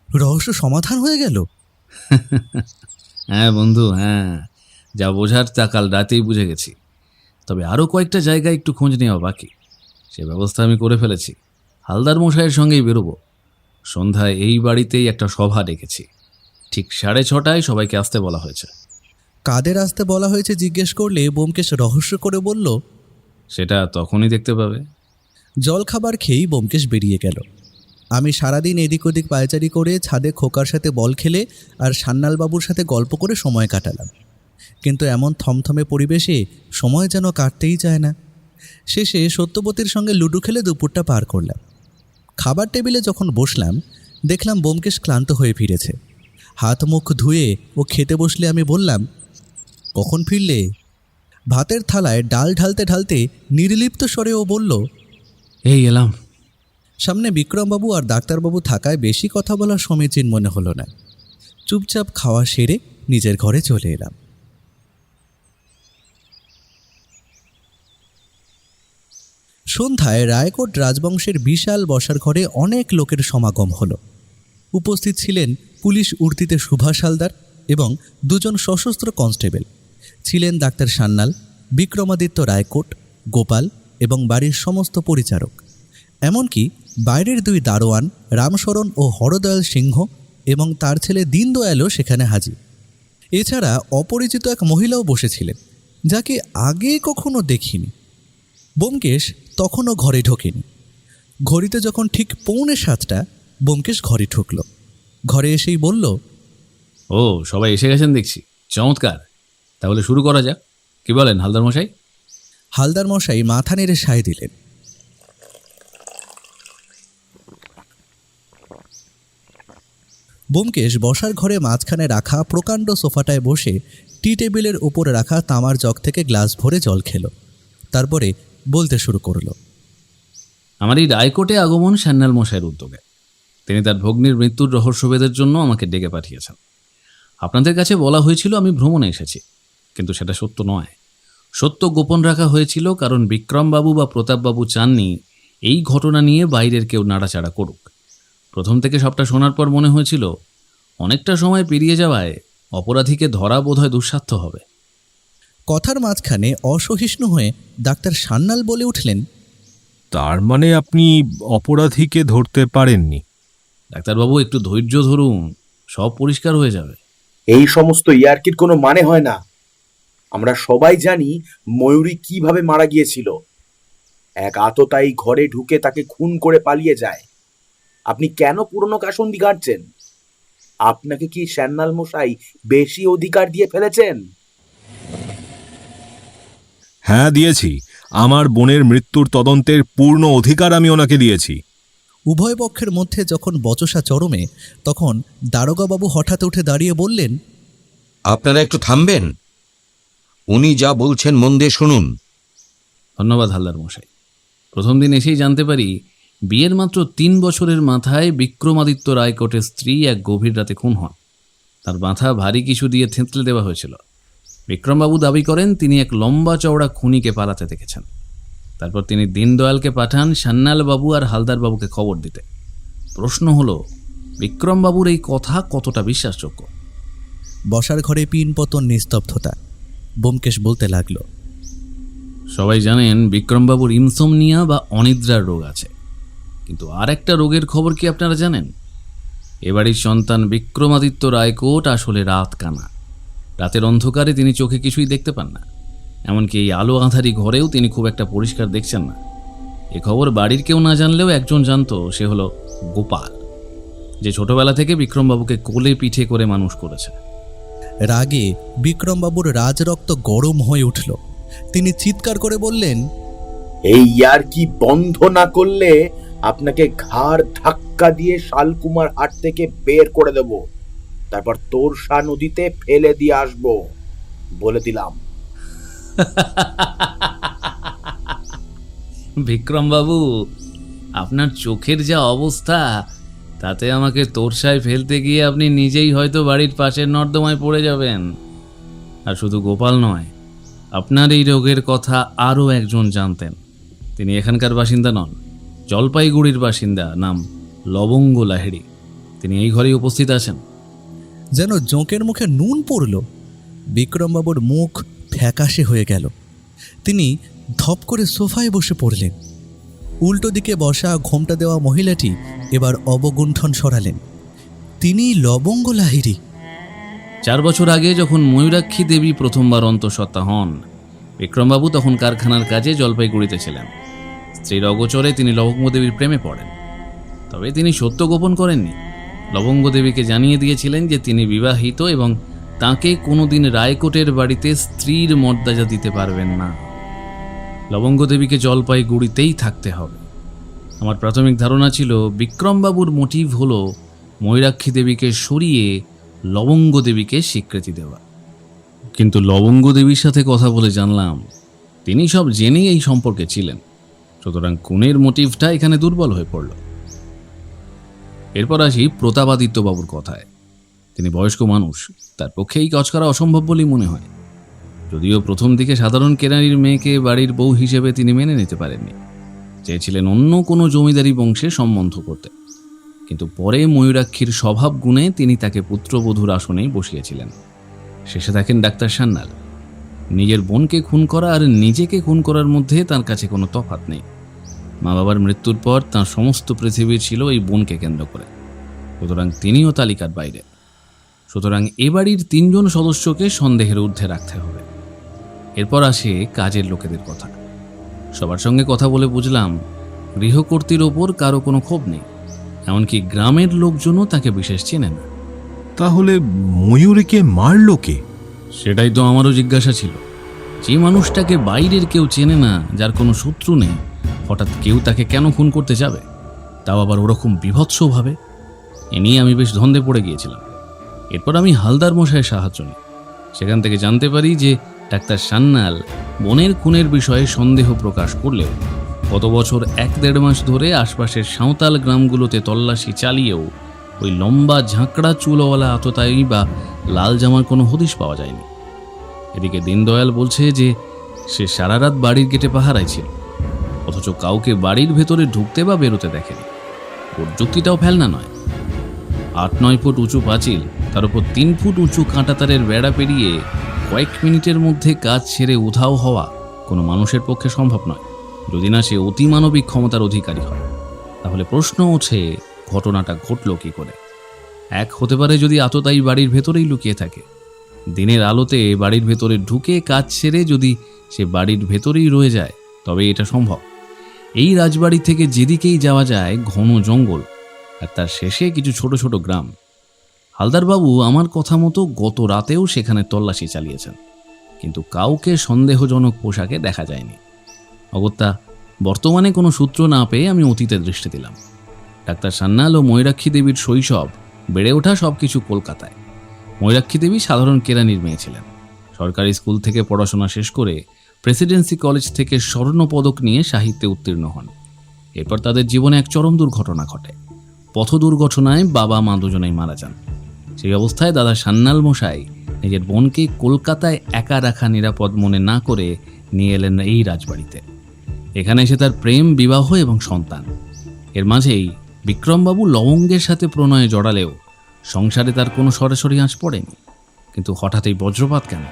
রহস্য সমাধান হয়ে গেল? হ্যাঁ বন্ধু, হ্যাঁ, যা বোঝার তা কাল রাতেই বুঝে গেছি। তবে আরও কয়েকটা জায়গায় একটু খোঁজ নেওয়া বাকি। সে ব্যবস্থা আমি করে ফেলেছি। হালদার মশাইয়ের সঙ্গেই বেরোবো। সন্ধ্যায় এই বাড়িতেই একটা সভা ডেকেছি। ঠিক 6:30 সবাইকে আসতে বলা হয়েছে। কাদের আসতে বলা হয়েছে জিজ্ঞেস করলে ব্যোমকেশ রহস্য করে বলল, সেটা তখনই দেখতে পাবে। জল খাবার খেয়েই ব্যোমকেশ বেরিয়ে গেল। আমি সারাদিন এদিক ওদিক পায়চারি করে ছাদে খোকার সাথে বল খেলে আর সান্যালবাবুর সাথে গল্প করে সময় কাটালাম। কিন্তু এমন থমথমে পরিবেশে সময় যেন কাটতেই চায় না। শেষে সত্যবতীর সঙ্গে লুডো খেলে দুপুরটা পার করলাম। খাবার টেবিলে যখন বসলাম, দেখলাম ব্যোমকেশ ক্লান্ত হয়ে ফিরেছে। হাত মুখ ধুয়ে ও খেতে বসলে আমি বললাম, কখন ফিরলে? ভাতের থালায় ডাল ঢালতে ঢালতে নির্লিপ্ত স্বরে ও বলল, এই এলাম। সামনে বিক্রমবাবু আর ডাক্তারবাবু থাকায় বেশি কথা বলা সমীচীন মনে হলো না। চুপচাপ খাওয়া সেরে নিজের ঘরে চলে এলাম। সন্ধ্যায় রায়কোট রাজবংশের বিশাল বসার ঘরে অনেক লোকের সমাগম হলো। উপস্থিত ছিলেন পুলিশ উর্দিতে সুভাষ হালদার এবং 2 জন সশস্ত্র কনস্টেবল। ছিলেন ডাক্তার সান্যাল, বিক্রমাদিত্য রায়কোট, গোপাল এবং বাড়ির সমস্ত পরিচারক। এমনকি বাইরের 2 দারোয়ান রামশরণ ও হরদয়াল সিংহ এবং তার ছেলে দীনদয়ালও সেখানে হাজির। এছাড়া অপরিচিত এক মহিলাও বসেছিলেন, যাকে আগে কখনো দেখিনি। ব্যোমকেশ তখনও ঘরে ঢোকেনি। ঘড়িতে যখন ঠিক 6:45 ব্যোমকেশ ঘরে ঢুকল। ঘরে এসেই বলল, ও, সবাই এসে গেছেন দেখছি। চমৎকার, তাহলে শুরু করা যাক। কি বলেন হালদার মশাই? হালদার মশাই মাথা নেড়ে সায় দিলেন। ব্যোমকেশ বসার ঘরে মাঝখানে রাখা প্রকাণ্ড সোফাটায় বসে টি টেবিলের উপরে রাখা তামার জগ থেকে গ্লাস ভরে জল খেল। তারপরে বলতে শুরু করল, আমার এই রায়কোটে আগমন সান্যাল মশাইয়ের উদ্যোগে। তিনি তার ভগ্নির মৃত্যুর রহস্যভেদের জন্য আমাকে ডেকে পাঠিয়েছেন। আপনাদের কাছে বলা হয়েছিল আমি ভ্রমণে এসেছি, কিন্তু সেটা সত্য নয়। সত্য গোপন রাখা হয়েছিল কারণ বিক্রমবাবু বা প্রতাপবাবু চাননি এই ঘটনা নিয়ে বাইরের কেউ নাড়াচাড়া করুক। প্রথম থেকে সবটা শোনার পর মনে হয়েছিল অনেকটা সময় পেরিয়ে যাওয়ায় অপরাধীকে ধরা বোধহয় দুঃসাধ্য হবে। কথার মাঝখানে অসহিষ্ণু হয়ে ডাক্তার সান্যাল বলে উঠলেন, তার মানে আপনি অপরাধীকে ধরতে পারেননি? ডাক্তারবাবু একটু ধৈর্য ধরুন, সব পরিষ্কার হয়ে যাবে। এই সমস্ত ইয়ার্কির কোনো মানে হয় না। আমরা সবাই জানি ময়ূরী কিভাবে মারা গিয়েছিল। এক আততায়ী ঘরে ঢুকে তাকে খুন করে পালিয়ে যায়। আপনি কেন পুরনো কাসুন্দি ঘাঁটছেন? আপনাকে কি সান্যাল মশাই বেশি অধিকার দিয়ে ফেলেছেন? হ্যাঁ, দিয়েছি। আমার বোনের মৃত্যুর তদন্তের পূর্ণ অধিকার আমি ওনাকে দিয়েছি। উভয় পক্ষের মধ্যে যখন বচসা চরমে, তখন দারোগাবাবু হঠাৎ উঠে দাঁড়িয়ে বললেন, আপনারা একটু থামবেন, উনি যা বলছেন মন দিয়ে শুনুন। ধন্যবাদ হালদার মশাই। প্রথম দিন এসেই জানতে পারি বিয়ের মাত্র 3 বছরের মাথায় বিক্রমাদিত্য রায়কোটের স্ত্রী এক গভীর রাতে খুন হন। তার মাথা ভারী কিছু দিয়ে থেঁতলে দেওয়া হয়েছিল। বিক্রমবাবু দাবি করেন তিনি এক লম্বা চওড়া খুনিকে পালাতে দেখেছেন। তারপর তিনি দীনদয়ালকে পাঠান সান্যালবাবু আর হালদারবাবুকে খবর দিতে। প্রশ্ন হলো, বিক্রমবাবুর এই কথা কতটা বিশ্বাসযোগ্য? বসার ঘরে পিনপতন নিস্তব্ধতা। ব্যোমকেশ বলতে লাগলো, সবাই জানেন বিক্রমবাবুর ইনসোমনিয়া বা অনিদ্রার রোগ আছে, কিন্তু আর একটা রোগের খবর কি আপনারা জানেন? এবাড়ির সন্তান বিক্রমাদিত্য রায়কোট আসলে রাত কানা। রাতের অন্ধকারে তিনি চোখে কিছুই দেখতে পান না, এমনকি এই আলো আঁধারি ঘরেও তিনি খুব একটা পরিষ্কার দেখছেন না। এ খবর বাড়ির কেউ না জানলেও একজন জানতো, সে হলো গোপাল, যে ছোটবেলা থেকে বিক্রমবাবুকে কোলে পিঠে করে মানুষ করেছে। রাগে বিক্রমবাবুর রাজরক্ত গরম হয়ে উঠল। তিনি চিৎকার করে বললেন, এই ইয়ার্কি বন্ধ না করলে আপনাকে ঘাড় ধাক্কা দিয়ে শালকুমার হাট থেকে বের করে দেব, তারপর তোরসা নদীতে ফেলে দিয়ে আসবো, বলে দিলাম। বিক্রমবাবু, আপনার চোখের যা অবস্থা, তাতে আমাকে তোরসায় ফেলতে গিয়ে আপনি নিজেই হয়তো বাড়ির পাশের নর্দমায় পড়ে যাবেন। আর শুধু গোপাল নয়, আপনার এই রোগের কথা আরও একজন জানতেন। তিনি এখানকার বাসিন্দা নন, জলপাইগুড়ির বাসিন্দা, নাম লবঙ্গ লাহিড়ী। তিনি এই ঘরেই উপস্থিত আছেন। যেন জোঁকের মুখে নুন পড়ল। বিক্রমবাবুর মুখ ফ্যাকাশে হয়ে গেল। তিনি ধপ করে সোফায় বসে পড়লেন। উল্টো দিকে বসা ঘোমটা দেওয়া মহিলাটি এবার অবগুণ্ঠন সরালেন। তিনি লবঙ্গ লাহিড়ী। 4 বছর আগে যখন ময়ূরাক্ষী দেবী প্রথমবার অন্তঃসত্ত্বা হন, বিক্রমবাবু তখন কারখানার কাজে জলপাইগুড়িতে ছিলেন। স্ত্রীর অগোচরে তিনি লবঙ্গ দেবীর প্রেমে পড়েন। তবে তিনি সত্য গোপন করেননি। লবঙ্গ দেবীকে জানিয়ে দিয়েছিলেন যে তিনি বিবাহিত এবং তাকে কোনোদিন রায়কোটের বাড়িতে স্ত্রীর মর্যাদা দিতে পারবেন না। লবঙ্গ দেবীকে জলপাইগুড়িতেই থাকতে হবে। আমার প্রাথমিক ধারণা ছিল বিক্রমবাবুর মোটিভ হলো ময়ূরাক্ষী দেবীকে সরিয়ে লবঙ্গ দেবীকে স্বীকৃতি দেওয়া। কিন্তু লবঙ্গ দেবীর সাথে কথা বলে জানলাম তিনি সব জেনেই এই সম্পর্কে ছিলেন। সুতরাং খুনের মোটিভটা এখানে দুর্বল হয়ে পড়ল। এরপর আসি প্রতাপাদিত্য বাবুর কথায়। তিনি বয়স্ক মানুষ, তার পক্ষে এই কাজ করা অসম্ভব বলেই মনে হয়। যদিও প্রথম দিকে সাধারণ কেরানির মেয়েকে বাড়ির বউ হিসেবে তিনি মেনে নিতে পারেননি, চেয়েছিলেন অন্য কোনো জমিদারি বংশে সম্বন্ধ করতে। কিন্তু পরে ময়ূরাক্ষীর স্বভাব গুণে তিনি তাকে পুত্রবধূর আসনেই বসিয়েছিলেন। শেষে দেখেন ডাক্তার সান্যাল। নিজের বোনকে খুন করা আর নিজেকে খুন করার মধ্যে তার কাছে কোনো তফাৎ নেই। মা বাবার মৃত্যুর পর তাঁর সমস্ত পৃথিবী ছিল এই বোনকে কেন্দ্র করে। সুতরাং তিনিও তালিকার বাইরে। সুতরাং এ বাড়ির 3 জন সদস্যকে সন্দেহের ঊর্ধ্বে রাখতে হবে। এরপর আসে কাজের লোকেদের কথা। সবার সঙ্গে কথা বলে বুঝলাম গৃহকর্ত্রীর ওপর কারো কোনো ক্ষোভ নেই, এমনকি গ্রামের লোকজনও তাকে বিশেষ চেনে না। তাহলে ময়ূরীকে মারল কে? সেটাই তো আমারও জিজ্ঞাসা ছিল। যে মানুষটাকে বাইরের কেউ চেনে না, যার কোনো শত্রু নেই, হঠাৎ কেউ তাকে কেন খুন করতে যাবে, তাও আবার ওরকম বিভৎসভাবে? এ নিয়ে আমি বেশ ধন্দে পড়ে গিয়েছিলাম। এরপর আমি হালদার মশাইয়ের সাহায্য নিই। সেখান থেকে জানতে পারি যে ডাক্তার সান্যাল বোনের খুনের বিষয়ে সন্দেহ প্রকাশ করলেও গত বছর 1-1.5 মাস ধরে আশপাশের সাঁওতাল গ্রামগুলোতে তল্লাশি চালিয়েও ওই লম্বা ঝাঁকড়া চুলওয়ালা আততায়ী বা লাল জামার কোনো হদিশ পাওয়া যায়নি। এদিকে দীনদয়াল বলছে যে সে সারা রাত বাড়ির গেটে পাহারায় ছিল, অথচ কাউকে বাড়ির ভেতরে ঢুকতে বা বেরোতে দেখেনি। ওর যুক্তিটাও ফেলনা নয়। 8-9 ফুট উঁচু পাঁচিল, তার উপর 3 ফুট উঁচু কাঁটাতারের বেড়া পেরিয়ে কয়েক মিনিটের মধ্যে কাজ ছেড়ে উধাও হওয়া কোনো মানুষের পক্ষে সম্ভব নয়, যদি না সে অতিমানবিক ক্ষমতার অধিকারী হয়। তাহলে প্রশ্ন ওঠে, ঘটনাটা ঘটল কি করে? এক হতে পারে যদি আততায়ী বাড়ির ভেতরেই লুকিয়ে থাকে, দিনের আলোতে বাড়ির ভেতরে ঢুকে কাজ সেরে যদি সে বাড়ির ভেতরেই রয়ে যায়, তবে এটা সম্ভব। এই রাজবাড়ি থেকে যেদিকেই যাওয়া যায় ঘন জঙ্গল, আর তার শেষে কিছু ছোট ছোট গ্রাম। হালদারবাবু আমার কথা মতো গত রাতেও সেখানে তল্লাশি চালিয়েছেন, কিন্তু কাউকে সন্দেহজনক পোশাকে দেখা যায়নি। অগত্যা বর্তমানে কোনো সূত্র না পেয়ে আমি অতীতে দৃষ্টি দিলাম। ডাক্তার সান্যাল ও ময়ূরাক্ষী দেবীর শৈশব, বেড়ে ওঠা সবকিছু কলকাতায়। ময়ূরাক্ষী দেবী সাধারণ কেরানির মেয়ে ছিলেন। সরকারি স্কুল থেকে পড়াশোনা শেষ করে প্রেসিডেন্সি কলেজ থেকে স্বর্ণপদক নিয়ে সাহিত্যে উত্তীর্ণ হন। এরপর তাদের জীবনে এক চরম দুর্ঘটনা ঘটে। পথ দুর্ঘটনায় বাবা মা দুজনেই মারা যান। সেই অবস্থায় দাদা সান্যাল মশাই নিজের বোনকে কলকাতায় একা রাখা নিরাপদ মনে না করে নিয়ে এলেন এই রাজবাড়িতে। এখানে এসে তার প্রেম, বিবাহ এবং সন্তান। এর মাঝেই বিক্রমবাবু লবঙ্গের সাথে প্রণয়ে জড়ালেও সংসারে তার কোনো সরাসরি আঁচ পড়েনি। কিন্তু হঠাৎ এই বজ্রপাত কেন?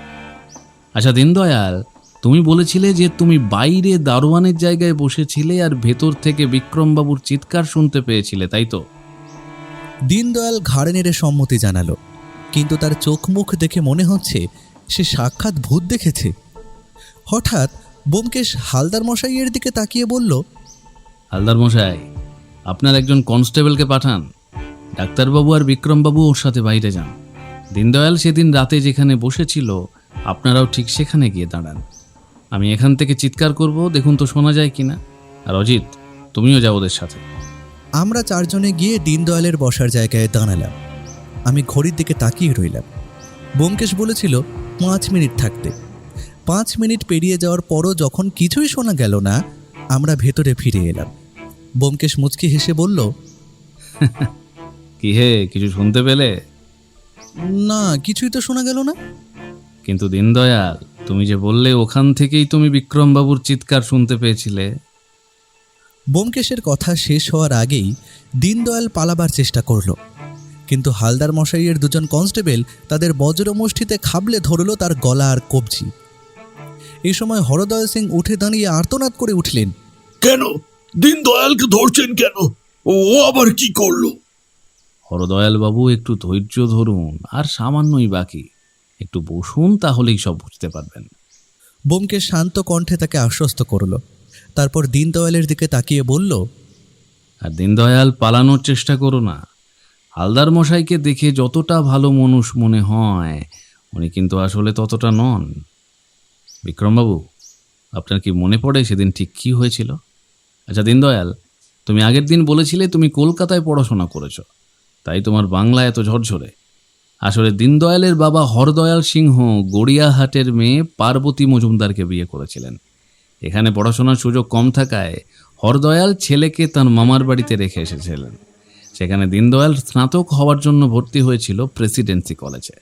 আচ্ছা দীনদয়াল, তুমি বলেছিলে যে তুমি বাইরে দারোয়ানের জায়গায় বসেছিলে আর ভেতর থেকে বিক্রমবাবুর চিৎকার শুনতে পেয়েছিলে, তাই তো? দীনদয়াল ঘাড় নেড়ে সম্মতি জানালো, কিন্তু তার চোখ মুখ দেখে মনে হচ্ছে সে সাক্ষাৎ ভূত দেখেছে। হঠাৎ ব্যোমকেশ হালদার মশাইয়ের দিকে তাকিয়ে বলল, হালদার মশাই, আপনার একজন কনস্টেবলকে পাঠান। ডাক্তারবাবু আর বিক্রমবাবু ওর সাথে বাইরে যান। দীনদয়াল সেদিন রাতে যেখানে বসেছিল আপনারাও ঠিক সেখানে গিয়ে দাঁড়ান। আমি এখান থেকে চিৎকার করব, দেখুন তো শোনা যায় কিনা। আর অজিত, তুমিও যাও ওদের সাথে। আমরা চারজনে গিয়ে দীনদয়ালের বসার জায়গায় দাঁড়ালাম। আমি ঘড়ির দিকে তাকিয়ে রইলাম। ব্যোমকেশ বলেছিল 5 মিনিট থাকতে। 5 মিনিট পেরিয়ে যাওয়ার পরও যখন কিছুই শোনা গেল না, আমরা ভেতরে ফিরে এলাম। ব্যোমকেশ মুচকি হেসে বলল, কি হে, কিছু শুনতে পেলে? না, কিছুই তো শোনা গেল না। কিন্তু দীনদয়াল, তুমি যে বললে ওখান থেকেই তুমি বিক্রমবাবুর চিৎকার শুনতে পেয়েছিলে। ব্যোমকেশের কথা শেষ হওয়ার আগেই দীনদয়াল পালাবার চেষ্টা করল, কিন্তু হালদার মশাইয়ের 2জন কনস্টেবল তাদের বজ্রমুষ্টিতে খাবলে ধরল তার গলা আর কবজি। এই সময় হরদয়াল সিং উঠে দাঁড়িয়ে আর্তনাদ করে উঠলেন, কেন দীনদয়ালকে ধরছেন কেন? ও আবার কি করলো? হরদয়াল বাবু, একটু ধৈর্য ধরুন, আর সামান্যই বাকি। একটু বসুন, তাহলেই সব বুঝতে পারবেন। ব্যোমকেশ শান্ত কণ্ঠে তাকে আশ্বস্ত করল। তারপর দীনদয়ালের দিকে তাকিয়ে বলল, আর দীনদয়াল, পালানোর চেষ্টা করো না। হালদার মশাইকে দেখে যতটা ভালো মানুষ মনে হয়, উনি কিন্তু আসলে ততটা নন। বিক্রমবাবু, আপনার কি মনে পড়ে সেদিন ঠিক কী হয়েছিল? আচ্ছা দীনদয়াল, তুমি আগের দিন বলেছিলে তুমি কলকাতায় পড়াশোনা করেছ, তাই তোমার বাংলা এত ঝরঝরে। আসলে দীনদয়ালের বাবা হরদয়াল সিংহ গড়িয়াহাটের মেয়ে পার্বতী মজুমদারকে বিয়ে করেছিলেন। এখানে পড়াশোনার সুযোগ কম থাকায় হরদয়াল ছেলেকে তার মামার বাড়িতে রেখে এসেছিলেন। সেখানে দীনদয়াল স্নাতক হওয়ার জন্য ভর্তি হয়েছিল প্রেসিডেন্সি কলেজে।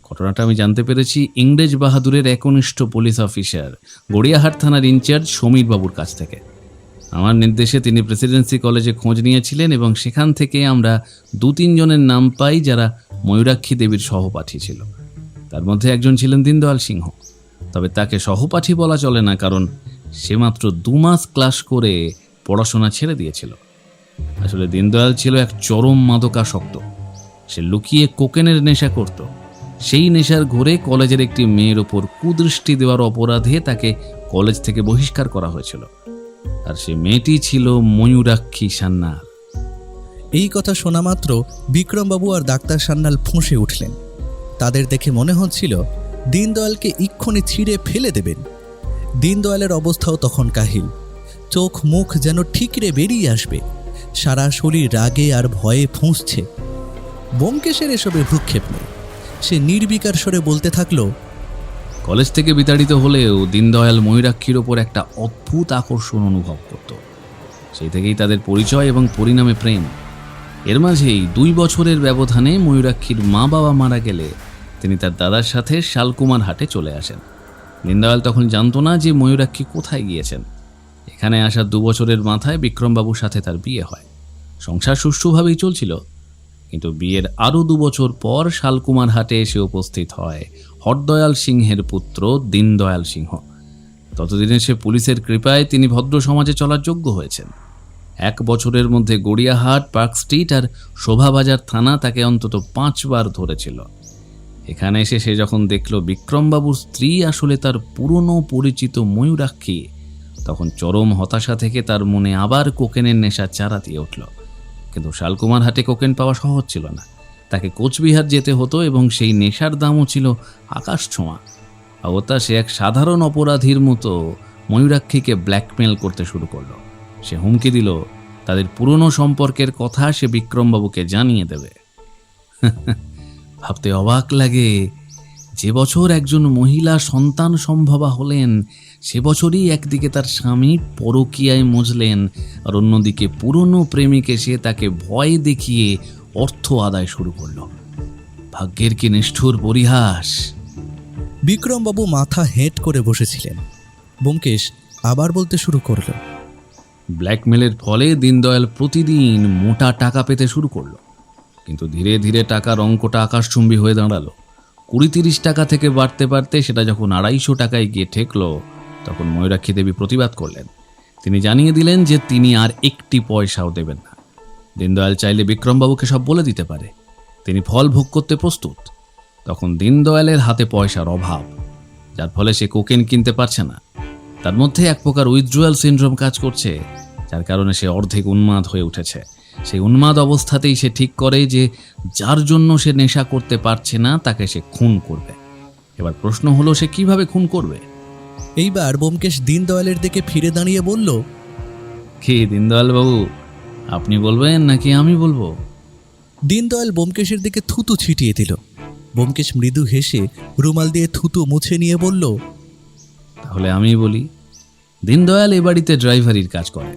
ঘটনাটা আমি জানতে পেরেছি ইংরেজ বাহাদুরের একনিষ্ঠ পুলিশ অফিসার, গড়িয়াহাট থানার ইনচার্জ সমীর বাবুর কাছ থেকে। আমার নির্দেশে তিনি প্রেসিডেন্সি কলেজে খোঁজ নিয়েছিলেন এবং সেখান থেকে আমরা 2-3 জনের নাম পাই যারা ময়ূরাক্ষী দেবীর সহপাঠী ছিল। তার মধ্যে একজন ছিলেন দীনদয়াল সিংহ। তবে তাকে সহপাঠী বলা চলে না, কারণ সে মাত্র 2 মাস ক্লাস করে পড়াশোনা ছেড়ে দিয়েছিল। আসলে দীনদয়াল ছিল এক চরম মাদকাসক্ত। সে লুকিয়ে কোকেনের নেশা করত। সেই নেশার ঘোরে কলেজের একটি মেয়ের ওপর কুদৃষ্টি দেওয়ার অপরাধে তাকে কলেজ থেকে বহিষ্কার করা হয়েছিল। আর সে মেয়েটি ছিল ময়ূরাক্ষী সান্যাল। এই কথা শোনা মাত্র বিক্রমবাবু আর ডাক্তার সান্যাল ফুঁসে উঠলেন। তাদের দেখে মনে হচ্ছিল দীনদয়ালকে এক্ষুনি ছিঁড়ে ফেলে দেবেন। দীনদয়ালের অবস্থাও তখন কাহিল। চোখ মুখ যেন ঠিকরে বেরিয়ে আসবে। সারা শরীর রাগে আর ভয়ে ফুঁসছে। ব্যোমকেশের এসবে ভ্রুক্ষেপ নেই। সে নির্বিকার স্বরে বলতে থাকলো, কলেজ থেকে বিতাড়িত হলেও দীনদয়াল ময়ূরাক্ষীর ওপর একটা অদ্ভুত আকর্ষণ অনুভব করত। সেই থেকেই তাদের পরিচয় এবং পরিণামে প্রেম। এর মাঝেই 2 বছরের ব্যবধানে ময়ূরাক্ষীর মা বাবা মারা গেলে তিনি তার দাদার সাথে শালকুমার হাটে চলে আসেন। দীনদয়াল তখন জানতো না যে ময়ূরাক্ষী কোথায় গিয়েছেন। এখানে আসার 2 বছরের মাথায় বিক্রমবাবুর সাথে তার বিয়ে হয়। সংসার সুষ্ঠুভাবেই চলছিল, কিন্তু বিয়ের আরও 2 বছর পর শালকুমার হাটে এসে উপস্থিত হয় হরদয়াল সিংহের পুত্র দীনদয়াল সিংহ। ততদিনে সে পুলিশের কৃপায় তিনি ভদ্র সমাজে চলার যোগ্য হয়েছেন। 1 বছরের মধ্যে গড়িয়াহাট, পার্ক স্ট্রিট আর শোভাবাজার থানা তাকে অন্তত 5 বার ধরেছিল। এখানে এসে সে যখন দেখল বিক্রমবাবুর স্ত্রী আসলে তার পুরনো পরিচিত ময়ূরাক্ষী, তখন চরম হতাশা থেকে তার মনে আবার কোকেনের নেশা চারা দিয়ে উঠল। কিন্তু শালকুমার হাটে কোকেন পাওয়া সহজ ছিল না। তাকে কোচবিহার যেতে হতো এবং সেই নেশার দামও ছিল আকাশ ছোঁয়া। অবতা সে এক সাধারণ অপরাধীর মতো ময়ূরাক্ষীকে ব্ল্যাকমেল করতে শুরু করলো। সে হুমকি দিল তাদের পুরনো সম্পর্কের কথা সে বিক্রমবাবুকে জানিয়ে দেবে। ভাবতে অবাক লাগে, যে বছর একজন মহিলা সন্তান সম্ভবা হলেন, সে বছরই একদিকে তার স্বামী পরকীয়ায় মজলেন, আর অন্যদিকে পুরনো প্রেমিক এসে তাকে ভয় দেখিয়ে অর্থ আদায় শুরু করল। ভাগ্যের কি নিষ্ঠুর পরিহাস! বিক্রমবাবু মাথা হেঁট করে বসেছিলেন। ব্যোমকেশ আবার বলতে শুরু করল। ব্ল্যাকমেলের ফলে দীনদয়াল প্রতিদিন মোটা টাকা পেতে শুরু করলো, কিন্তু ধীরে ধীরে টাকার অঙ্কটা আকাশচুম্বী হয়ে দাঁড়ালো। 20-30 টাকা থেকে বাড়তে বাড়তে সেটা যখন 250 টাকায় গিয়ে ঠেকল, তখন ময়ূরাক্ষী দেবী প্রতিবাদ করলেন। তিনি জানিয়ে দিলেন যে তিনি আর 1 পয়সাও দেবেন না। দীনদয়াল চাইলে বিক্রমবাবুকে সব বলে দিতে পারে, তিনি ফল ভোগ করতে প্রস্তুত। তখন দীনদয়ালের হাতে পয়সার অভাব, যার ফলে সে কোকেন কিনতে পারছে না। তার মধ্যে এক প্রকার উইথড্রয়াল সিনড্রোম কাজ করছে, যার কারণে সে অর্ধেক উন্মাদ হয়ে উঠেছে। সেই উন্মাদ অবস্থাতেই সে ঠিক করে যে যার জন্য সে নেশা করতে পারছে না তাকে সে খুন করবে। এবার প্রশ্ন হলো, সে কিভাবে খুন করবে? এইবার ব্যোমকেশ দীনদয়ালের দিকে ফিরে দাঁড়িয়ে বলল, কি দীনদয়াল বাবু, আপনি বলবেন নাকি আমি বলবো? দীনদয়াল ব্যোমকেশের দিকে থুতু ছিটিয়ে দিল। ব্যোমকেশ মৃদু হেসে রুমাল দিয়ে থুতু মুছে নিয়ে বলল, তাহলে আমি বলি। দীনদয়াল এ বাড়িতে ড্রাইভারির কাজ করে,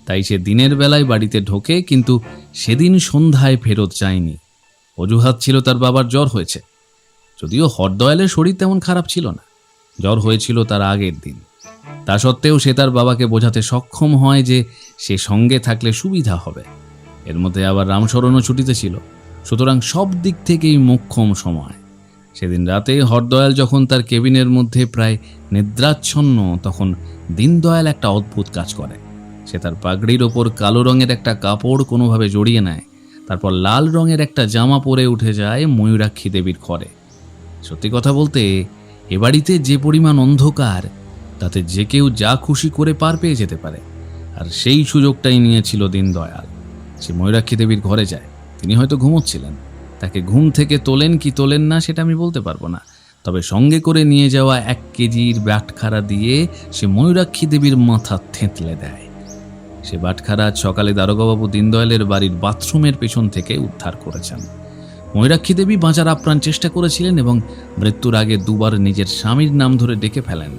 তাই সে দিনের বেলায় বাড়িতে ঢোকে, কিন্তু সেদিন সন্ধ্যায় ফেরত যায়নি। অজুহাত ছিল তার বাবার জ্বর হয়েছে। যদিও হরদয়ালের শরীর তেমন খারাপ ছিল না, জ্বর হয়েছিল তার আগের দিন। তা সত্ত্বেও সে তার বাবাকে বোঝাতে সক্ষম হয় যে সে সঙ্গে থাকলে সুবিধা হবে। এর মধ্যে আবার রামশরণও ছুটিতে ছিল, সুতরাং সব দিক থেকেই মোক্ষম সময়। সেদিন রাতে হরদয়াল যখন তার কেবিনের মধ্যে প্রায় নিদ্রাচ্ছন্ন, তখন দীনদয়াল একটা অদ্ভুত কাজ করে। সে তার পাগড়ির ওপর কালো রঙের একটা কাপড় কোনোভাবে জড়িয়ে নেয়, তারপর লাল রঙের একটা জামা পরে উঠে যায় ময়ূরাক্ষী দেবীর ঘরে। সত্যি কথা বলতে, এ বাড়িতে যে পরিমাণ অন্ধকার, তাতে যে কেউ যা খুশি করে পার পেয়ে যেতে পারে, আর সেই সুযোগটাই নিয়েছিল দীনদয়াল। সে ময়ূরাক্ষী দেবীর ঘরে যায়। তিনি হয়তো ঘুমোচ্ছিলেন, তাকে ঘুম থেকে তোলেন কি তোলেন না সেটা আমি বলতে পারবো না, তবে সঙ্গে করে নিয়ে যাওয়া 1 কেজির বাটখারা দিয়ে সে ময়ূরাক্ষী দেবীর মাথা থেঁতলে দেয়। সে বাটখারা সকালে দারোগাবাবু দীনদয়ালের বাড়ির বাথরুমের পেছন থেকে উদ্ধার করেছেন। ময়ূরাক্ষী দেবী বাঁচার আপ্রাণ চেষ্টা করেছিলেন এবং মৃত্যুর আগে 2 বার নিজের স্বামীর নাম ধরে ডেকে ফেলেন।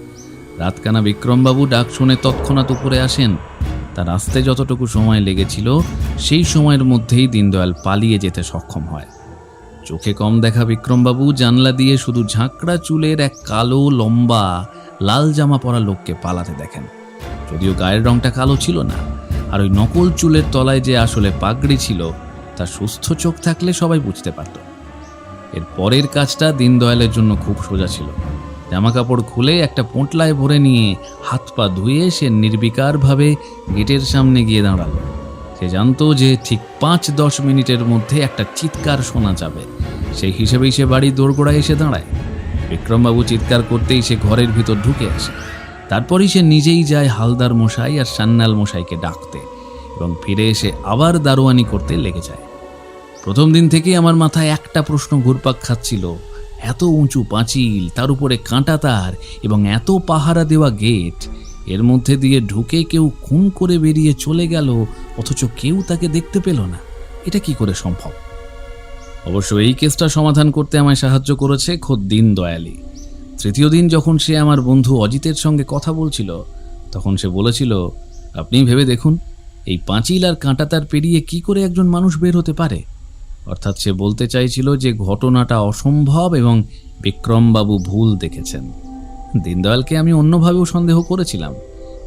রাতকানা বিক্রমবাবু ডাক শুনে তৎক্ষণাৎ উপরে আসেন। তার আসতে যতটুকু সময় লেগেছিল, সেই সময়ের মধ্যেই দীনদয়াল পালিয়ে যেতে সক্ষম হয়। চোখে কম দেখা বিক্রমবাবু জানলা দিয়ে শুধু ঝাঁকড়া চুলের এক কালো লম্বা লাল জামা পরা লোককে পালাতে দেখেন। যদিও গায়ের রংটা কালো ছিল না, আর ওই নকল চুলের তলায় যে আসলে পাগড়ি ছিল, তা সুস্থ চোখ থাকলে সবাই বুঝতে পারত। এর পরের কাজটা দীনদয়ালের জন্য খুব সোজা ছিল। জামা কাপড় খুলে একটা পোঁটলায় ভরে নিয়ে হাত পা ধুয়ে সে নির্বিকারভাবে গেটের সামনে গিয়ে দাঁড়ালো। সে জানতো যে ঠিক 5-10 মিনিটের মধ্যে একটা চিৎকার শোনা যাবে। সেই হিসেবেই সে বাড়ির দোরগোড়ায় এসে দাঁড়ায়। বিক্রমবাবু চিৎকার করতেই সে ঘরের ভিতর ঢুকে আসে। তারপরই সে নিজেই যায় হালদার মশাই আর সান্যাল মশাইকে ডাকতে, এবং ফিরে এসে আবার দারোয়ানি করতে লেগে যায়। প্রথম দিন থেকেই আমার মাথায় একটা প্রশ্ন ঘুরপাক খাচ্ছিল, এত উঁচু পাঁচিল, তার উপরে কাঁটা তার এবং এত পাহারা দেওয়া গেট, এর মধ্যে দিয়ে ঢুকে কেউ খুন করে বেরিয়ে চলে গেল, অথচ কেউ তাকে দেখতে পেল না। এটা কি করে সম্ভব? অবশ্য এই কেসটা সমাধান করতে আমায় সাহায্য করেছে খোদ দীনদয়ালই। 3য় দিন যখন সে আমার বন্ধু অজিতের সঙ্গে কথা বলছিল, তখন সে বলেছিল, আপনি ভেবে দেখুন, এই পাঁচিল আর কাঁটাতার পেরিয়ে কি করে একজন মানুষ বের হতে পারে? অর্থাৎ সে বলতে চাইছিল যে ঘটনাটা অসম্ভব এবং বিক্রমবাবু ভুল দেখেছেন। দীনদয়ালকে আমি অন্যভাবেও সন্দেহ করেছিলাম।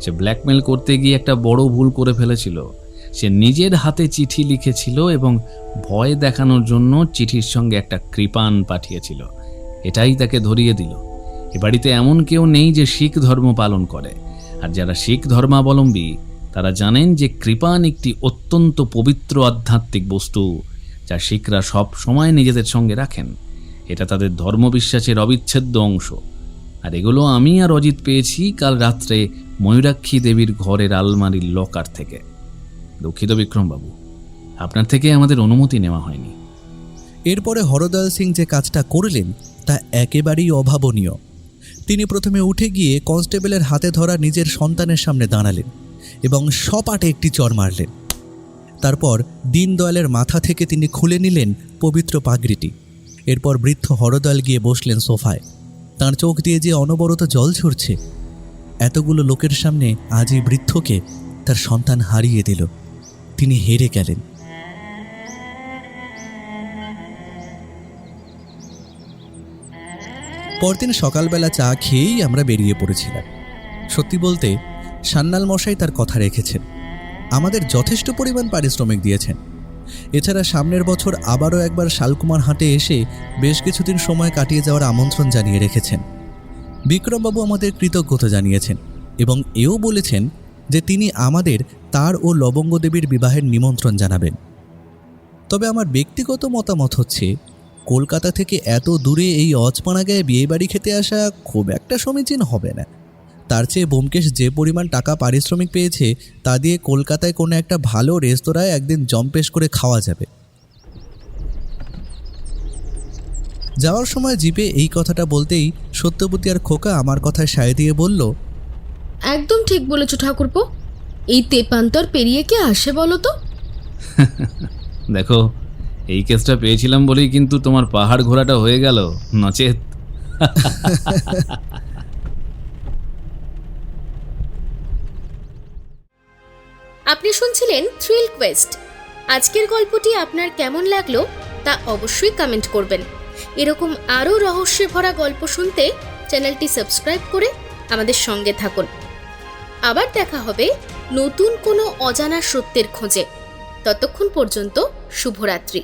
সে ব্ল্যাকমেল করতে গিয়ে একটা বড় ভুল করে ফেলেছিল। সে নিজের হাতে চিঠি লিখেছিল এবং ভয় দেখানোর জন্য চিঠির সঙ্গে একটা কৃপাণ পাঠিয়েছিল। এটাই তাকে ধরিয়ে দিল। এ বাড়িতে এমন কেউ নেই যে শিখ ধর্ম পালন করে, আর যারা শিখ ধর্মাবলম্বী তারা জানেন যে কৃপাণ একটি অত্যন্ত পবিত্র আধ্যাত্মিক বস্তু, যা শিখরা সব সময় নিজেদের সঙ্গে রাখেন। এটা তাদের ধর্মবিশ্বাসের অবিচ্ছেদ্য অংশ। আর এগুলো আমি আর অজিত পেয়েছি কাল রাত্রে ময়ূরাক্ষী দেবীর ঘরের আলমারির লকার থেকে। দুঃখিত বিক্রমবাবু, আপনার থেকে আমাদের অনুমতি নেওয়া হয়নি। এরপরে হরদয়াল সিং যে কাজটা করলেন তা একেবারেই অভাবনীয়। তিনি প্রথমে উঠে গিয়ে কনস্টেবলের হাতে ধরা নিজের সন্তানের সামনে দাঁড়ালেন এবং সপাটে একটি চড় মারলেন। তারপর দীনদয়ালের মাথা থেকে তিনি খুলে নিলেন পবিত্র পাগড়িটি। এরপর বৃদ্ধ হরদয়াল গিয়ে বসলেন সোফায়। তাঁর চোখ দিয়ে যে অনবরত জল ঝরছে। এতগুলো লোকের সামনে আজ এই বৃদ্ধকে তার সন্তান হারিয়ে দিল। তিনি হেরে গেলেন। পরদিন সকালবেলা চা খেয়েই আমরা বেরিয়ে পড়েছিলাম। সত্যি বলতে সান্যাল মশাই তার কথা রেখেছেন। আমাদের যথেষ্ট পরিমাণ পারিশ্রমিক দিয়েছেন। এছাড়া সামনের বছর আবারও একবার শালকুমার হাটে এসে বেশ কিছুদিন সময় কাটিয়ে যাওয়ার আমন্ত্রণ জানিয়ে রেখেছেন। বিক্রমবাবু আমাদের কৃতজ্ঞতা জানিয়েছেন এবং এও বলেছেন যে তিনি আমাদের তার ও লবঙ্গদেবীর বিবাহের নিমন্ত্রণ জানাবেন। তবে আমার ব্যক্তিগত মতামত হচ্ছে, কলকাতা থেকে এত দূরে এই অজপাড়া গায়ে বিয়েবাড়ি খেতে আসা খুব একটা সমীচীন হবে না। তার চেয়ে ব্যোমকেশ যে পরিমাণ টাকা পারিশ্রমিক পেয়েছে তা দিয়ে কলকাতায় কোনো একটা ভালো রেস্তোরাঁয় একদিন জম্পেশ করে খাওয়া যাবে। যাওয়ার সময় জিপে এই কথাটা বলতেই সত্যবতী আর খোকা আমার কথায় সায় দিয়ে বলল, একদম ঠিক বলেছো ঠাকুরপো। এই তেপান্তর পেরিয়ে কে আসে বলো তো? দেখো, এই কেসটা পেয়েছিলাম বলেই কিন্তু তোমার পাহাড় ঘোরাটা হয়ে গেল, নচেত। আপনি শুনছিলেন থ্রিল কোয়েস্ট। আজকের গল্পটি আপনার কেমন লাগলো তা অবশ্যই কমেন্ট করবেন। এরকম আরও রহস্যে ভরা গল্প শুনতে চ্যানেলটি সাবস্ক্রাইব করে আমাদের সঙ্গে থাকুন। আবার দেখা হবে নতুন কোনো অজানা সত্যের খোঁজে। ততক্ষণ পর্যন্ত শুভরাত্রি।